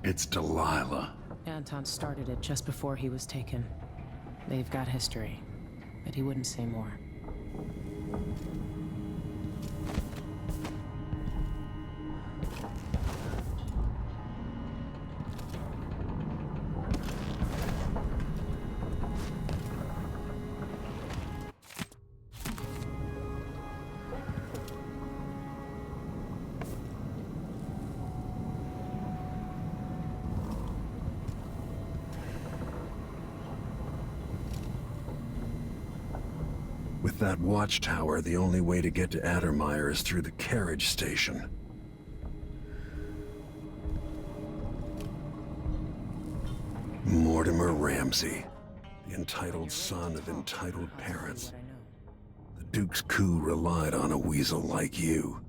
C: It's Delilah.
B: Anton started it just before he was taken. They've got history, but he wouldn't say more.
C: With that watchtower, the only way to get to Addermeyer is through the carriage station. Mortimer Ramsey, the entitled son of entitled parents. The Duke's coup relied on a weasel like you.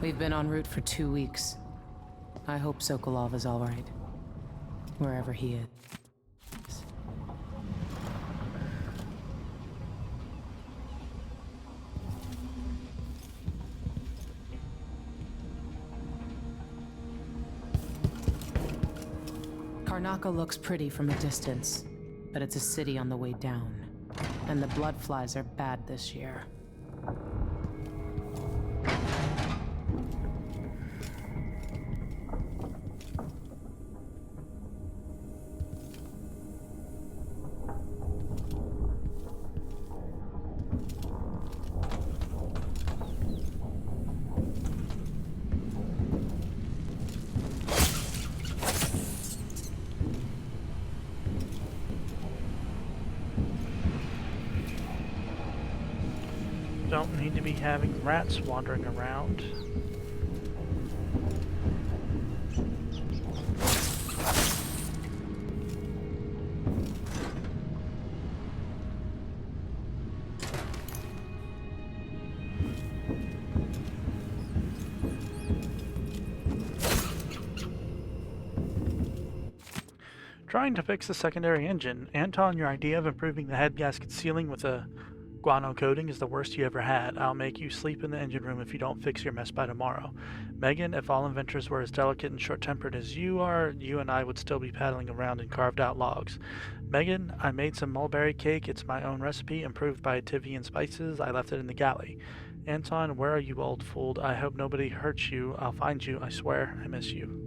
B: We've been en route for 2 weeks. I hope Sokolov is all right. wherever he is. Karnaca looks pretty from a distance, but it's a city on the way down, and the blood flies are bad this year.
A: Don't need to be having rats wandering around. Trying to fix the secondary engine. Anton, your idea of improving the head gasket sealing with a guano coating is the worst you ever had. I'll make you sleep in the engine room if you don't fix your mess by tomorrow. Megan, if all inventors were as delicate and short-tempered as you are, you and I would still be paddling around in carved-out logs. Megan, I made some mulberry cake. It's my own recipe, improved by Tivian spices. I left it in the galley. Anton, where are you, old fool? I hope nobody hurts you. I'll find you. I swear, I miss you.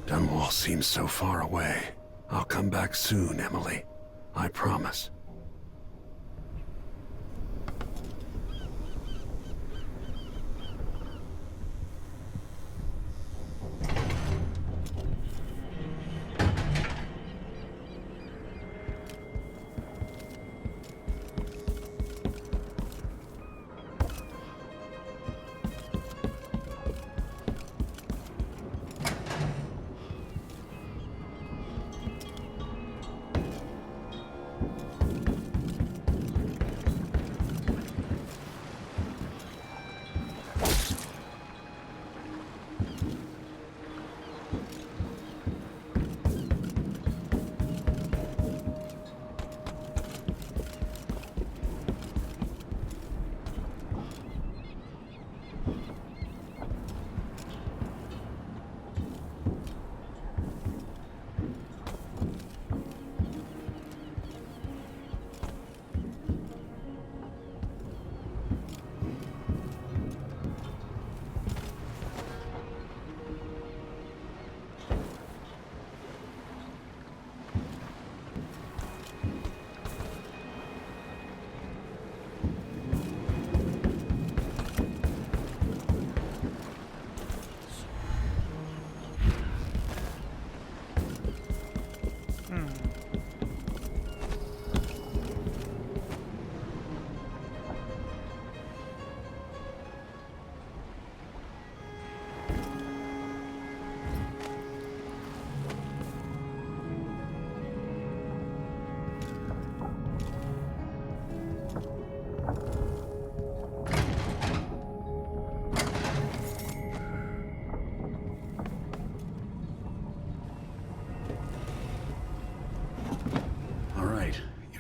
C: Dunwall seems so far away. I'll come back soon, Emily. I promise.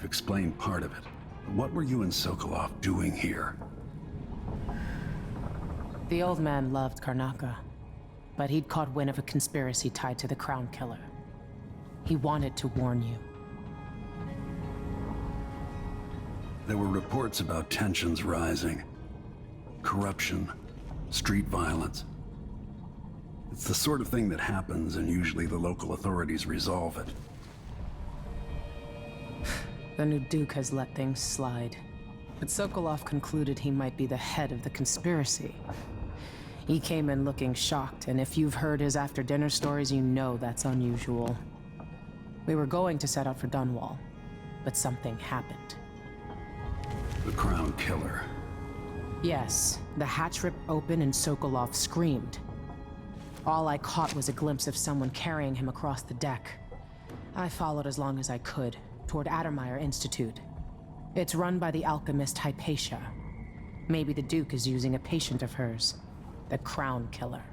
C: Explain part of it. What were you and Sokolov doing here?
B: The old man loved Karnaca, but he'd caught wind of a conspiracy tied to the Crown Killer. He wanted to warn you.
C: There were reports about tensions rising. Corruption, street violence. It's the sort of thing that happens, and usually the local authorities resolve it.
B: The new Duke has let things slide. But Sokolov concluded he might be the head of the conspiracy. He came in looking shocked, and if you've heard his after-dinner stories, you know that's unusual. We were going to set out for Dunwall, but something happened.
C: The Crown Killer.
B: Yes, the hatch ripped open and Sokolov screamed. All I caught was a glimpse of someone carrying him across the deck. I followed as long as I could, toward Addermeyer Institute. It's run by the alchemist Hypatia. Maybe the Duke is using a patient of hers, the Crown Killer.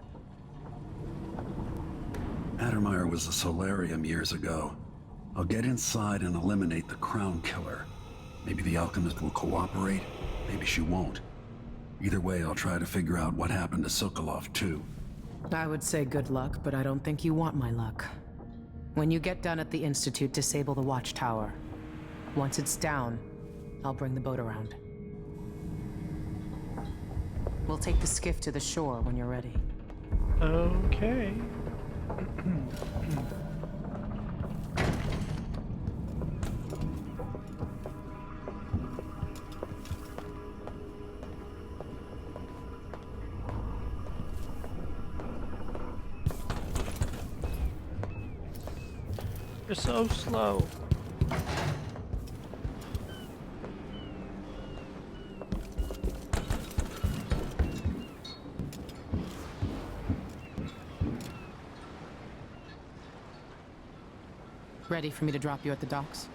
C: Addermeyer was a solarium years ago. I'll get inside and eliminate the Crown Killer. Maybe the alchemist will cooperate, maybe she won't. Either way, I'll try to figure out what happened to Sokolov, too.
B: I would say good luck, but I don't think you want my luck. When you get done at the Institute, disable the watchtower. Once it's down, I'll bring the boat around. We'll take the skiff to the shore when you're ready.
A: Okay. You're so slow.
B: Ready for me to drop you at the docks?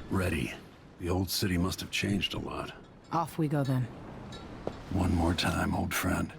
C: Ready. The old city must have changed a lot.
B: Off we go then.
C: One more time, old friend.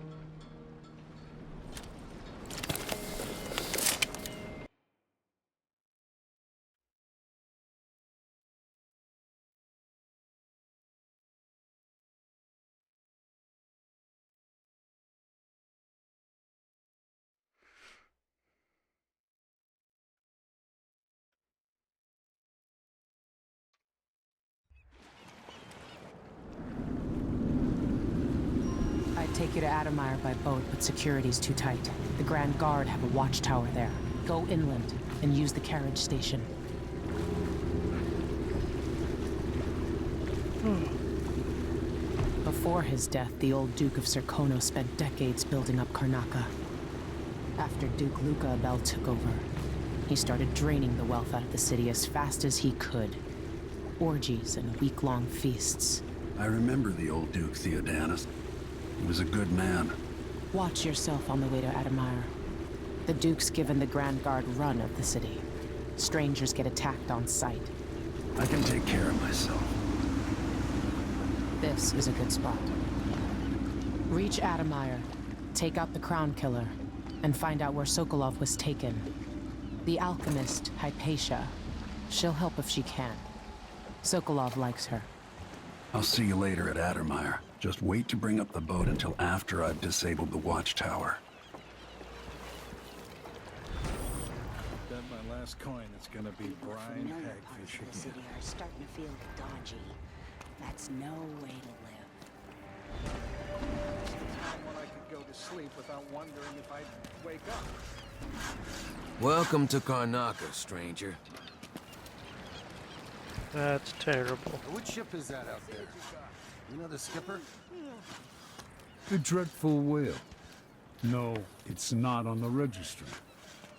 B: I'd take you to Addermeyer by boat, but security's too tight. The Grand Guard have a watchtower there. Go inland and use the carriage station. Before his death, the old Duke of Serkono spent decades building up Karnaca. After Duke Luca Abel took over, he started draining the wealth out of the city as fast as he could. Orgies and week-long feasts.
C: I remember the old Duke Theodanis. He was a good man.
B: Watch yourself on the way to Addermeyer. The Duke's given the Grand Guard run of the city. Strangers get attacked on sight.
C: I can take care of myself.
B: This is a good spot. Reach Addermeyer, take out the Crown Killer, and find out where Sokolov was taken. The alchemist, Hypatia. She'll help if she can. Sokolov likes her.
C: I'll see you later at Addermeyer. Just wait to bring up the boat until after I've disabled the watchtower.
U: Bet my last coin it's gonna be brine hagfish
J: The city
U: again.
J: are starting to feel dodgy. That's no way to live.
U: It's the time when I could go to sleep without wondering if I'd wake up.
O: Welcome to Karnaca, stranger.
A: That's terrible.
K: Which ship is that out there? You know the skipper?
M: The Dreadful Whale. No, it's not on the registry.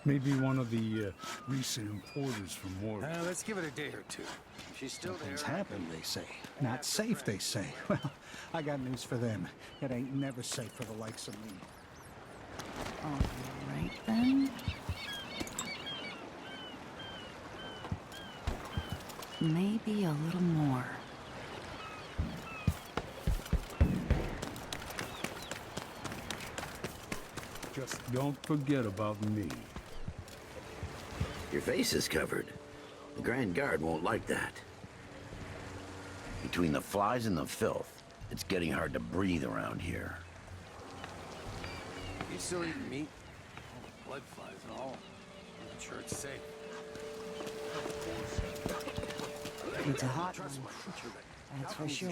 M: Maybe one of the recent importers from Mordor.
K: Let's give it a day or two. If she's still
U: Something's
K: there.
U: happened, they say. Not safe, they say. Well, I got news for them. It ain't never safe for the likes of me.
R: All right then. Maybe a little more.
M: Just don't forget about me.
Q: Your face is covered. The Grand Guard won't like that. Between the flies and the filth, it's getting hard to breathe around here.
K: You still eating meat? Blood flies and all. I'm sure it's safe.
J: It's a hot one. That's for sure.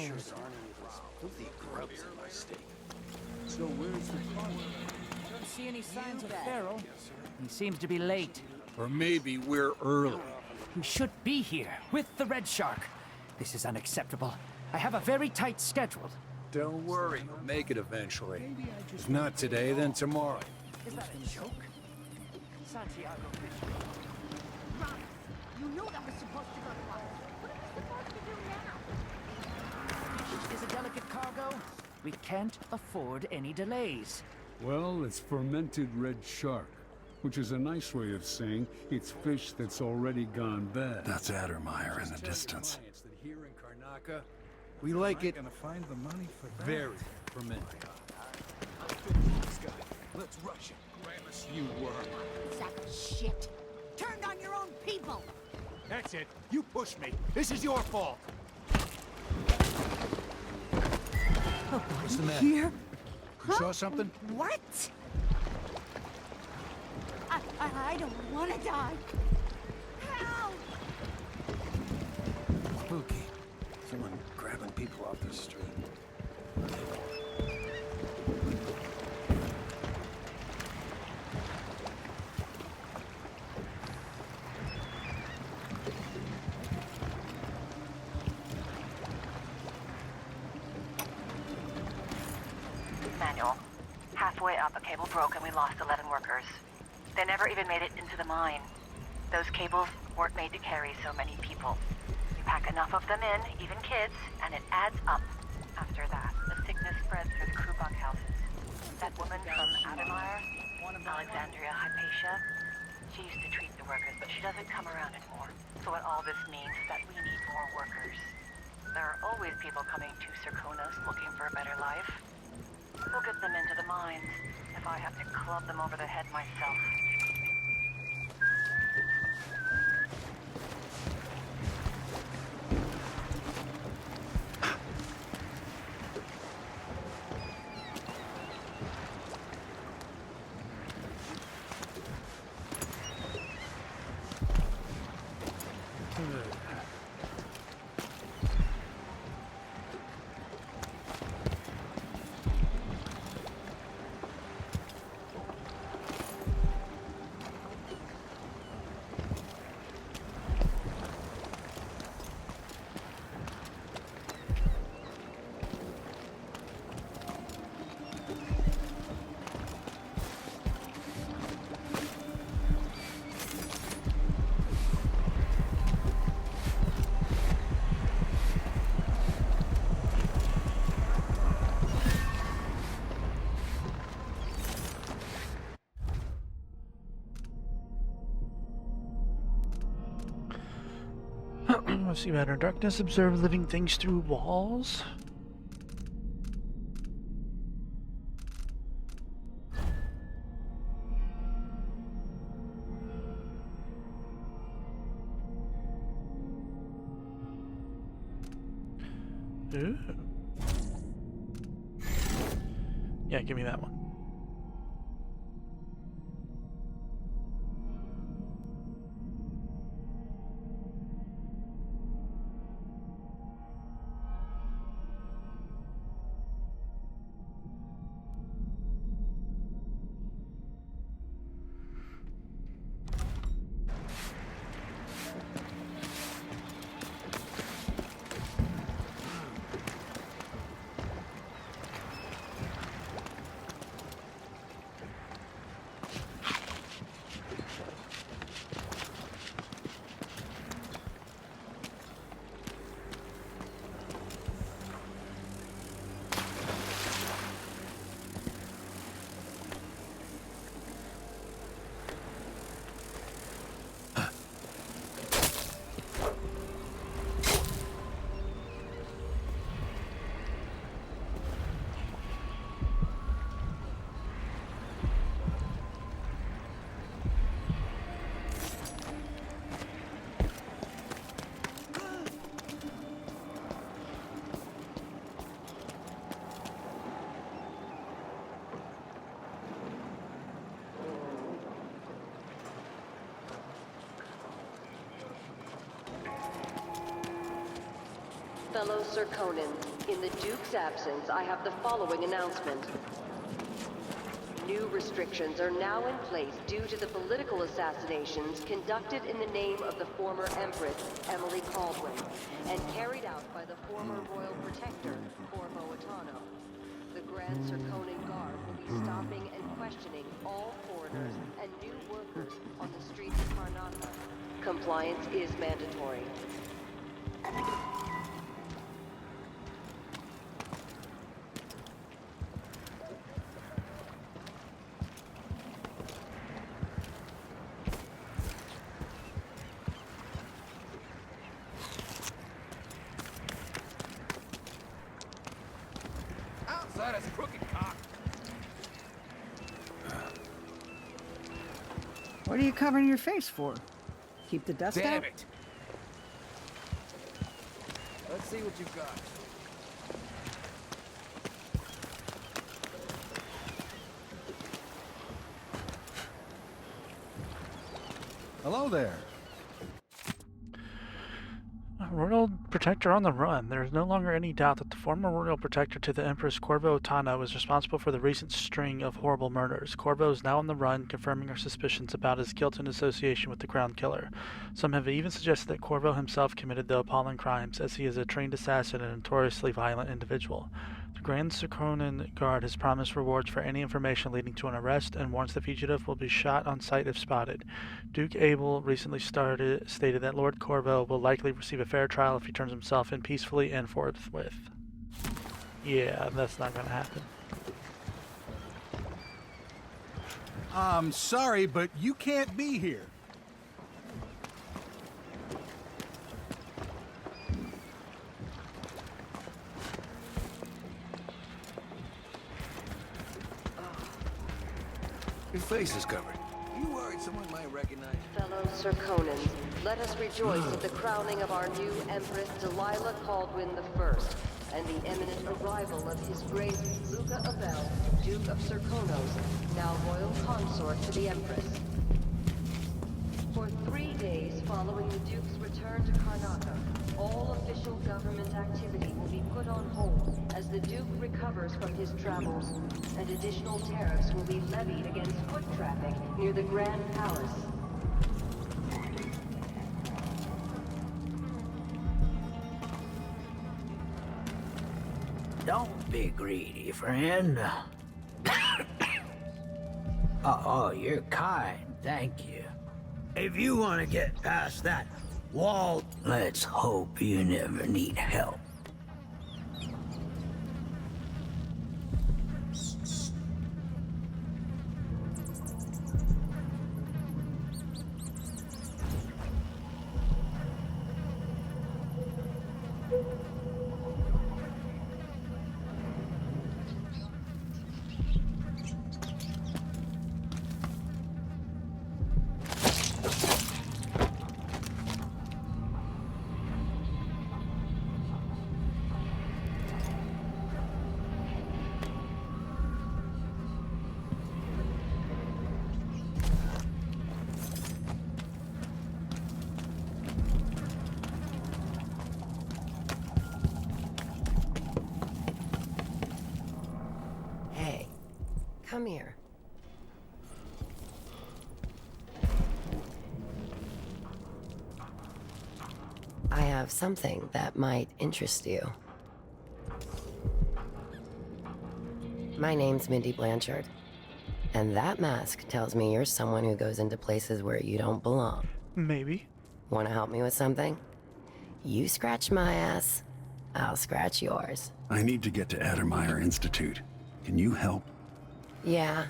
K: Filthy grubs in my steak.
U: So where's the fun?
S: Don't see any signs of Farrell. He seems to be late.
M: Or maybe we're early.
S: He should be here with the Red Shark. This is unacceptable. I have a very tight schedule.
M: Don't worry, we'll make it eventually. If not today, then tomorrow.
S: Is that a joke? Santiago Bishop.
N: Run! You knew that was supposed to go to us. What are we supposed to do now?
S: This is a delicate cargo. We can't afford any delays.
M: Well, it's fermented red shark, which is a nice way of saying it's fish that's already gone bad.
C: That's Addermeyer in the distance.
M: Here in Karnaca, we like it very fermented.
K: Let's rush him. Gramus, you worm.
N: Sack of shit. Turned on your own people.
K: That's it. You pushed me. This is your fault.
N: What's
K: the matter?
N: Here?
K: You saw something?
N: What? I don't want to die. Help!
K: Spooky. Someone grabbing people off the street.
I: Manual. Halfway up, a cable broke and we lost 11 workers. They never even made it into the mine. Those cables weren't made to carry so many people. You pack enough of them in, even kids, and it adds up. After that, the sickness spreads through the crew bunkhouses. That woman from Addermeyer, Alexandria Hypatia, she used to treat the workers, but she doesn't come around anymore. So what all this means is that we need more workers. There are always people coming to Serkonos looking for a better life. We'll get them into the mines, if I have to club them over the head myself.
A: See better. Darkness, observe living things through walls. Ooh. Yeah, give me that one.
L: Fellow Serkonans, in the Duke's absence, I have the following announcement. New restrictions are now in place due to the political assassinations conducted in the name of the former Empress, Emily Caldwin, and carried out by the former Royal Protector, Corvo Attano. The Grand Serkonan Guard will be stopping and questioning all foreigners and new workers on the streets of Karnataka. Compliance is mandatory.
S: Outside is crooked cock.
P: What are you covering your face for? Keep the dust out?
S: Damn it! Let's see what you've got.
W: Hello there.
A: Royal Protector on the run. There is no longer any doubt that the former Royal Protector to the Empress Corvo Attano is responsible for the recent string of horrible murders. Corvo is now on the run, confirming our suspicions about his guilt in association with the Crown Killer. Some have even suggested that Corvo himself committed the appalling crimes, as he is a trained assassin and a notoriously violent individual. The Grand Serkonan Guard has promised rewards for any information leading to an arrest and warns the fugitive will be shot on sight if spotted. Duke Abel recently stated that Lord Corvo will likely receive a fair trial if he turns himself in peacefully and forthwith. Yeah, that's not going to happen.
W: I'm sorry, but you can't be here.
O: Your face is covered. You worried someone might recognize you?
L: Fellow Serkonans, let us rejoice at the crowning of our new Empress Delilah Caldwin I, and the imminent arrival of His Grace Luca Abel, Duke of Serkonos, now Royal Consort to the Empress. For 3 days following the Duke's return to Karnataka, all official government activity will be put on hold as the Duke recovers from his travels, and additional tariffs will be levied against foot traffic near the Grand Palace.
X: Don't be greedy, friend. Oh, you're kind, thank you. If you want to get past that wall, let's hope you never need help.
L: Come here. I have something that might interest you. My name's Mindy Blanchard, and that mask tells me you're someone who goes into places where you don't belong.
A: Maybe.
L: Want to help me with something? You scratch my ass, I'll scratch yours.
C: I need to get to Addermeyer Institute. Can you help?
L: Yeah,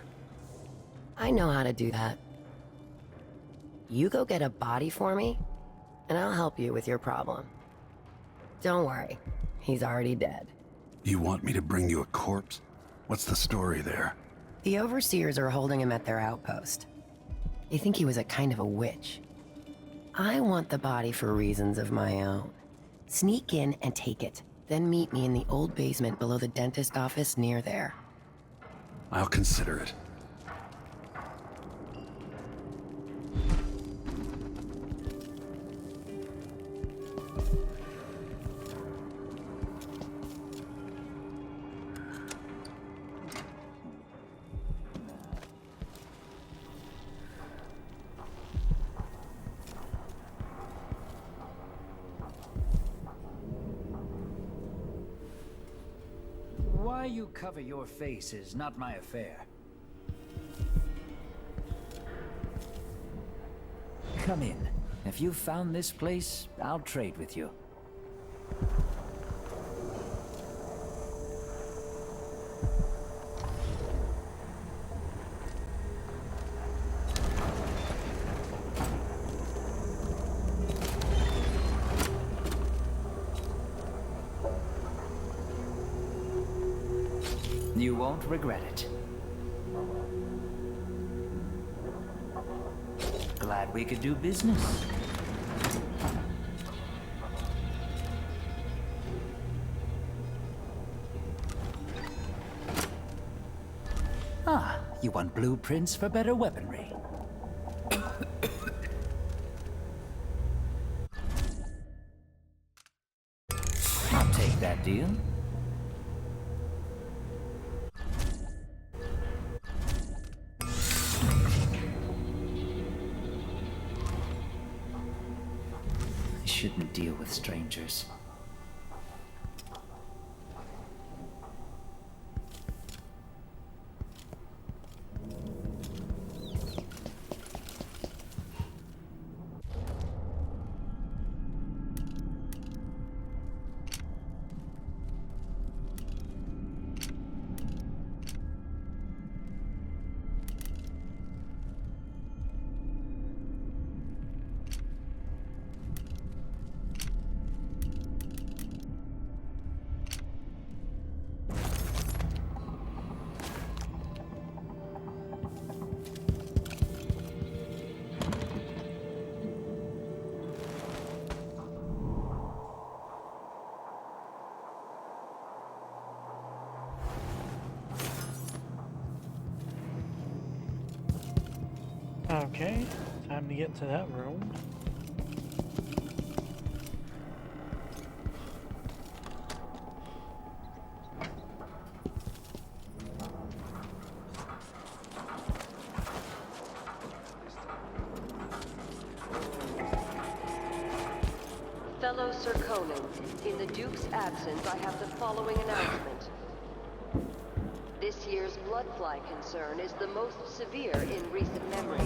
L: I know how to do that. You go get a body for me, and I'll help you with your problem. Don't worry, he's already dead.
C: You want me to bring you a corpse? What's the story there?
L: The overseers are holding him at their outpost. They think he was a kind of a witch. I want the body for reasons of my own. Sneak in and take it, then meet me in the old basement below the dentist office near there.
C: I'll consider it.
F: Why you cover your face is not my affair. Come in. If you've found this place, I'll trade with you. You won't regret it. Glad we could do business. Ah, you want blueprints for better weaponry. I'll take that deal. Shouldn't deal with strangers.
A: Okay, time to get into that room.
L: Fellow Serkonans, in the Duke's absence, I have the following announcement. This year's bloodfly concern is the most severe in recent memory.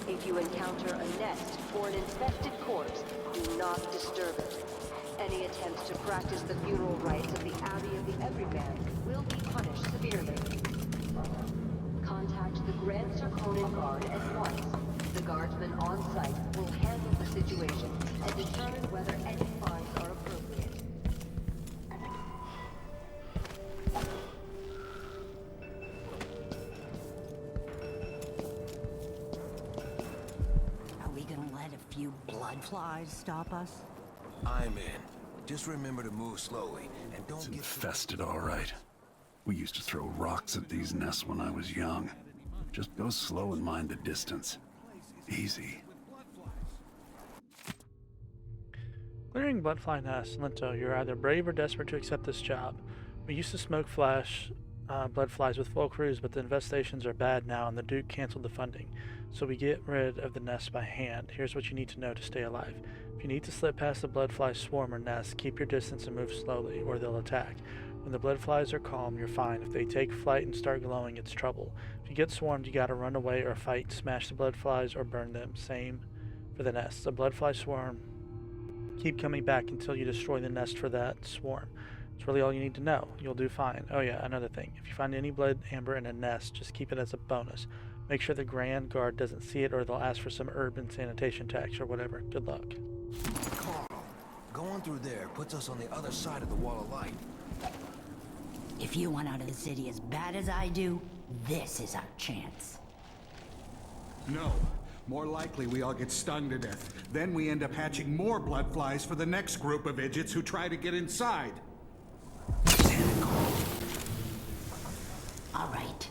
L: If you encounter a nest or an infested corpse, do not disturb it. Any attempts to practice the funeral rites of the Abbey of the Everyman will be punished severely. Contact the Grand Serkonan Guard at once. The guardsmen on site will handle the situation and determine whether any fines are appropriate.
J: Are we gonna let a few bloodflies stop us?
O: I'm in. Just remember to move slowly and don't
C: It's
O: get
C: infested, all right. We used to throw rocks at these nests when I was young. Just go slow and mind the distance. Easy.
A: Clearing bloodfly nests, Linto, you're either brave or desperate to accept this job. We used to smoke bloodflies with full crews, but the infestations are bad now and the Duke canceled the funding. So we get rid of the nests by hand. Here's what you need to know to stay alive. If you need to slip past the bloodfly swarm or nest, keep your distance and move slowly, or they'll attack. When the bloodflies are calm, you're fine. If they take flight and start glowing, it's trouble. If you get swarmed, you gotta run away or fight, smash the bloodflies, or burn them. Same for the nests. The bloodfly swarm keep coming back until you destroy the nest for that swarm. It's really all you need to know. You'll do fine. Oh yeah, another thing. If you find any blood amber in a nest, just keep it as a bonus. Make sure the Grand Guard doesn't see it or they'll ask for some urban sanitation tax or whatever. Good luck.
O: Carl, going through there puts us on the other side of the wall of light.
J: If you want out of the city as bad as I do, this is our chance.
W: No. More likely we all get stung to death. Then we end up hatching more bloodflies for the next group of idiots who try to get inside.
J: All right.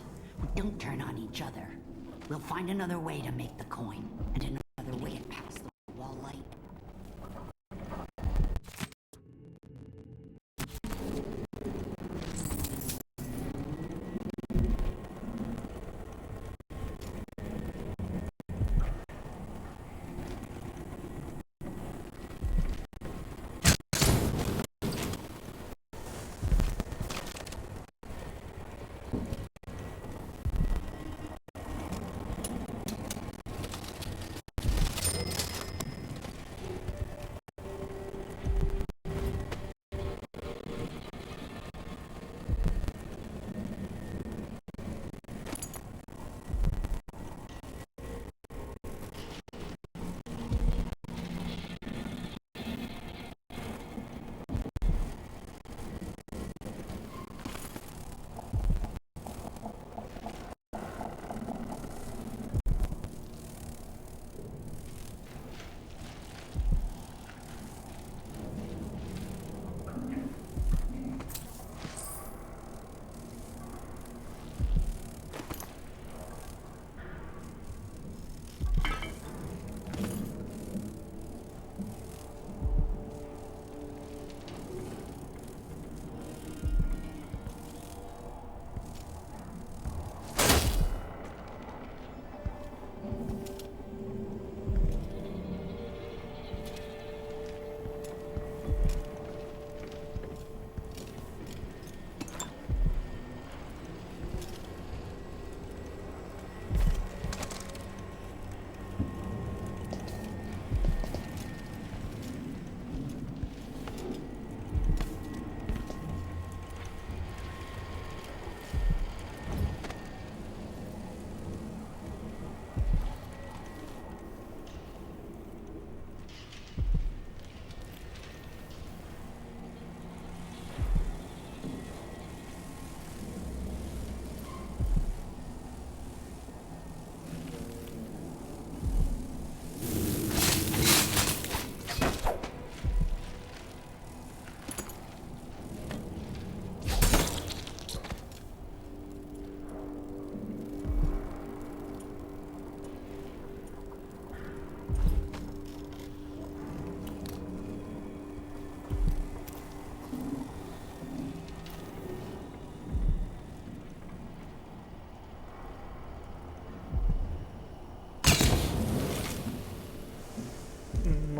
J: Don't turn on each other. We'll find another way to make the coin, and another way to pass the wall light.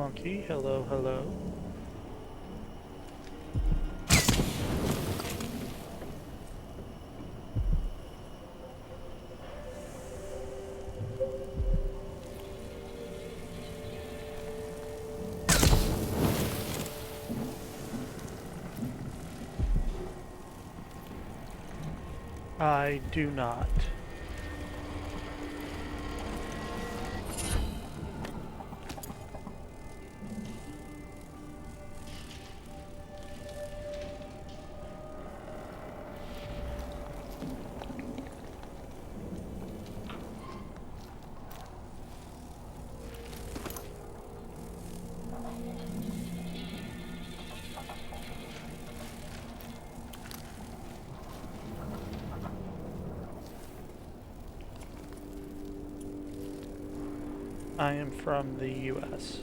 A: monkey. Hello, hello. I do not. I am from the US.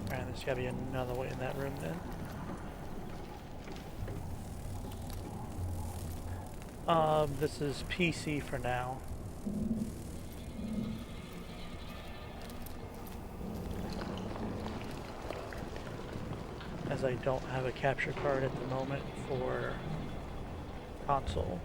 A: Alright, there's gotta be another way in that room then. This is PC for now. As I don't have a capture card at the moment for console.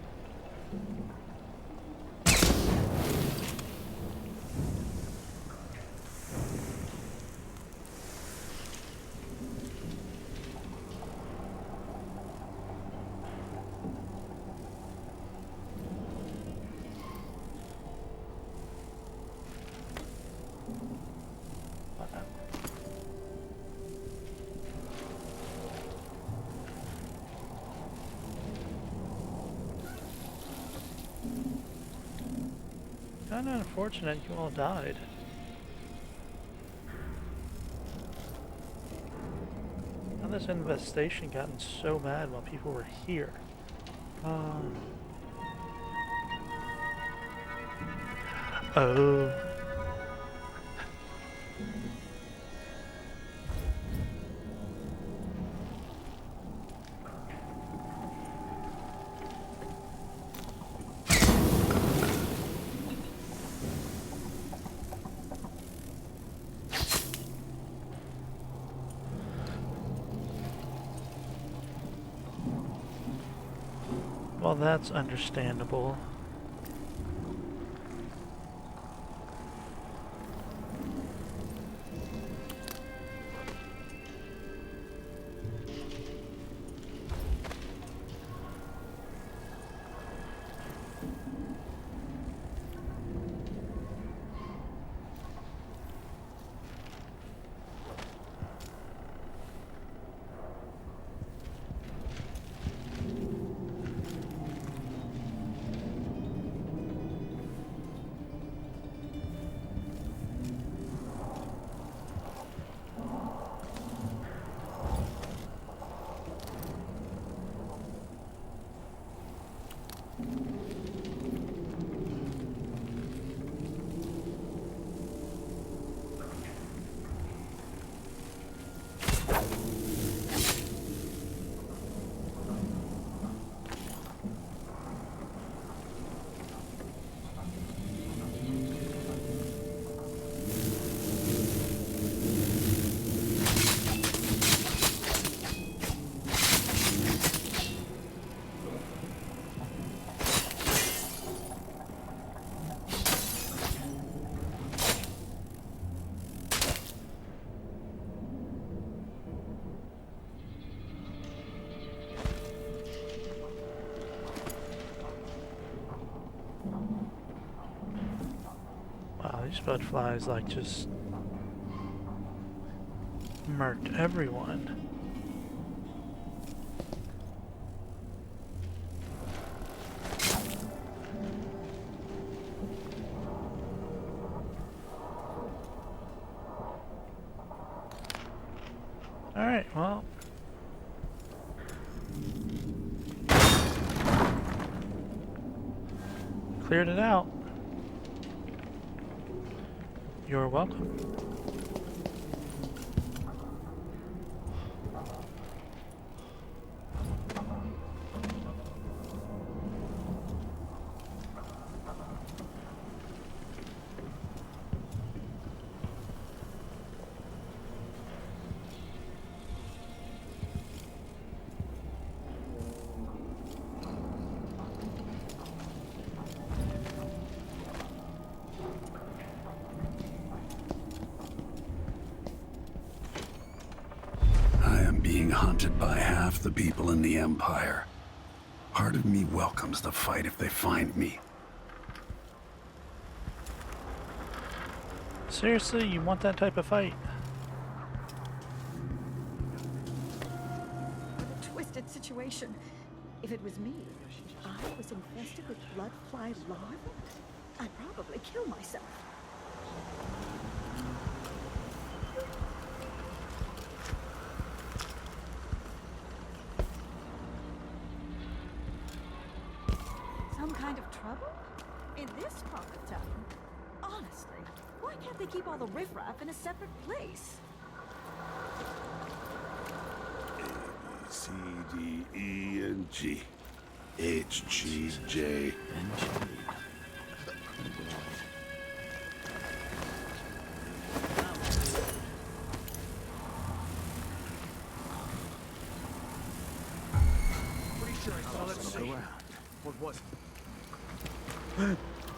A: Kinda unfortunate you all died. How this infestation gotten so bad while people were here? Oh. Well, that's understandable. These butterflies like just murked everyone. Alright, well. Cleared it out. You're welcome.
C: Being hunted by half the people in the Empire. Part of me welcomes the fight if they find me.
A: Seriously, you want that type of fight?
D: What a twisted situation. If it was me, I was infested with bloodfly larvae, I'd probably kill myself. Some kind of trouble? In this part of town? Honestly, why can't they keep all the riffraff in a separate place?
C: A, C, D, E, and G. H, G, J, and G.
S: Pretty sure I saw that scene. What was it?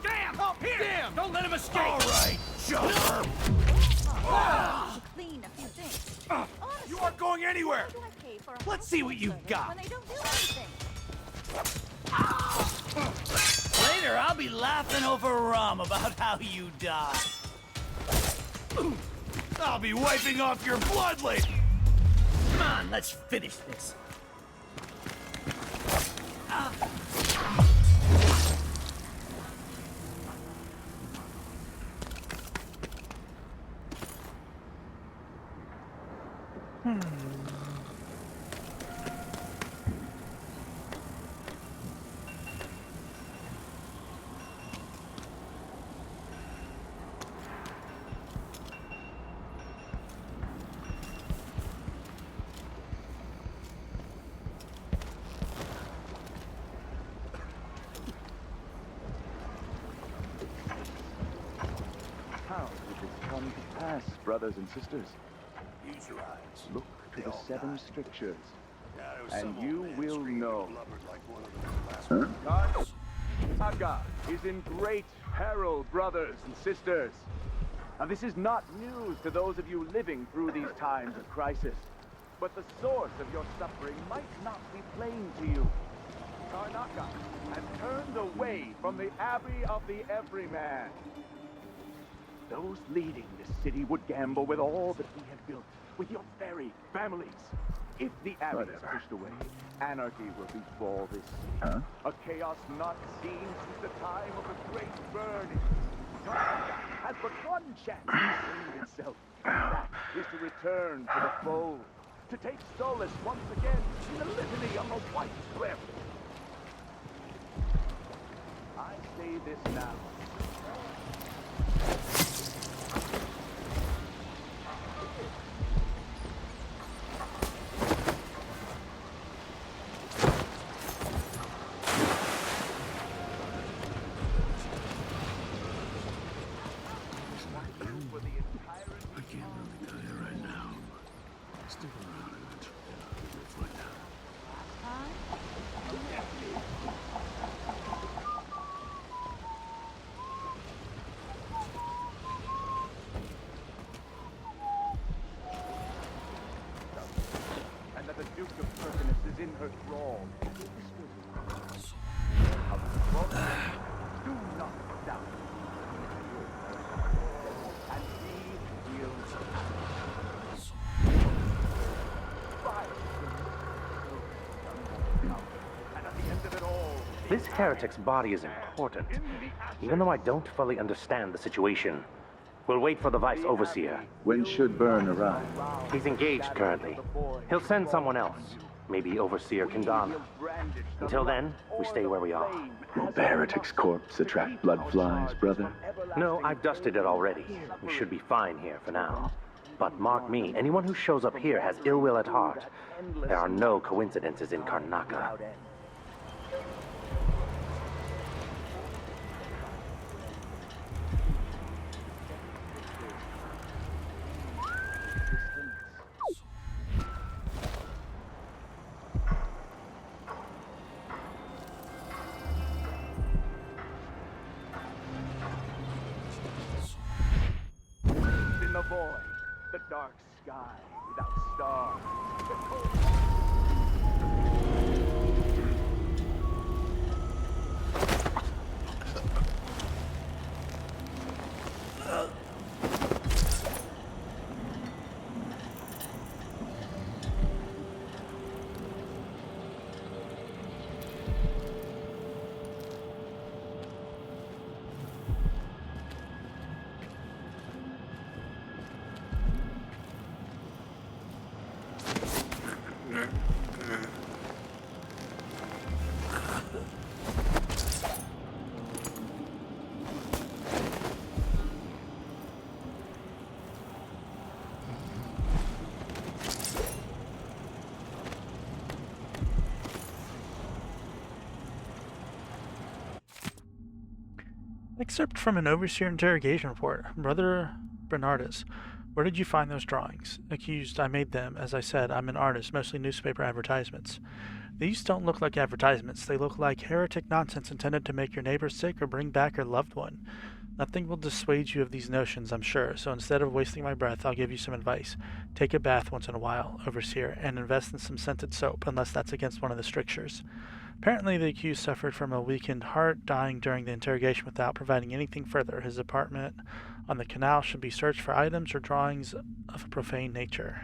K: Damn!
S: Oh, here!
K: Damn!
S: Don't let him escape!
K: All right, shut up!
D: Clean a few things.
K: You aren't going anywhere!
D: Why do I pay for a
K: Let's see what you've got.
D: when they don't do anything?
F: Later, I'll be laughing over rum about how you died.
K: I'll be wiping off your blood later!
F: Come on, let's finish this.
H: How did this come to pass, brothers and sisters?
C: Use your eyes.
H: Look to the seven strictures, and you will know. Taka is in great peril, brothers and sisters. Now, this is not news to those of you living through these times of crisis, but the source of your suffering might not be plain to you. Karnaka has turned away from the Abbey of the Everyman. Those leading this city would gamble with all that we have built, with your very families. If the Abbey is pushed away, anarchy will befall this city. A chaos not seen since the time of the Great Burning. Karnaka has but one chance to save itself. That is to return to the fold, to take solace once again in the litany on the White Cliff. I say this now. In her thrall. Do not doubt. And we will and at the end of it all,
T: This heretic's body is important, even though I don't fully understand the situation. We'll wait for the Vice Overseer.
H: When should Byrne arrive?
T: He's engaged currently. He'll send someone else. Maybe Overseer Kindana. Until then, we stay where we are.
H: Will the heretic's corpse attract blood flies, brother?
T: No, I've dusted it already. We should be fine here for now. But mark me, anyone who shows up here has ill will at heart. There are no coincidences in Karnaca.
H: In the void, the dark sky without stars.
A: Excerpt from an overseer interrogation report. Brother Bernardus, where did you find those drawings? Accused, I made them. As I said, I'm an artist, mostly newspaper advertisements. These don't look like advertisements. They look like heretic nonsense intended to make your neighbor sick or bring back your loved one. Nothing will dissuade you of these notions, I'm sure, so instead of wasting my breath, I'll give you some advice. Take a bath once in a while, overseer, and invest in some scented soap, unless that's against one of the strictures. Apparently, the accused suffered from a weakened heart, dying during the interrogation without providing anything further. His apartment on the canal should be searched for items or drawings of a profane nature.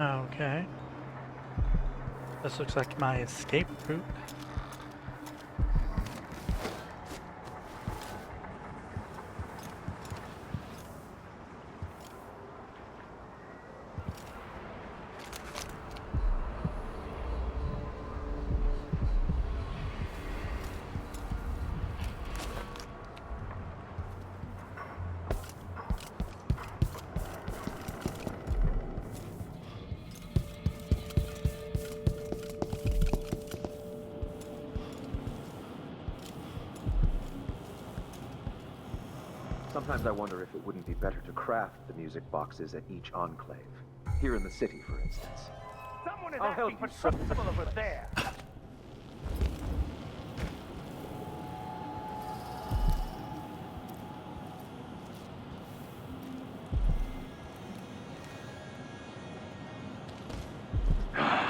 A: Okay. This looks like my escape route.
B: Sometimes I wonder if it wouldn't be better to craft the music boxes at each enclave. Here in the city, for instance.
H: Someone is
B: I'll help
H: asking
B: you,
H: for trouble over there.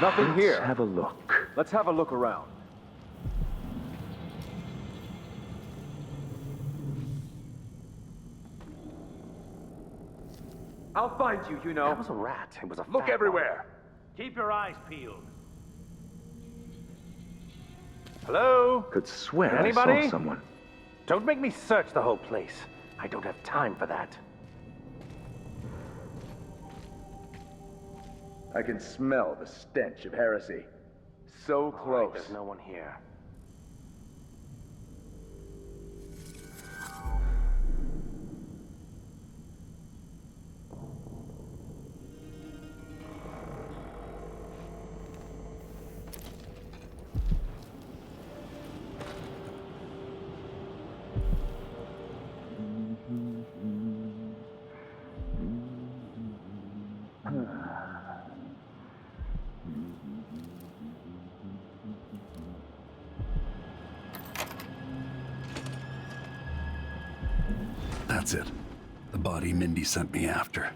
H: Nothing here.
B: Let's have a look. Let's have a look around. I'll find you, you know.
T: That was a rat. It was a
H: Look
T: fat
H: everywhere. Keep your eyes peeled. Hello?
T: Could swear
H: Anybody?
T: I saw someone. Don't make me search the whole place. I don't have time for that.
B: I can smell the stench of heresy. So
T: All
B: close.
T: right, there's no one here.
C: That's it. The body Mindy sent me after.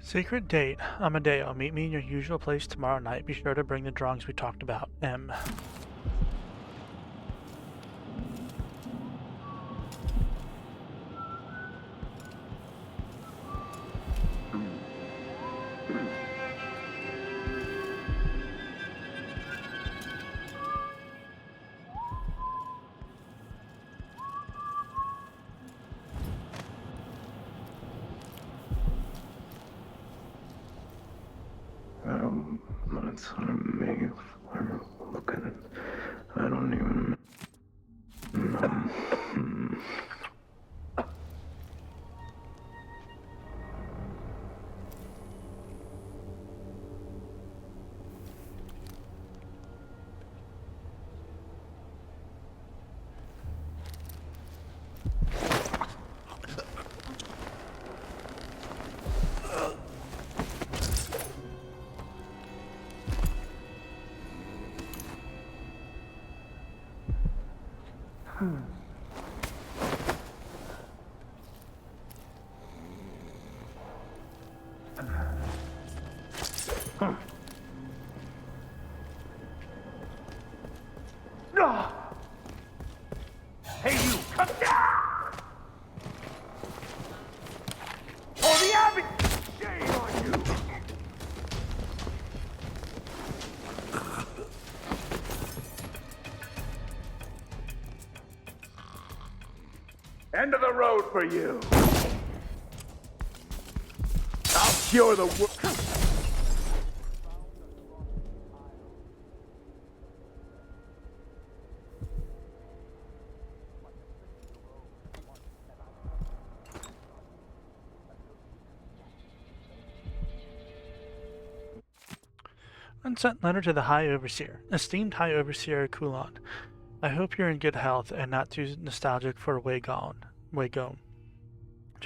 A: Secret date. Amadeo, meet me in your usual place tomorrow night. Be sure to bring the drawings we talked about. M.
E: Months on me. Look at it. I don't even.
H: Hey, you, come down! Oh, the abbot! Shame on you! End of the road for you. I'll cure the
A: Unsent letter to the High Overseer. Esteemed High Overseer Kulon, I hope you're in good health and not too nostalgic for Waygone, which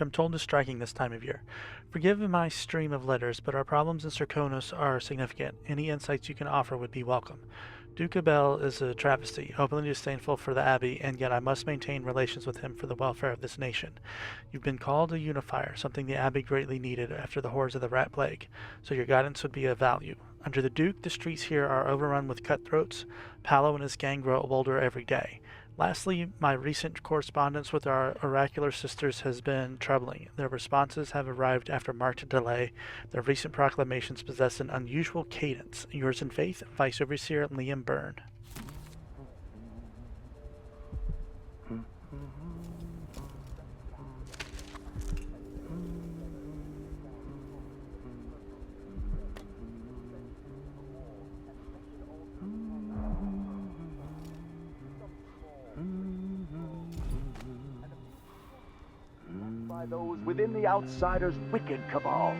A: I'm told is striking this time of year. Forgive my stream of letters, but our problems in Serkonos are significant. Any insights you can offer would be welcome. Duke Abel is a travesty, openly disdainful for the Abbey, and yet I must maintain relations with him for the welfare of this nation. You've been called a unifier, something the Abbey greatly needed after the horrors of the Rat Plague, so your guidance would be of value. Under the Duke, the streets here are overrun with cutthroats. Paolo and his gang grow bolder every day. Lastly, my recent correspondence with our oracular sisters has been troubling. Their responses have arrived after marked delay. Their recent proclamations possess an unusual cadence. Yours in faith, Vice Overseer Liam Byrne.
H: By those within the Outsiders' wicked cabal.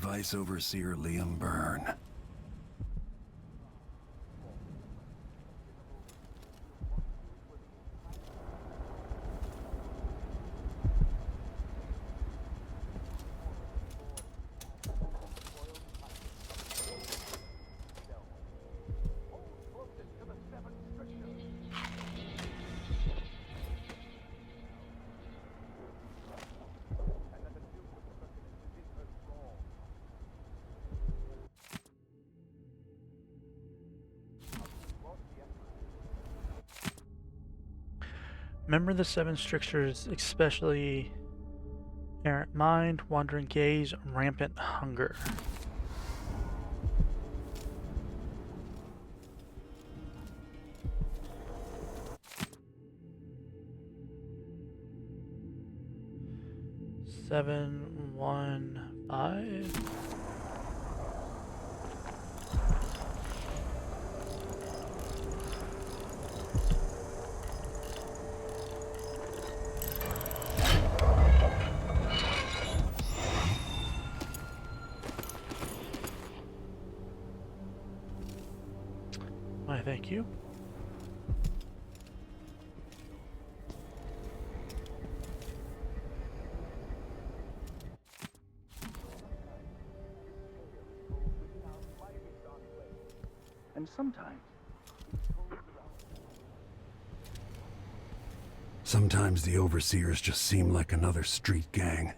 C: Vice Overseer Liam Byrne.
A: Remember the seven strictures, especially errant mind, wandering gaze, rampant hunger. Seven, 1, 5. Why, thank you.
H: And sometimes
C: Sometimes the Overseers just seem like another street gang.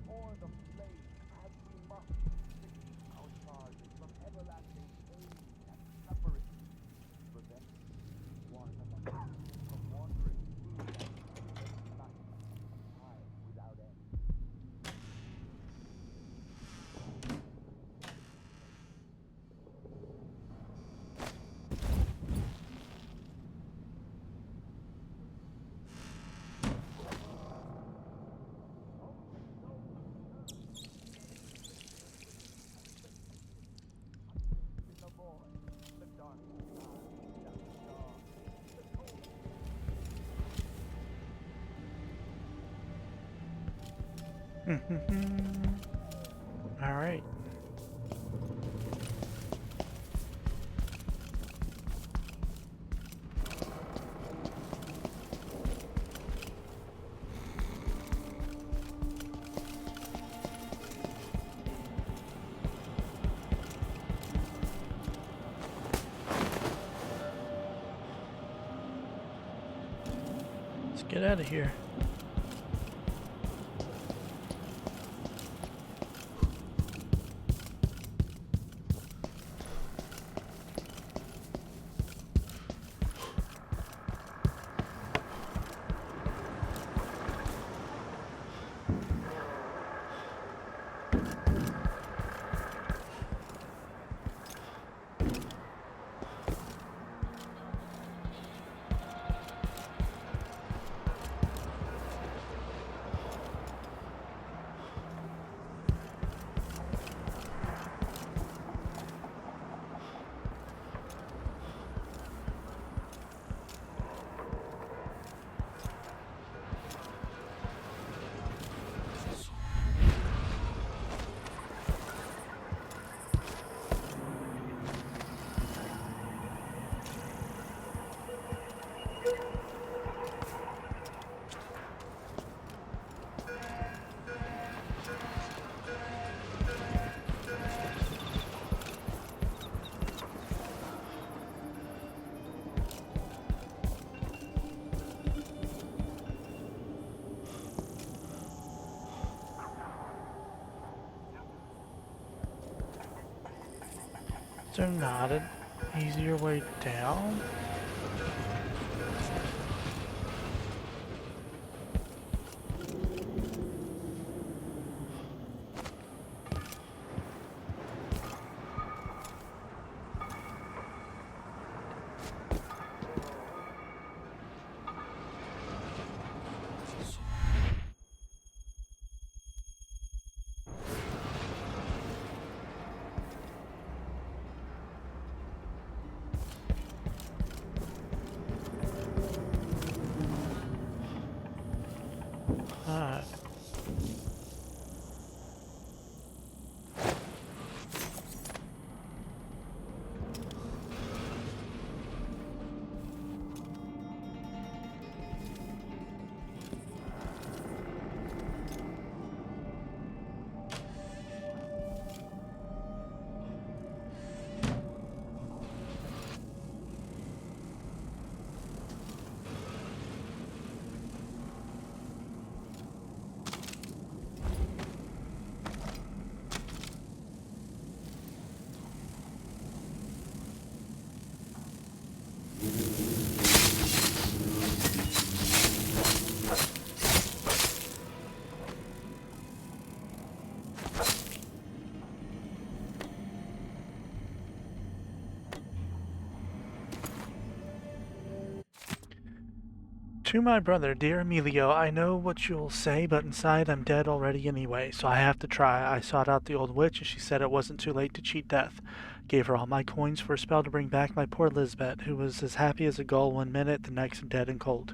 H: or the flame, as we must to keep our charges from everlasting pain and suffering. Prevent one among us from wandering through that endless night of time without end.
A: All right. Let's get out of here. Is there not an easier way down? To my brother, dear Emilio, I know what you'll say, but inside I'm dead already anyway, so I have to try. I sought out the old witch, and she said it wasn't too late to cheat death. Gave her all my coins for a spell to bring back my poor Lisbeth, who was as happy as a gull one minute, the next dead and cold.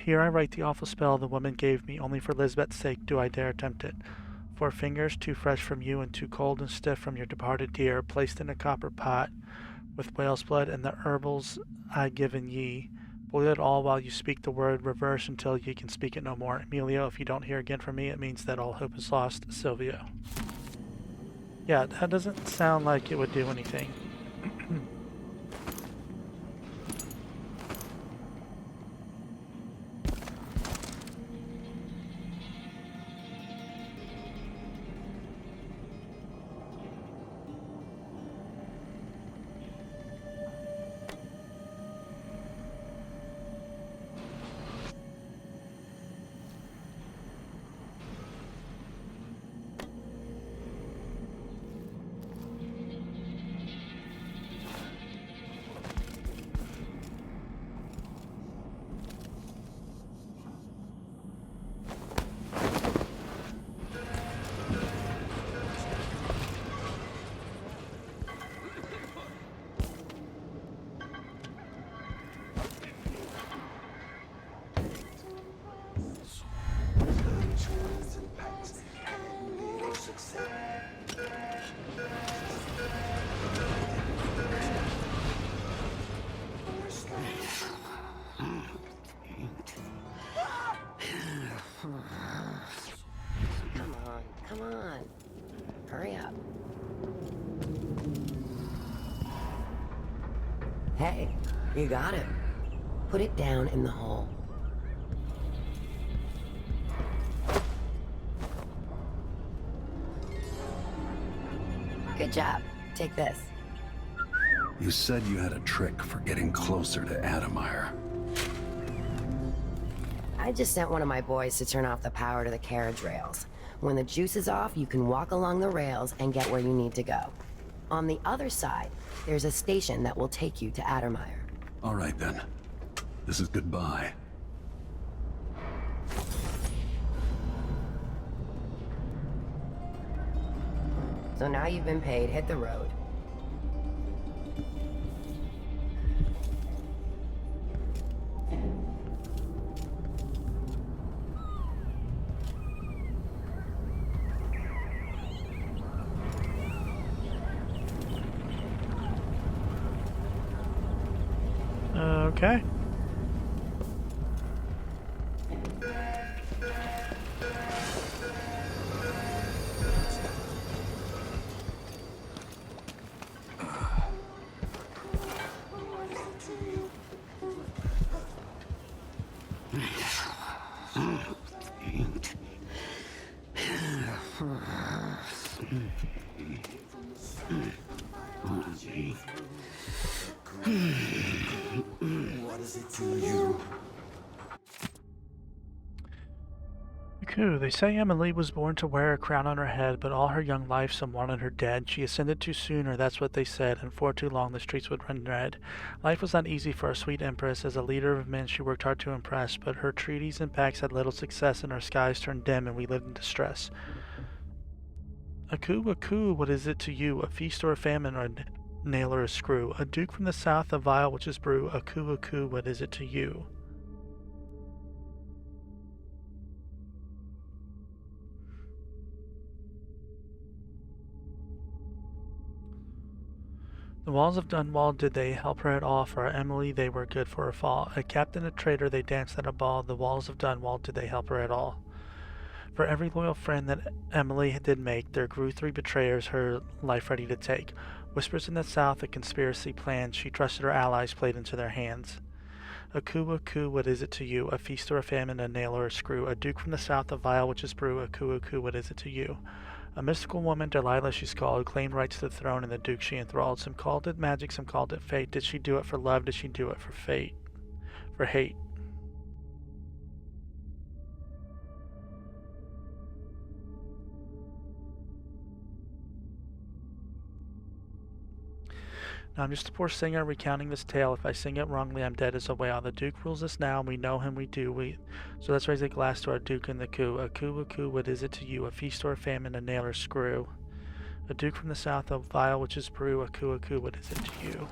A: Here I write the awful spell the woman gave me, only for Lisbeth's sake do I dare attempt it. 4 fingers, too fresh from you and too cold and stiff from your departed dear, placed in a copper pot, with whale's blood and the herbals I given ye. Boil it all while you speak the word reverse until ye can speak it no more. Emilio, if you don't hear again from me, it means that all hope is lost. Silvio. Yeah, that doesn't sound like it would do anything.
L: Come on. Hurry up. Hey, you got it. Put it down in the hole. Good job. Take this.
C: You said you had a trick for getting closer to Adamire.
L: I just sent one of my boys to turn off the power to the carriage rails. When the juice is off, you can walk along the rails and get where you need to go. On the other side, there's a station that will take you to Adamire.
C: All right then. This is goodbye.
L: So now you've been paid, hit the road.
A: Okay.
S: What is it to you?
A: Cool. They say Emily was born to wear a crown on her head, but all her young life some wanted her dead. She ascended too soon, or that's what they said, and for too long the streets would run red. Life was not easy for our sweet empress. As a leader of men she worked hard to impress, but her treaties and pacts had little success, and our skies turned dim, and we lived in distress. A coup, what is it to you? A feast or a famine, or a nail or a screw? A duke from the south, a vial which is brew. A coup, what is it to you? The walls of Dunwall, did they help her at all? For Emily, they were good for her fall. A captain, a traitor, they danced at a ball. The walls of Dunwall, did they help her at all? For every loyal friend that Emily did make, there grew 3 betrayers, her life ready to take. Whispers in the south, a conspiracy planned. She trusted her allies, played into their hands. A coup, what is it to you? A feast or a famine, a nail or a screw? A duke from the south, a vial which is brew. A coup, what is it to you? A mystical woman, Delilah she's called, claimed right to the throne, and the duke she enthralled. Some called it magic, some called it fate. Did she do it for love? Did she do it for fate? For hate? Now I'm just a poor singer recounting this tale. If I sing it wrongly, I'm dead as a whale. The Duke rules us now, and we know him, we do. So let's raise a glass to our Duke and the coup. A coup, what is it to you? A feast or a famine, a nail or screw? A Duke from the south, a vial which is brew. A coup, what is it to you?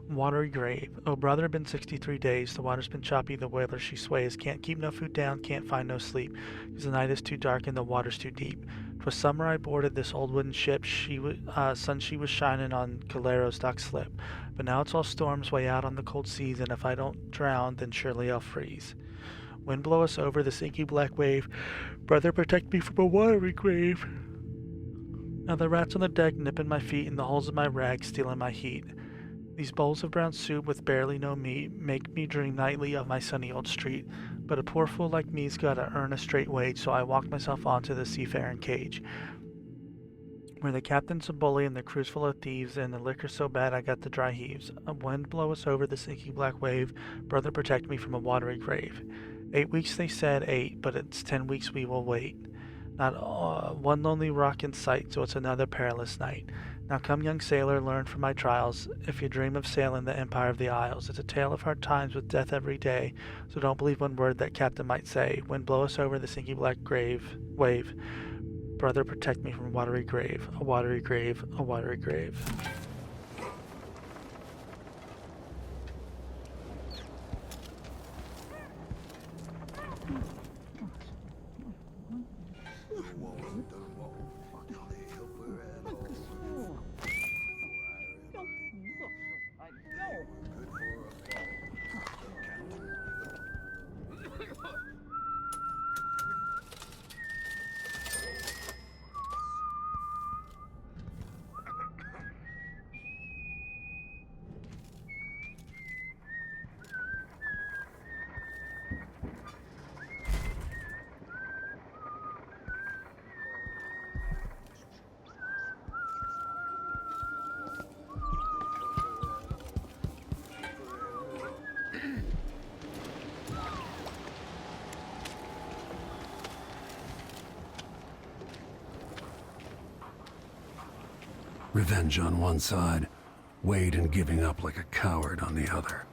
A: Watery grave. Oh, brother, been 63 days. The water's been choppy, the whaler she sways. Can't keep no food down, can't find no sleep. 'Cause the night is too dark and the water's too deep. 'Twas summer I boarded this old wooden ship. Sun she was shining on Calero's dock slip. But now it's all storms way out on the cold seas, and if I don't drown, then surely I'll freeze. Wind blow us over this inky black wave. Brother, protect me from a watery grave. Now the rats on the deck nipping my feet, and the holes in my rags stealing my heat. These bowls of brown soup with barely no meat make me dream nightly of my sunny old street. But a poor fool like me's gotta earn a straight wage, so I walk myself onto the seafaring cage. Where the captain's a bully and the crew's full of thieves, and the liquor so bad I got the dry heaves. A wind blow us over this inky black wave. Brother, protect me from a watery grave. 8 weeks they said, 8, but it's 10 weeks we will wait. Not one lonely rock in sight, so it's another perilous night. Now come, young sailor, learn from my trials. If you dream of sailing the Empire of the Isles, it's a tale of hard times with death every day. So don't believe one word that captain might say. Wind blow us over this inky black wave. Brother, protect me from a watery grave. A watery grave, a watery grave.
C: Revenge on one side, Wade and giving up like a coward on the other.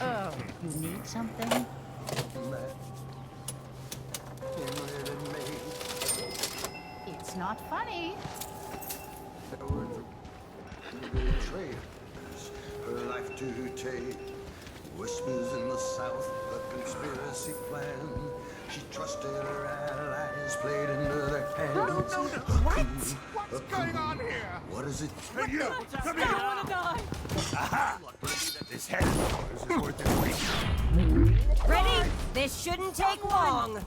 N: Oh, you need something? It's not funny.
W: Her life to take. Whispers in the south, a conspiracy plan. She trusted her allies, played into their hands.
S: No. What? What's going on here?
W: What is it?
S: Hey, you! Come here! I want to die!
W: Aha! This head is worth its weight.
L: Ready? This shouldn't take long.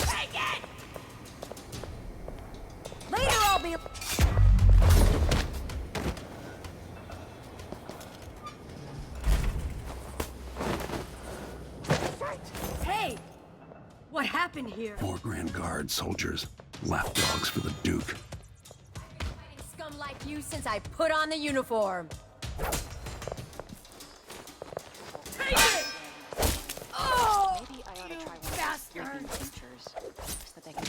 S: Take it!
L: Later I'll be... Hey! What happened here?
C: More Grand Guard soldiers, lapdogs for the Duke.
L: Scum like you since I put on the uniform. Take it! Oh!
I: Maybe I ought to try one
L: bastard.
I: of these tinctures so that they can...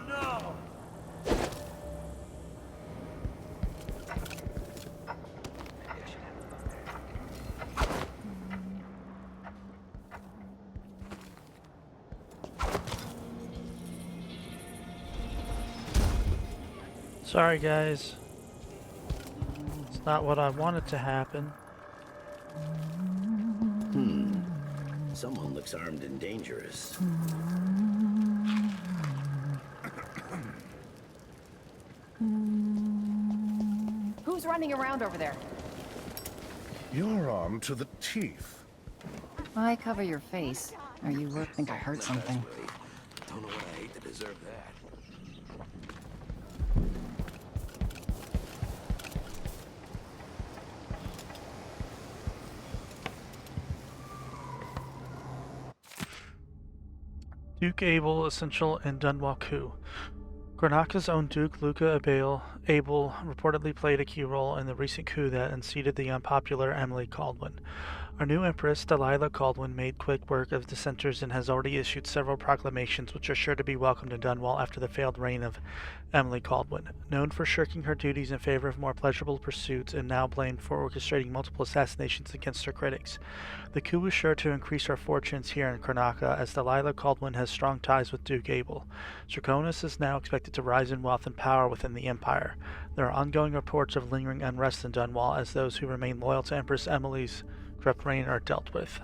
S: No!
A: Sorry guys. It's not what I wanted to happen.
X: Someone looks armed and dangerous.
G: Who's running around over there?
Q: You're armed to the teeth.
G: Why cover your face? Are you think I heard something?
O: Don't know what I hate to deserve that.
A: Duke Abel, Essential, and Dunwall coup. Granaka's own Duke Luca Abel reportedly played a key role in the recent coup that unseated the unpopular Emily Caldwin. Our new Empress, Delilah Caldwin, made quick work of dissenters and has already issued several proclamations which are sure to be welcomed in Dunwall after the failed reign of Emily Caldwin. Known for shirking her duties in favor of more pleasurable pursuits and now blamed for orchestrating multiple assassinations against her critics. The coup is sure to increase our fortunes here in Karnaca, as Delilah Caldwin has strong ties with Duke Abel. Draconis is now expected to rise in wealth and power within the Empire. There are ongoing reports of lingering unrest in Dunwall as those who remain loyal to Empress Emily's corrupt reign are dealt with.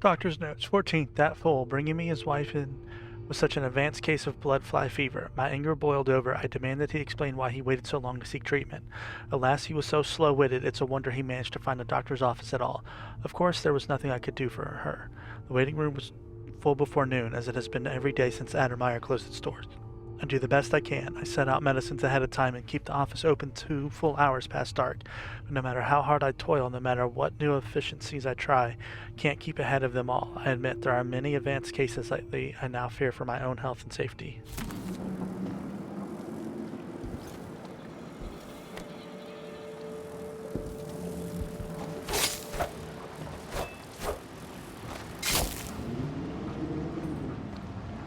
A: Doctor's notes. 14th. That fool, bringing me his wife in with such an advanced case of blood fly fever. My anger boiled over. I demanded he explain why he waited so long to seek treatment. Alas, he was so slow-witted, it's a wonder he managed to find a doctor's office at all. Of course, there was nothing I could do for her. The waiting room was full before noon, as it has been every day since Addermeyer closed its doors. I do the best I can. I set out medicines ahead of time and keep the office open 2 full hours past dark. But no matter how hard I toil, no matter what new efficiencies I try, can't keep ahead of them all. I admit there are many advanced cases lately. I now fear for my own health and safety.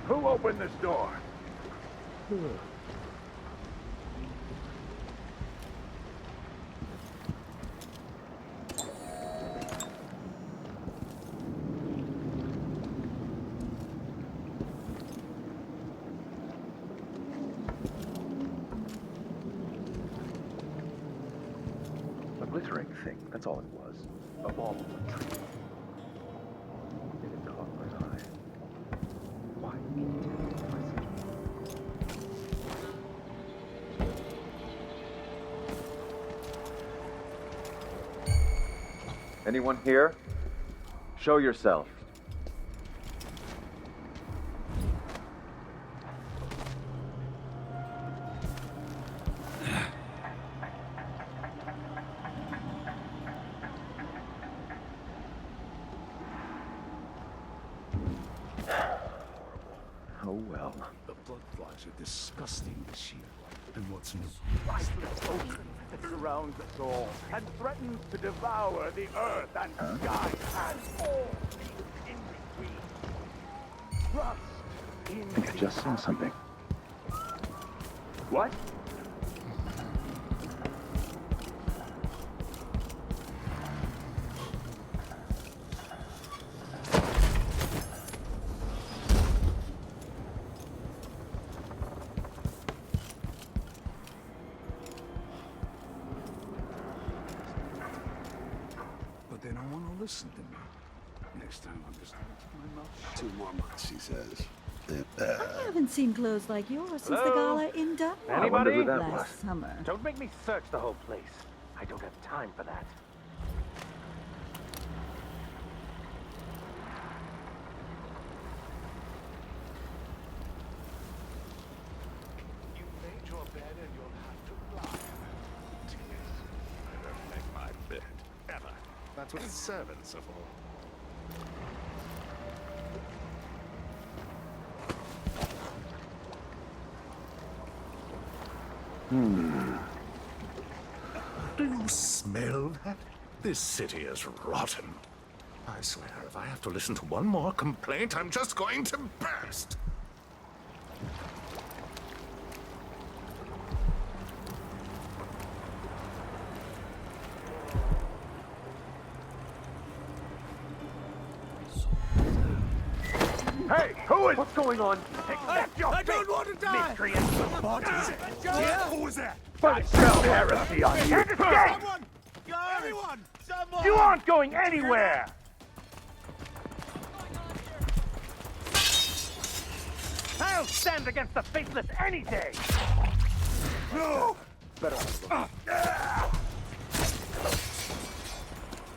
H: Who opened this door?
B: A glittering thing, that's all it was. A ball of tree. It caught my eye. Why? Anyone here? Show yourself. Oh well.
Q: The blood flies are disgusting this year. And what's new?
H: Lifeless ocean that surrounds us all and threatens to devour the earth and sky and all things in between. Trust in
B: I think I just saw something.
H: What?
Q: But they don't want to listen to me. Next time I'm just gonna keep my mouth shut. 2 more months, he says.
D: I haven't seen clothes like yours since the
T: Hello?
D: gala in Dunwall
T: I wonder who that
D: last
T: was.
D: summer.
T: Don't make me search the whole place. I don't have time for that.
Q: You made your bed and you'll have to lie. Tears. I don't make my bed. Ever. That's what servants are for. Do you smell that? This city is rotten. I swear, if I have to listen to one more complaint, I'm just going to burst.
H: Hey, who is...
B: What's going on?
H: Accept your
S: I
H: fate,
S: don't want to die!
H: miscreant!
Q: What is it?
S: Yeah?
Q: Who was that?
H: I smell heresy on you! Can't escape!
S: Someone! Everyone! Someone!
H: You aren't going anywhere! I'll stand against the faithless any day!
Q: No!
H: Better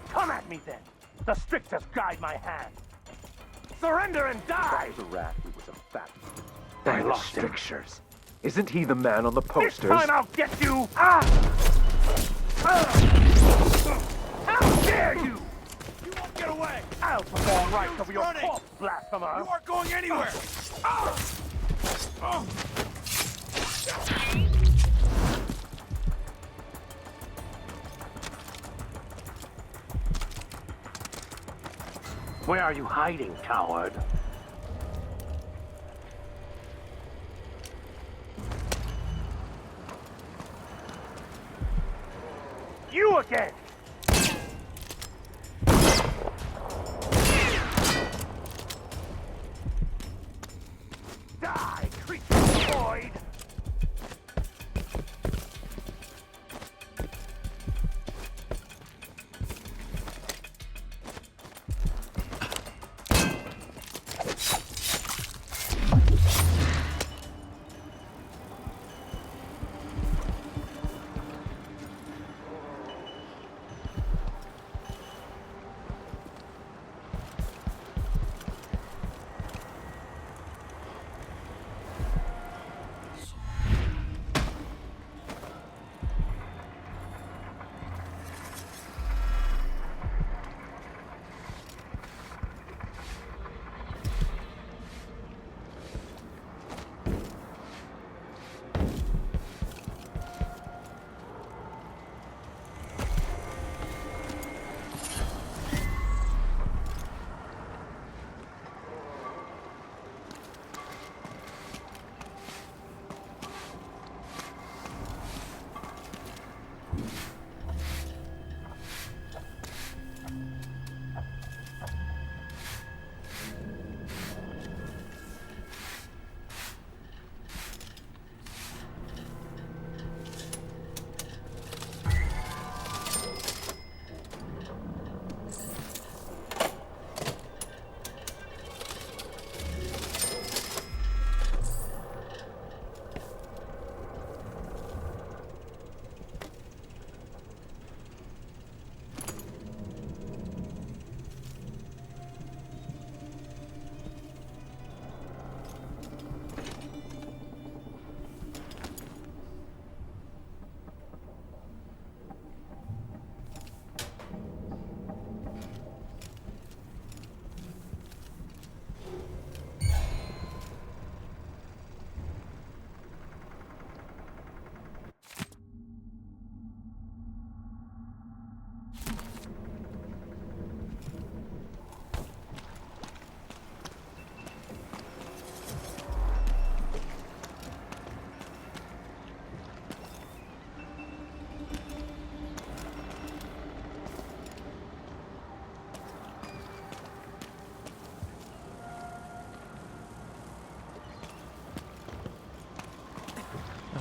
H: Come at me then! The strictures guide my hand! Surrender and die!
B: That was a rat who was a fat.
H: I
B: By the
H: lost him.
B: strictures. Isn't he the man on the
H: This
B: posters?
H: time I'll get you! How dare you!
S: You won't get away!
H: I'll perform rites over your
S: running.
H: corpse, blasphemer!
S: You aren't going anywhere!
T: Where are you hiding, coward?
H: You again! Die, creature of the void!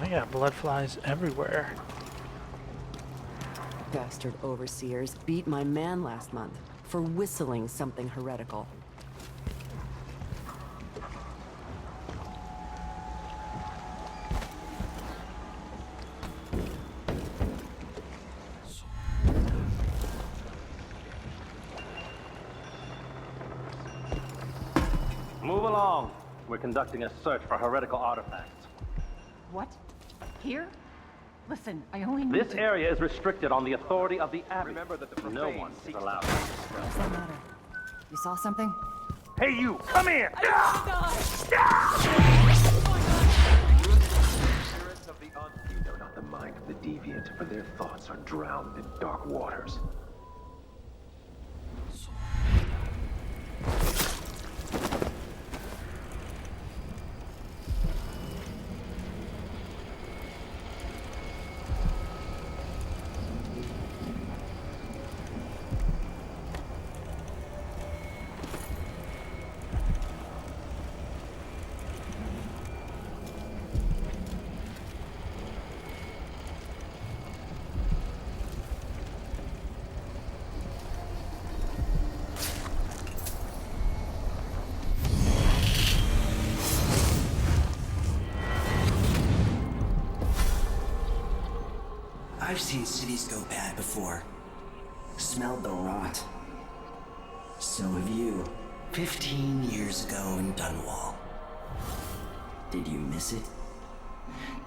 A: yeah, blood flies everywhere.
L: Bastard overseers beat my man last month for whistling something heretical.
T: Move along. We're conducting a search for heretical artifacts.
N: What? Here? Listen, I only need
T: This
N: to...
T: area is restricted on the authority of the Abbey. Remember that no one is allowed.
G: What does that matter? You saw something?
T: Hey, you! Come here!
B: Spirits of the you know not the mind of the deviant, for their thoughts are drowned in dark waters.
M: I've seen cities go bad before. Smelled the rot. So have you. 15 years ago in Dunwall. Did you miss it?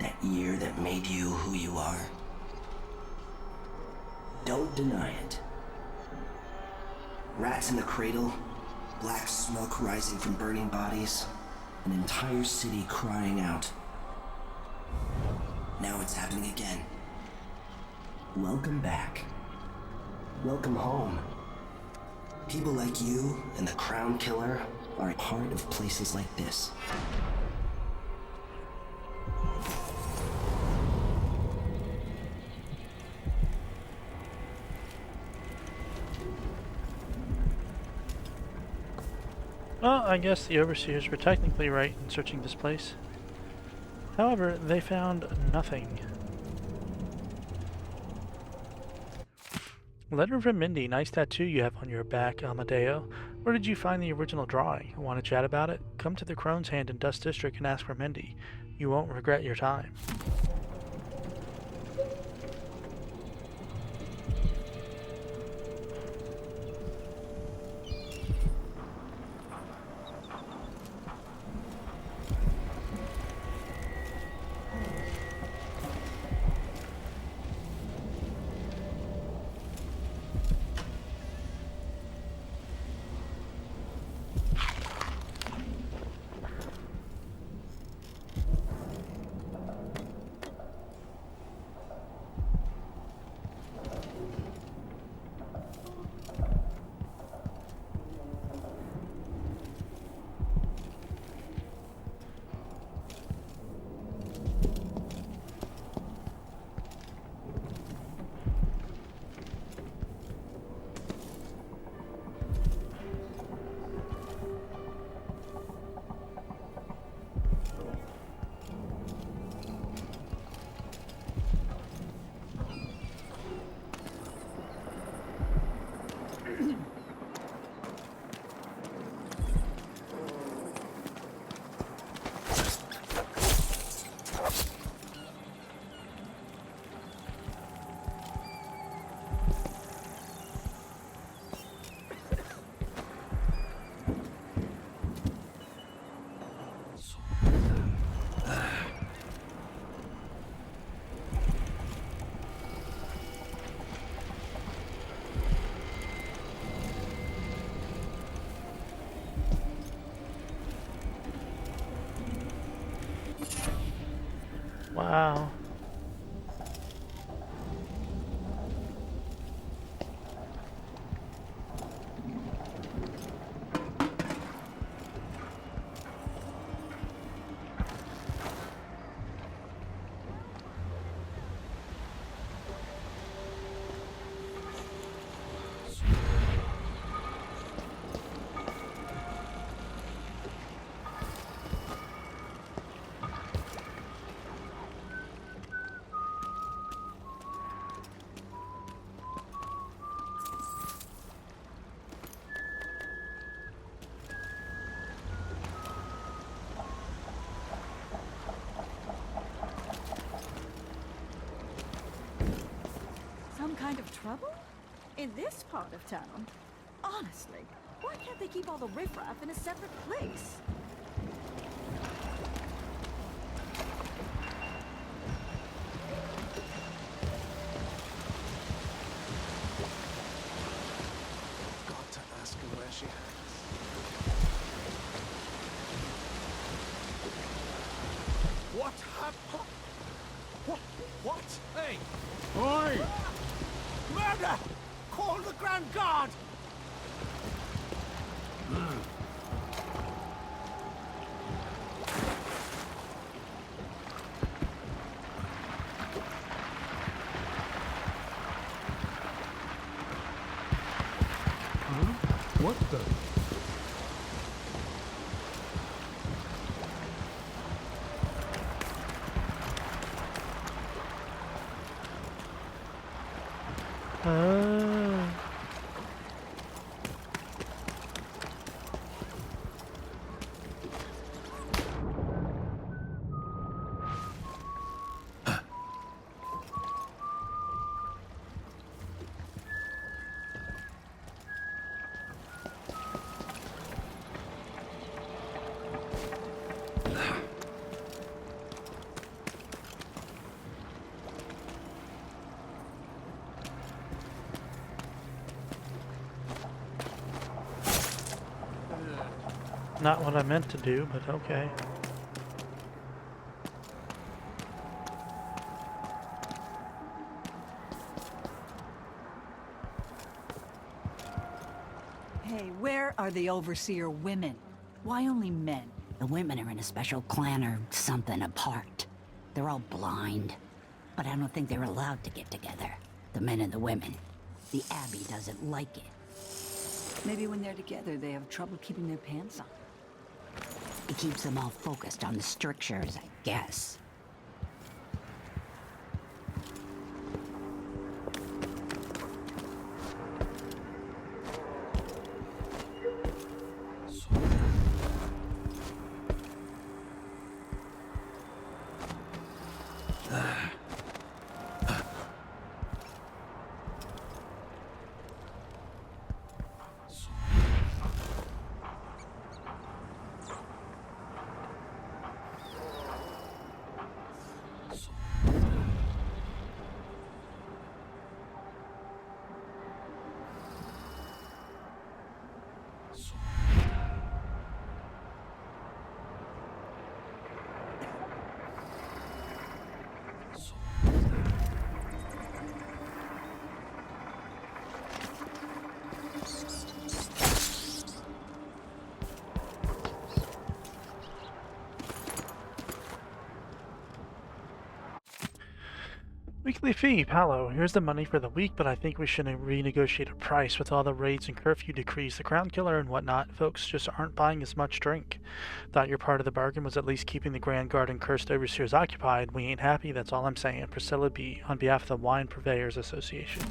M: That year that made you who you are? Don't deny it. Rats in the cradle, black smoke rising from burning bodies, an entire city crying out. Now it's happening again. Welcome back. Welcome home. People like you and the Crown Killer are a part of places like this.
A: Well, I guess the overseers were technically right in searching this place. However, they found nothing. Letter from Mindy, nice tattoo you have on your back, Amadeo. Where did you find the original drawing? Want to chat about it? Come to the Crone's Hand in Dust District and ask for Mindy. You won't regret your time. Wow.
D: kind of trouble? In this part of town? Honestly, why can't they keep all the riffraff in a separate place?
Q: Got to ask her where she hangs. What happened? What? Hey!
S: Oi! Murder! Call the Grand Guard!
P: What the?
A: Not what I meant to do, but okay.
J: Hey, where are the overseer women? Why only men? The women are in a special clan or something apart. They're all blind. But I don't think they're allowed to get together. The men and the women. The Abbey doesn't like it. Maybe when they're together, they have trouble keeping their pants on. It keeps them all focused on the strictures, I guess.
A: Weekly fee, Paolo. Here's the money for the week, but I think we should renegotiate a price. With all the raids and curfew decrees, the Crown Killer and whatnot, folks just aren't buying as much drink. Thought your part of the bargain was at least keeping the Grand Guard and Cursed Overseers occupied. We ain't happy, that's all I'm saying. Priscilla B., on behalf of the Wine Purveyors Association.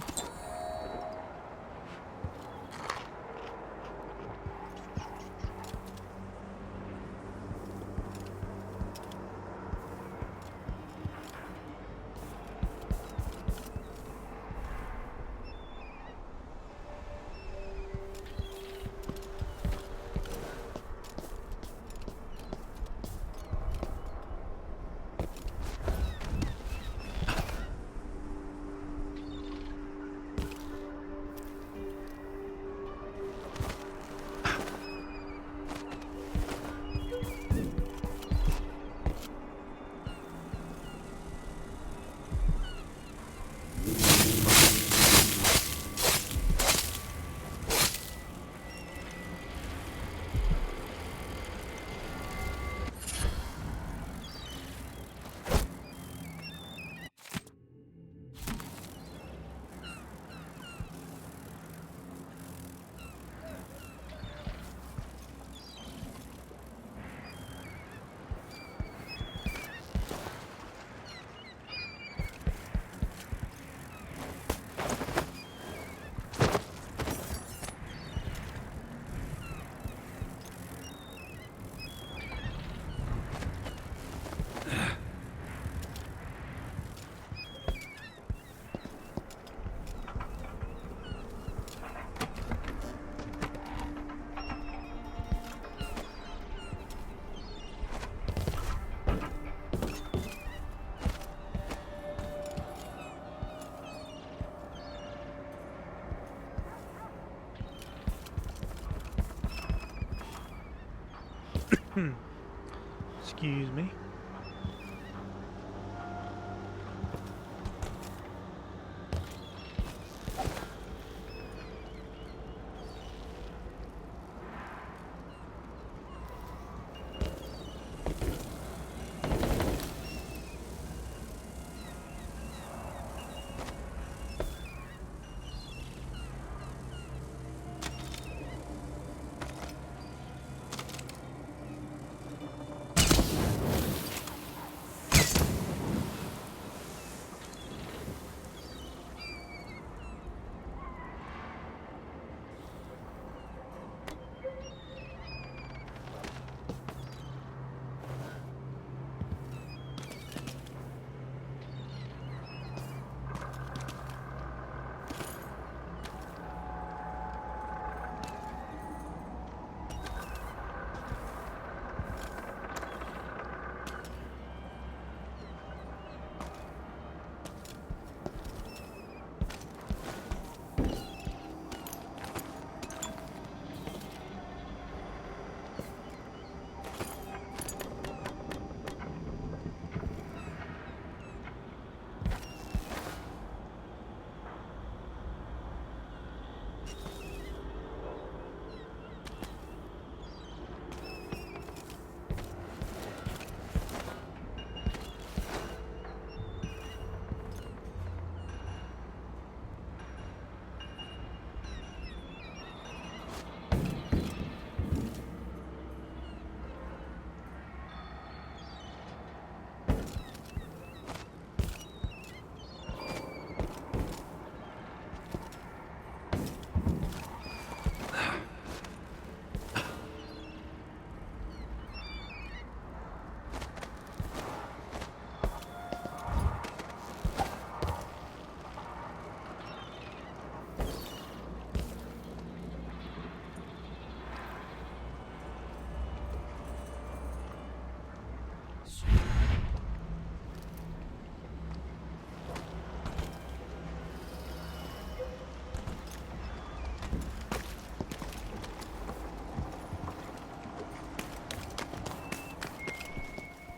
A: Excuse me.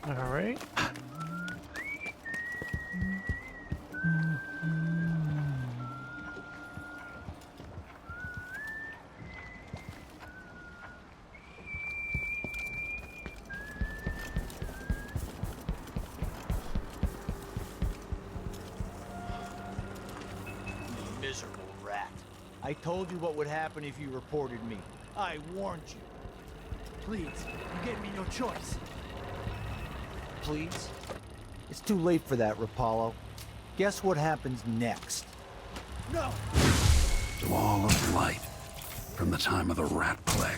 A: All right.
P: Miserable rat. I told you what would happen if you reported me. I warned you.
S: Please, you gave me no choice.
P: Please? It's too late for that, Rapallo. Guess what happens next?
S: No!
C: To all of light, from the time of the rat plague.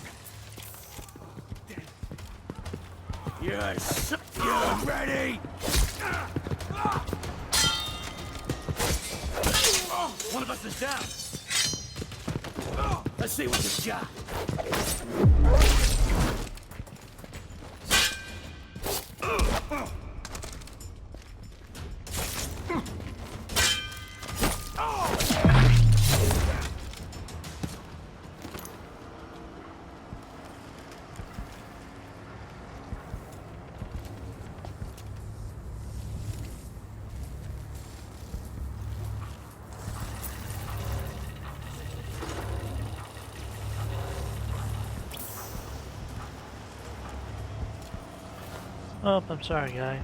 S: Yes! You're ready! One of us is down. Let's see what you got.
A: Oh, I'm sorry, guy.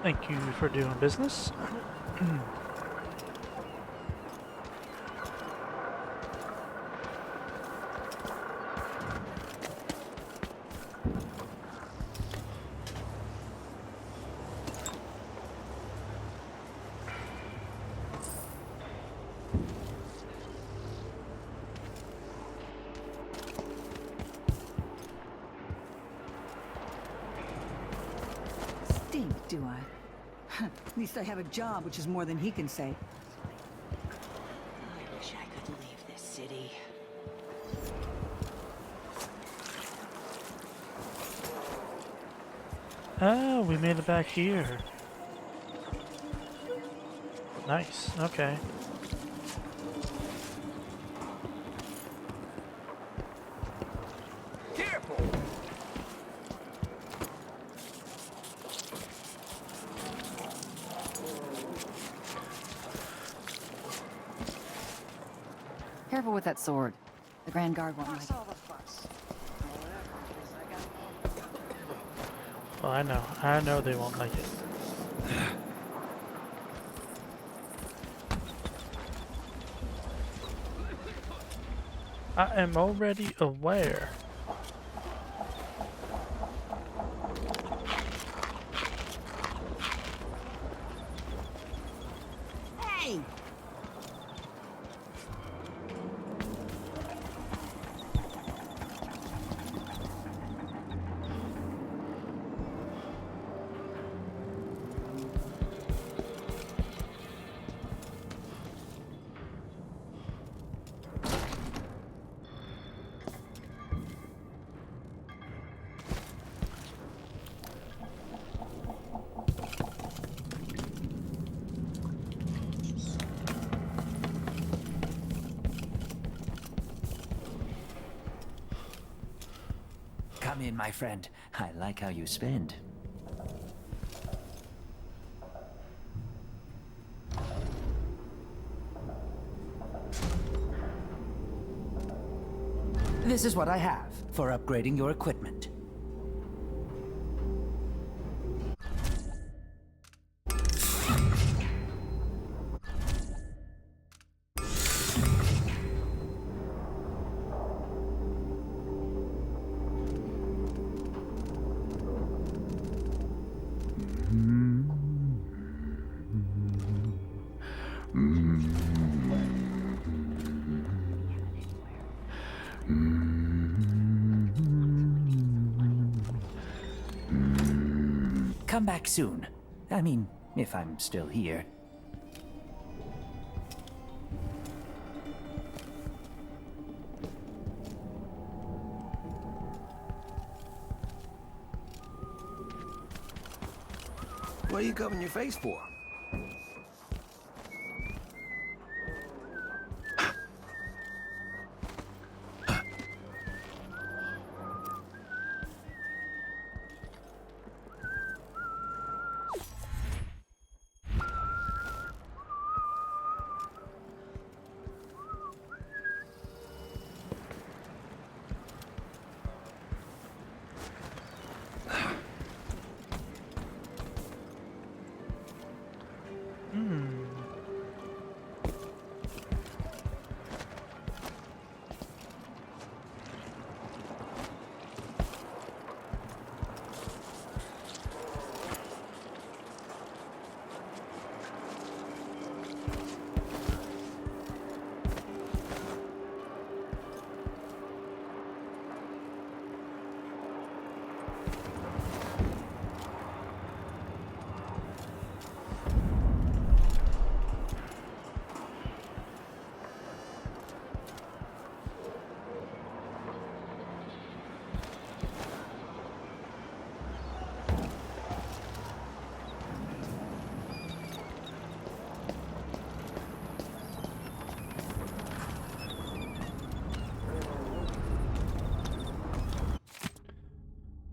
A: Thank you for doing business.
J: Stink, do I? At least I have a job, which is more than he can say.
L: I wish I could leave this city.
A: Oh, we made it back here. Nice, okay.
S: Careful!
G: Careful with that sword. The Grand Guard won't like it.
A: Well, I know they won't like it. I am already aware.
J: Hey!
F: Come in, my friend. I like how you spend. This is what I have for upgrading your equipment. Come back soon. I mean, if I'm still here.
O: What are you covering your face for?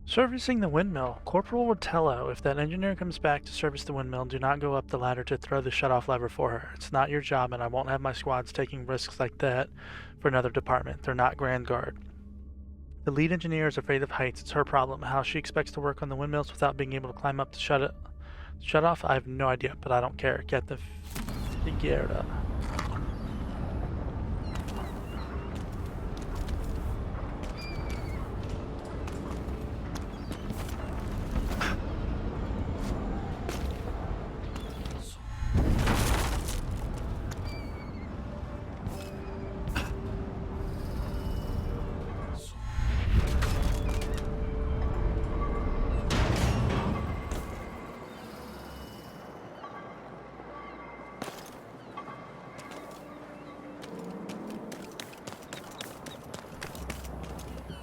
A: Servicing the windmill. Corporal Rotello, if that engineer comes back to service the windmill, do not go up the ladder to throw the shutoff lever for her. It's not your job, and I won't have my squads taking risks like that for another department. They're not Grand Guard. The lead engineer is afraid of heights. It's her problem. How she expects to work on the windmills without being able to climb up to shut Shut off? I have no idea, but I don't care. Get the figuera.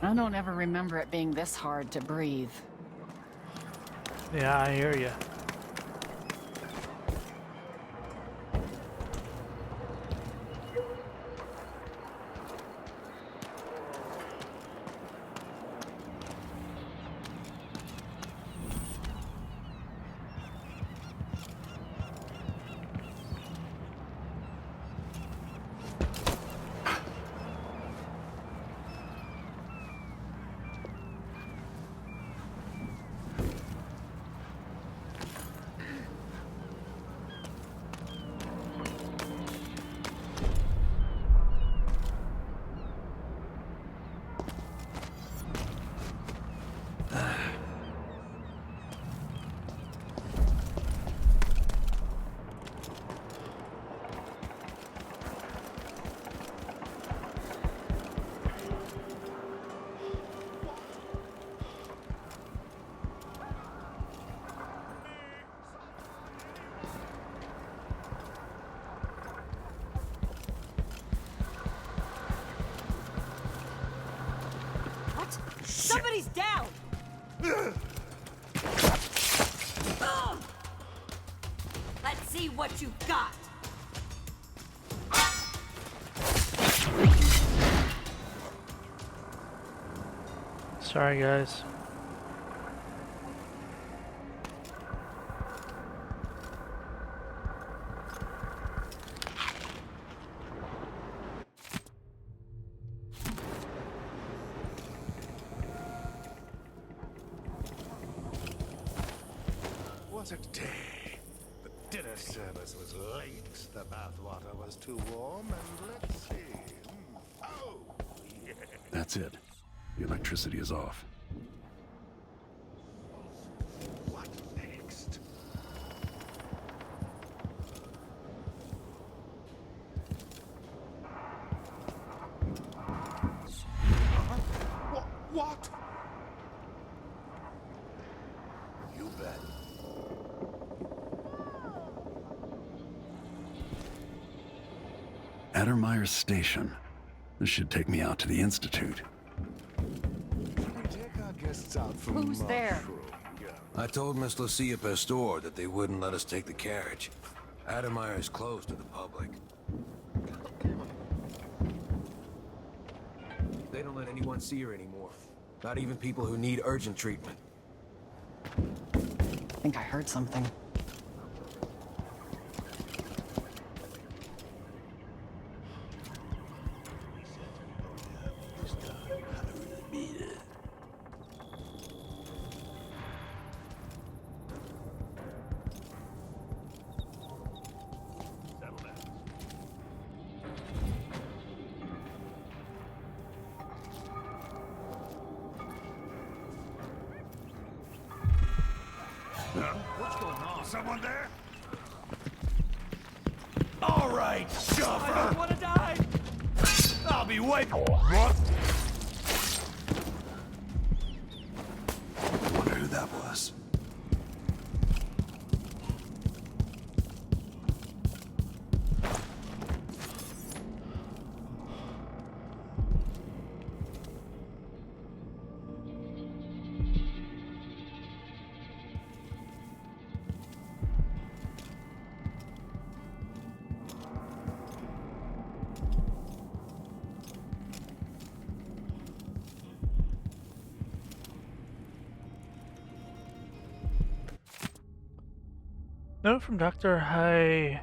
G: I don't ever remember it being this hard to breathe.
A: Yeah, I hear you.
D: Somebody's down! Let's see what you got!
A: Sorry, guys.
Q: What a day. The dinner service was late, the bathwater was too warm, and let's see. Oh, yeah.
C: That's it. The electricity is off.
Q: What next? What? You bet.
C: Addermire Station. This should take me out to the Institute.
Q: Take our guests out for
G: Who's there?
O: I told Miss Lucia Pastor that they wouldn't let us take the carriage. Addermire is closed to the public. They don't let anyone see her anymore. Not even people who need urgent treatment.
G: I think I heard something.
Q: What's going on? Someone there?
S: All right, Jumper. I don't want to die. I'll be waiting. What?
C: Wonder who that was.
A: Note from Dr. Hypatia.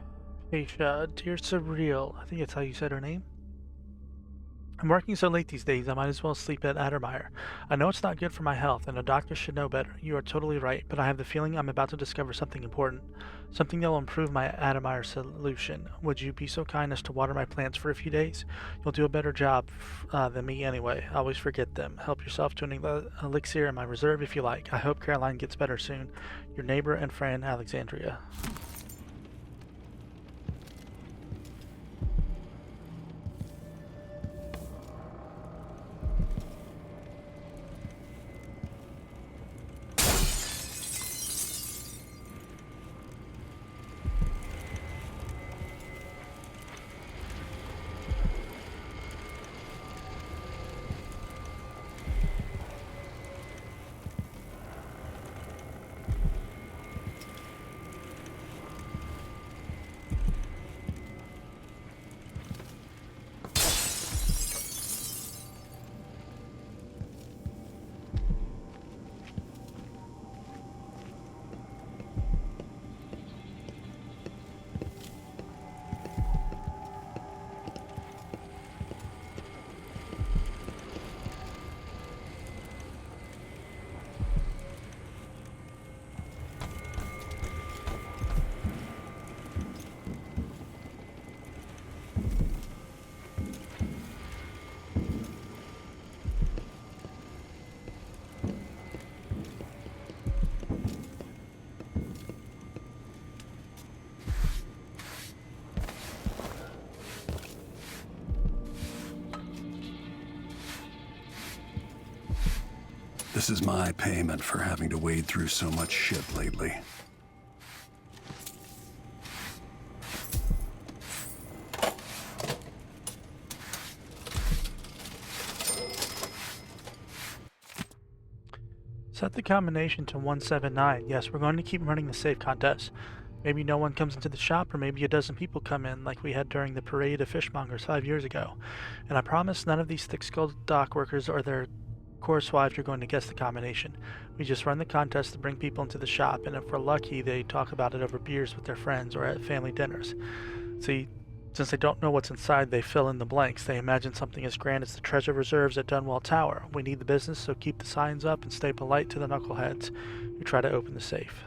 A: Dear Surreal, I think that's how you said her name. I'm working so late these days, I might as well sleep at Addermeyer. I know it's not good for my health, and a doctor should know better. You are totally right, but I have the feeling I'm about to discover something important. Something that will improve my Addermeyer solution. Would you be so kind as to water my plants for a few days? You'll do a better job than me anyway. I always forget them. Help yourself to an elixir in my reserve if you like. I hope Caroline gets better soon. Your neighbor and friend, Alexandria.
C: This is my payment for having to wade through so much shit lately.
A: Set the combination to 179. Yes, we're going to keep running the safe contest. Maybe no one comes into the shop, or maybe a dozen people come in, like we had during the parade of fishmongers 5 years ago. And I promise none of these thick-skulled dock workers or their chorus wives are going to guess the combination. We just run the contest to bring people into the shop, and if we're lucky, they talk about it over beers with their friends or at family dinners. See, since they don't know what's inside, they fill in the blanks. They imagine something as grand as the treasure reserves at Dunwall Tower. We need the business, so keep the signs up and stay polite to the knuckleheads who try to open the safe.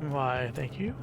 A: Why, thank you.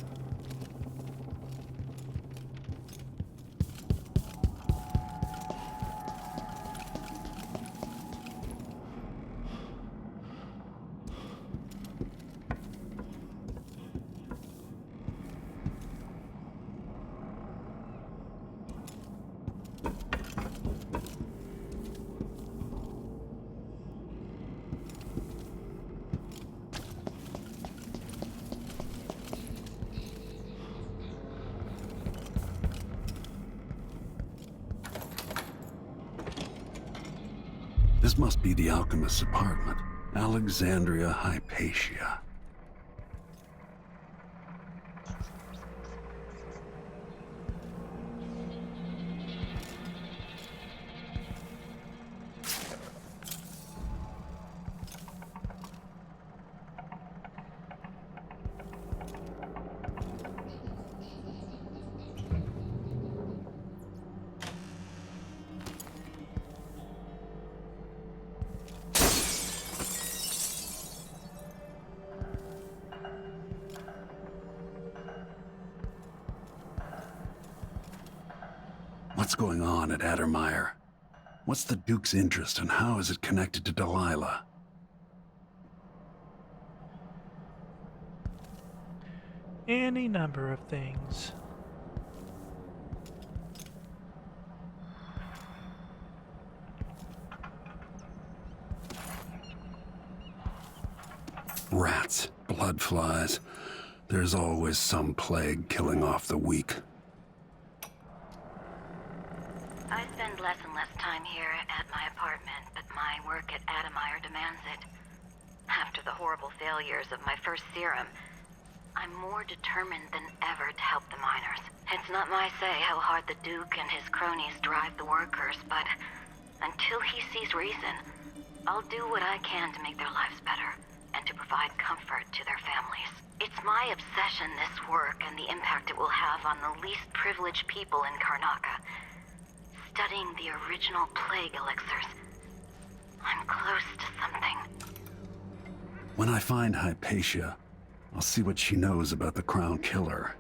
C: This must be the alchemist's apartment. Alexandria Hypatia. What's going on at Addermeyer? What's the Duke's interest and how is it connected to Delilah?
A: Any number of things.
C: Rats, blood flies. There's always some plague killing off the weak.
I: I spend less and less time here at my apartment, but my work at Addermeyer demands it. After the horrible failures of my first serum, I'm more determined than ever to help the miners. It's not my say how hard the Duke and his cronies drive the workers, but until he sees reason, I'll do what I can to make their lives better and to provide comfort to their families. It's my obsession, this work, and the impact it will have on the least privileged people in Karnaca. Studying the original plague elixirs, I'm close to something.
C: When I find Hypatia, I'll see what she knows about the Crown Killer.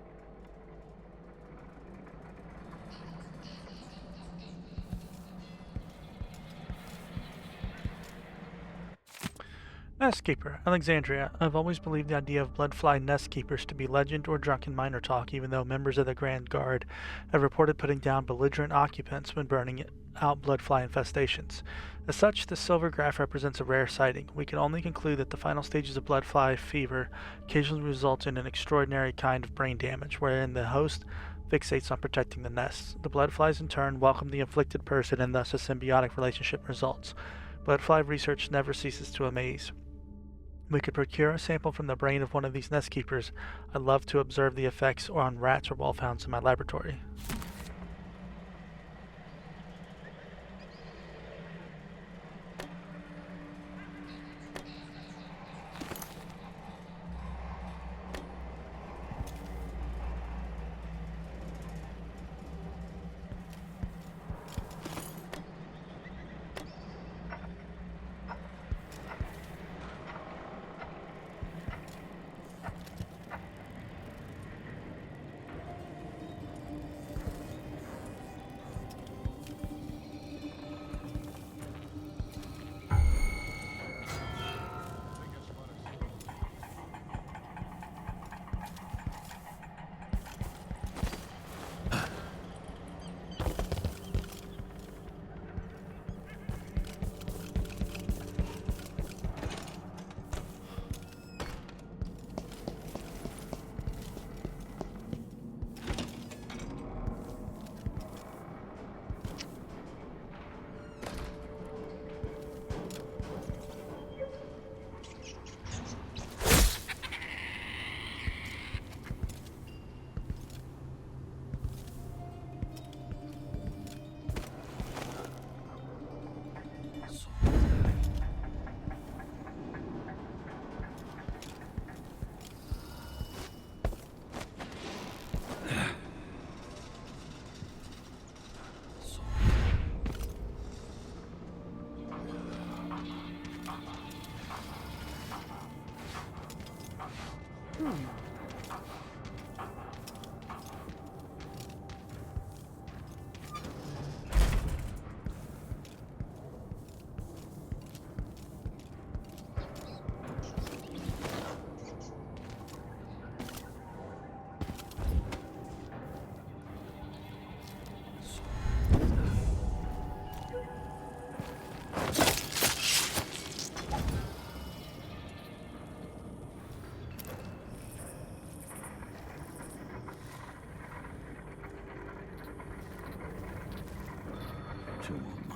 A: Nestkeeper, Alexandria. I've always believed the idea of bloodfly nest keepers to be legend or drunken miner talk, even though members of the Grand Guard have reported putting down belligerent occupants when burning out bloodfly infestations. As such, the silver graph represents a rare sighting. We can only conclude that the final stages of bloodfly fever occasionally result in an extraordinary kind of brain damage, wherein the host fixates on protecting the nests. The bloodflies in turn welcome the afflicted person, and thus a symbiotic relationship results. Bloodfly research never ceases to amaze. We could procure a sample from the brain of one of these nest keepers. I'd love to observe the effects on rats or wolfhounds in my laboratory.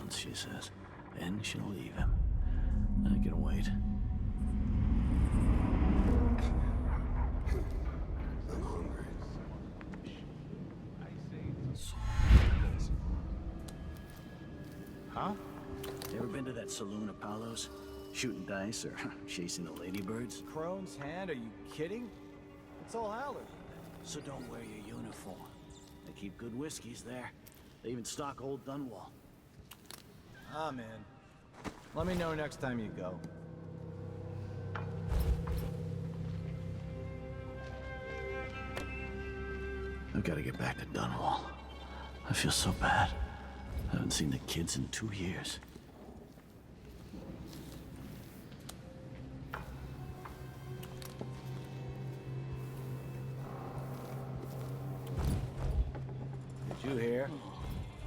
K: She says. Then she'll leave him. I can wait.
C: I'm hungry.
K: Huh? You ever been to that saloon Apollo's? Shooting dice or chasing the ladybirds?
P: Crone's hand? Are you kidding? It's all Howler.
K: So don't wear your uniform. They keep good whiskeys there. They even stock old Dunwall.
P: Ah, man. Let me know next time you go.
K: I've got to get back to Dunwall. I feel so bad. I haven't seen the kids in 2 years.
P: Did you hear?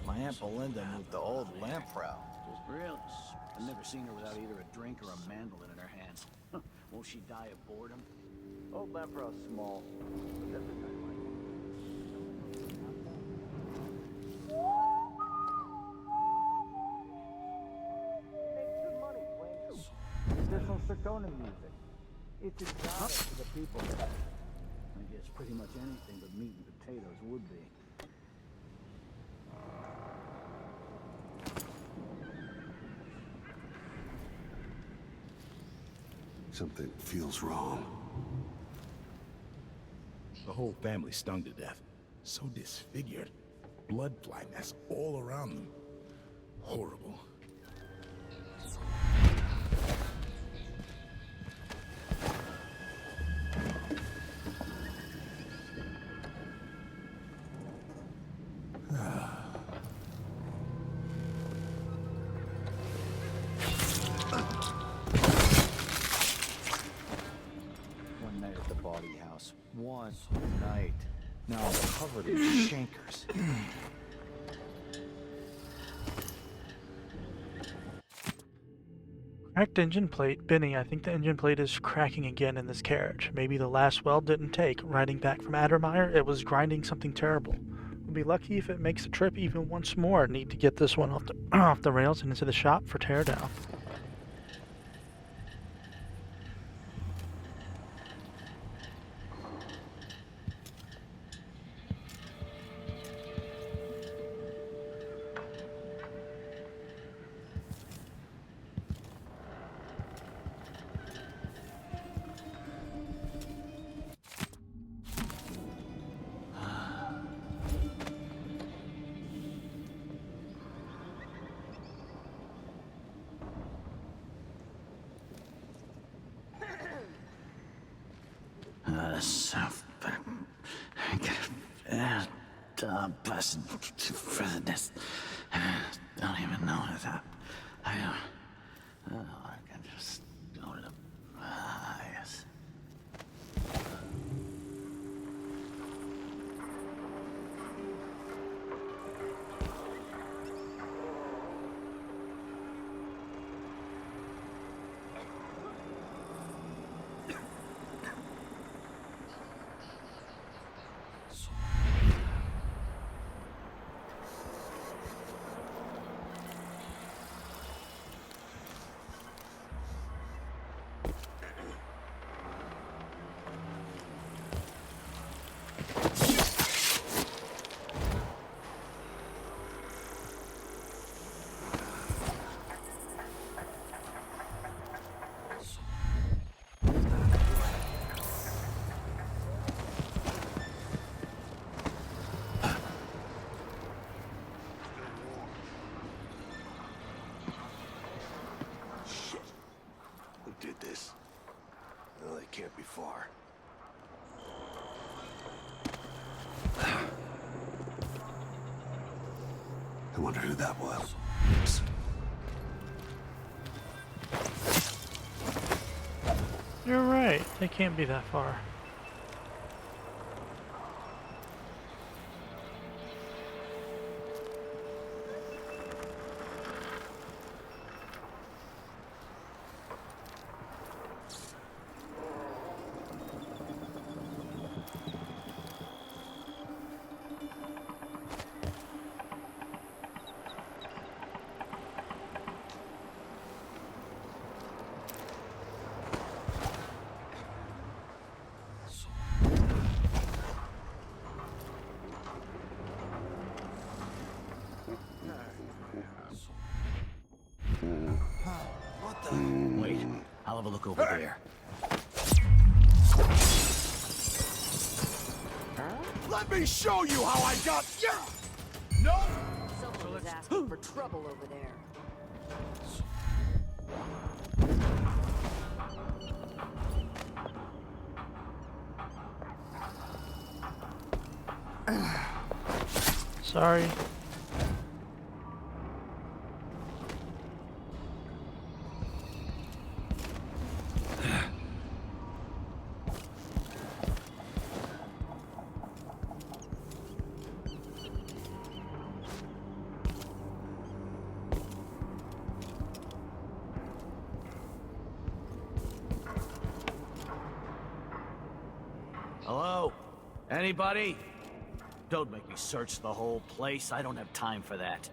P: My Aunt Belinda moved the old lamprey.
K: Really? I've never seen her without either a drink or a mandolin in her hands. Won't she die of boredom?
B: Old lamprey's small. But that's the kind of
H: There's some
P: Serkona music. It's exotic to the people. I guess pretty much anything but meat and potatoes would be.
C: Something feels wrong.
E: The whole family stung to death. So disfigured. Blood flying that's all around them. Horrible.
P: One night at the body house. One night. Now I'm covered in chankers.
A: Cracked engine plate. Benny, I think the engine plate is cracking again in this carriage. Maybe the last weld didn't take. Riding back from Addermeyer, it was grinding something terrible. We'll be lucky if it makes the trip even once more. Need to get this one off the off the rails and into the shop for teardown.
K: Person for this. Don't even know that. I can just go to the. Yes.
C: Can't be far. I wonder who that was.
A: You're right. They can't be that far.
K: Wait, I'll have a look over there.
S: Let me show you how I got. No.
L: Someone was asking for trouble over there.
A: Sorry.
F: Hello? Anybody? Don't make me search the whole place. I don't have time for that.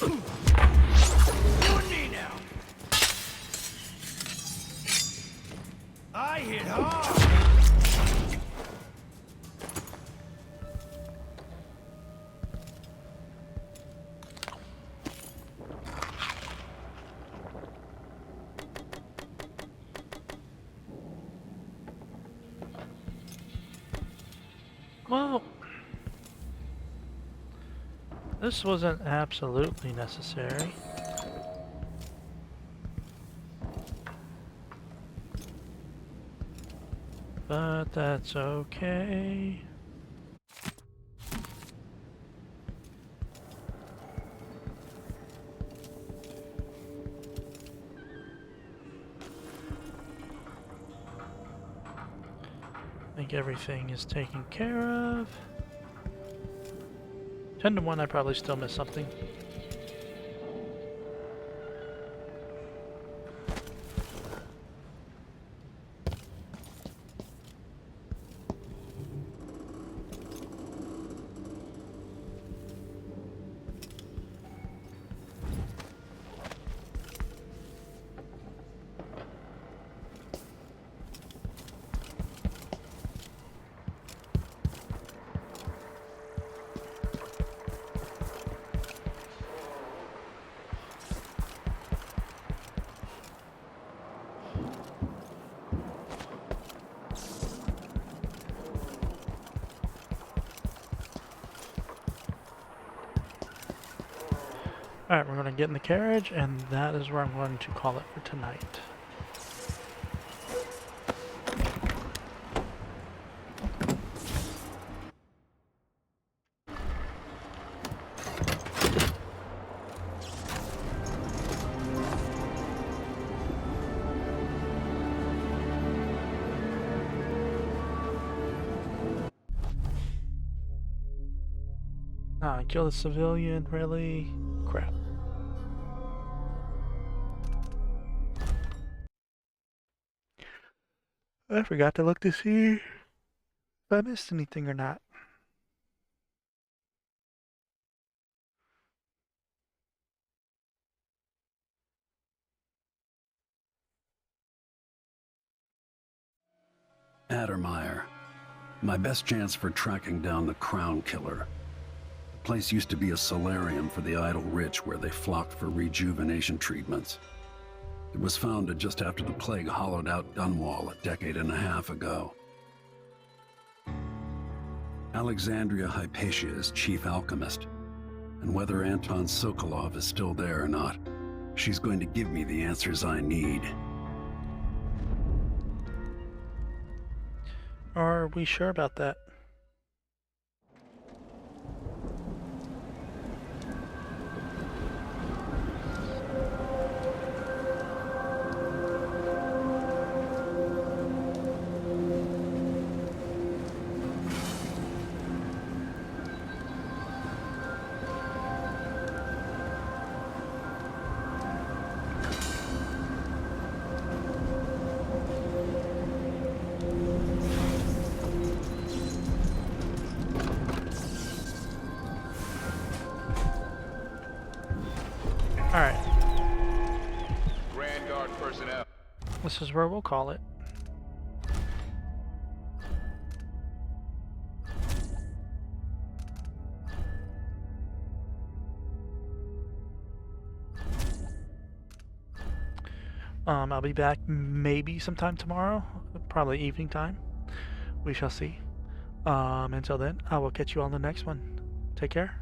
S: You and me now. I hit hard.
A: Well, this wasn't absolutely necessary. But that's okay. I think everything is taken care of. 10 to 1, I probably still missed something. Alright, we're going to get in the carriage, and that is where I'm going to call it for tonight. Kill the civilian, really? Crap. I forgot to look to see if I missed anything or not.
C: Addermeyer. My best chance for tracking down the Crown Killer. The place used to be a solarium for the idle rich where they flocked for rejuvenation treatments. It was founded just after the plague hollowed out Dunwall a decade and a half ago. Alexandria Hypatia is chief alchemist, and whether Anton Sokolov is still there or not, she's going to give me the answers I need.
A: Are we sure about that? Alright.
Q: Grand Guard personnel.
A: This is where we'll call it. I'll be back maybe sometime tomorrow, probably evening time. We shall see. Until then, I will catch you on the next one. Take care.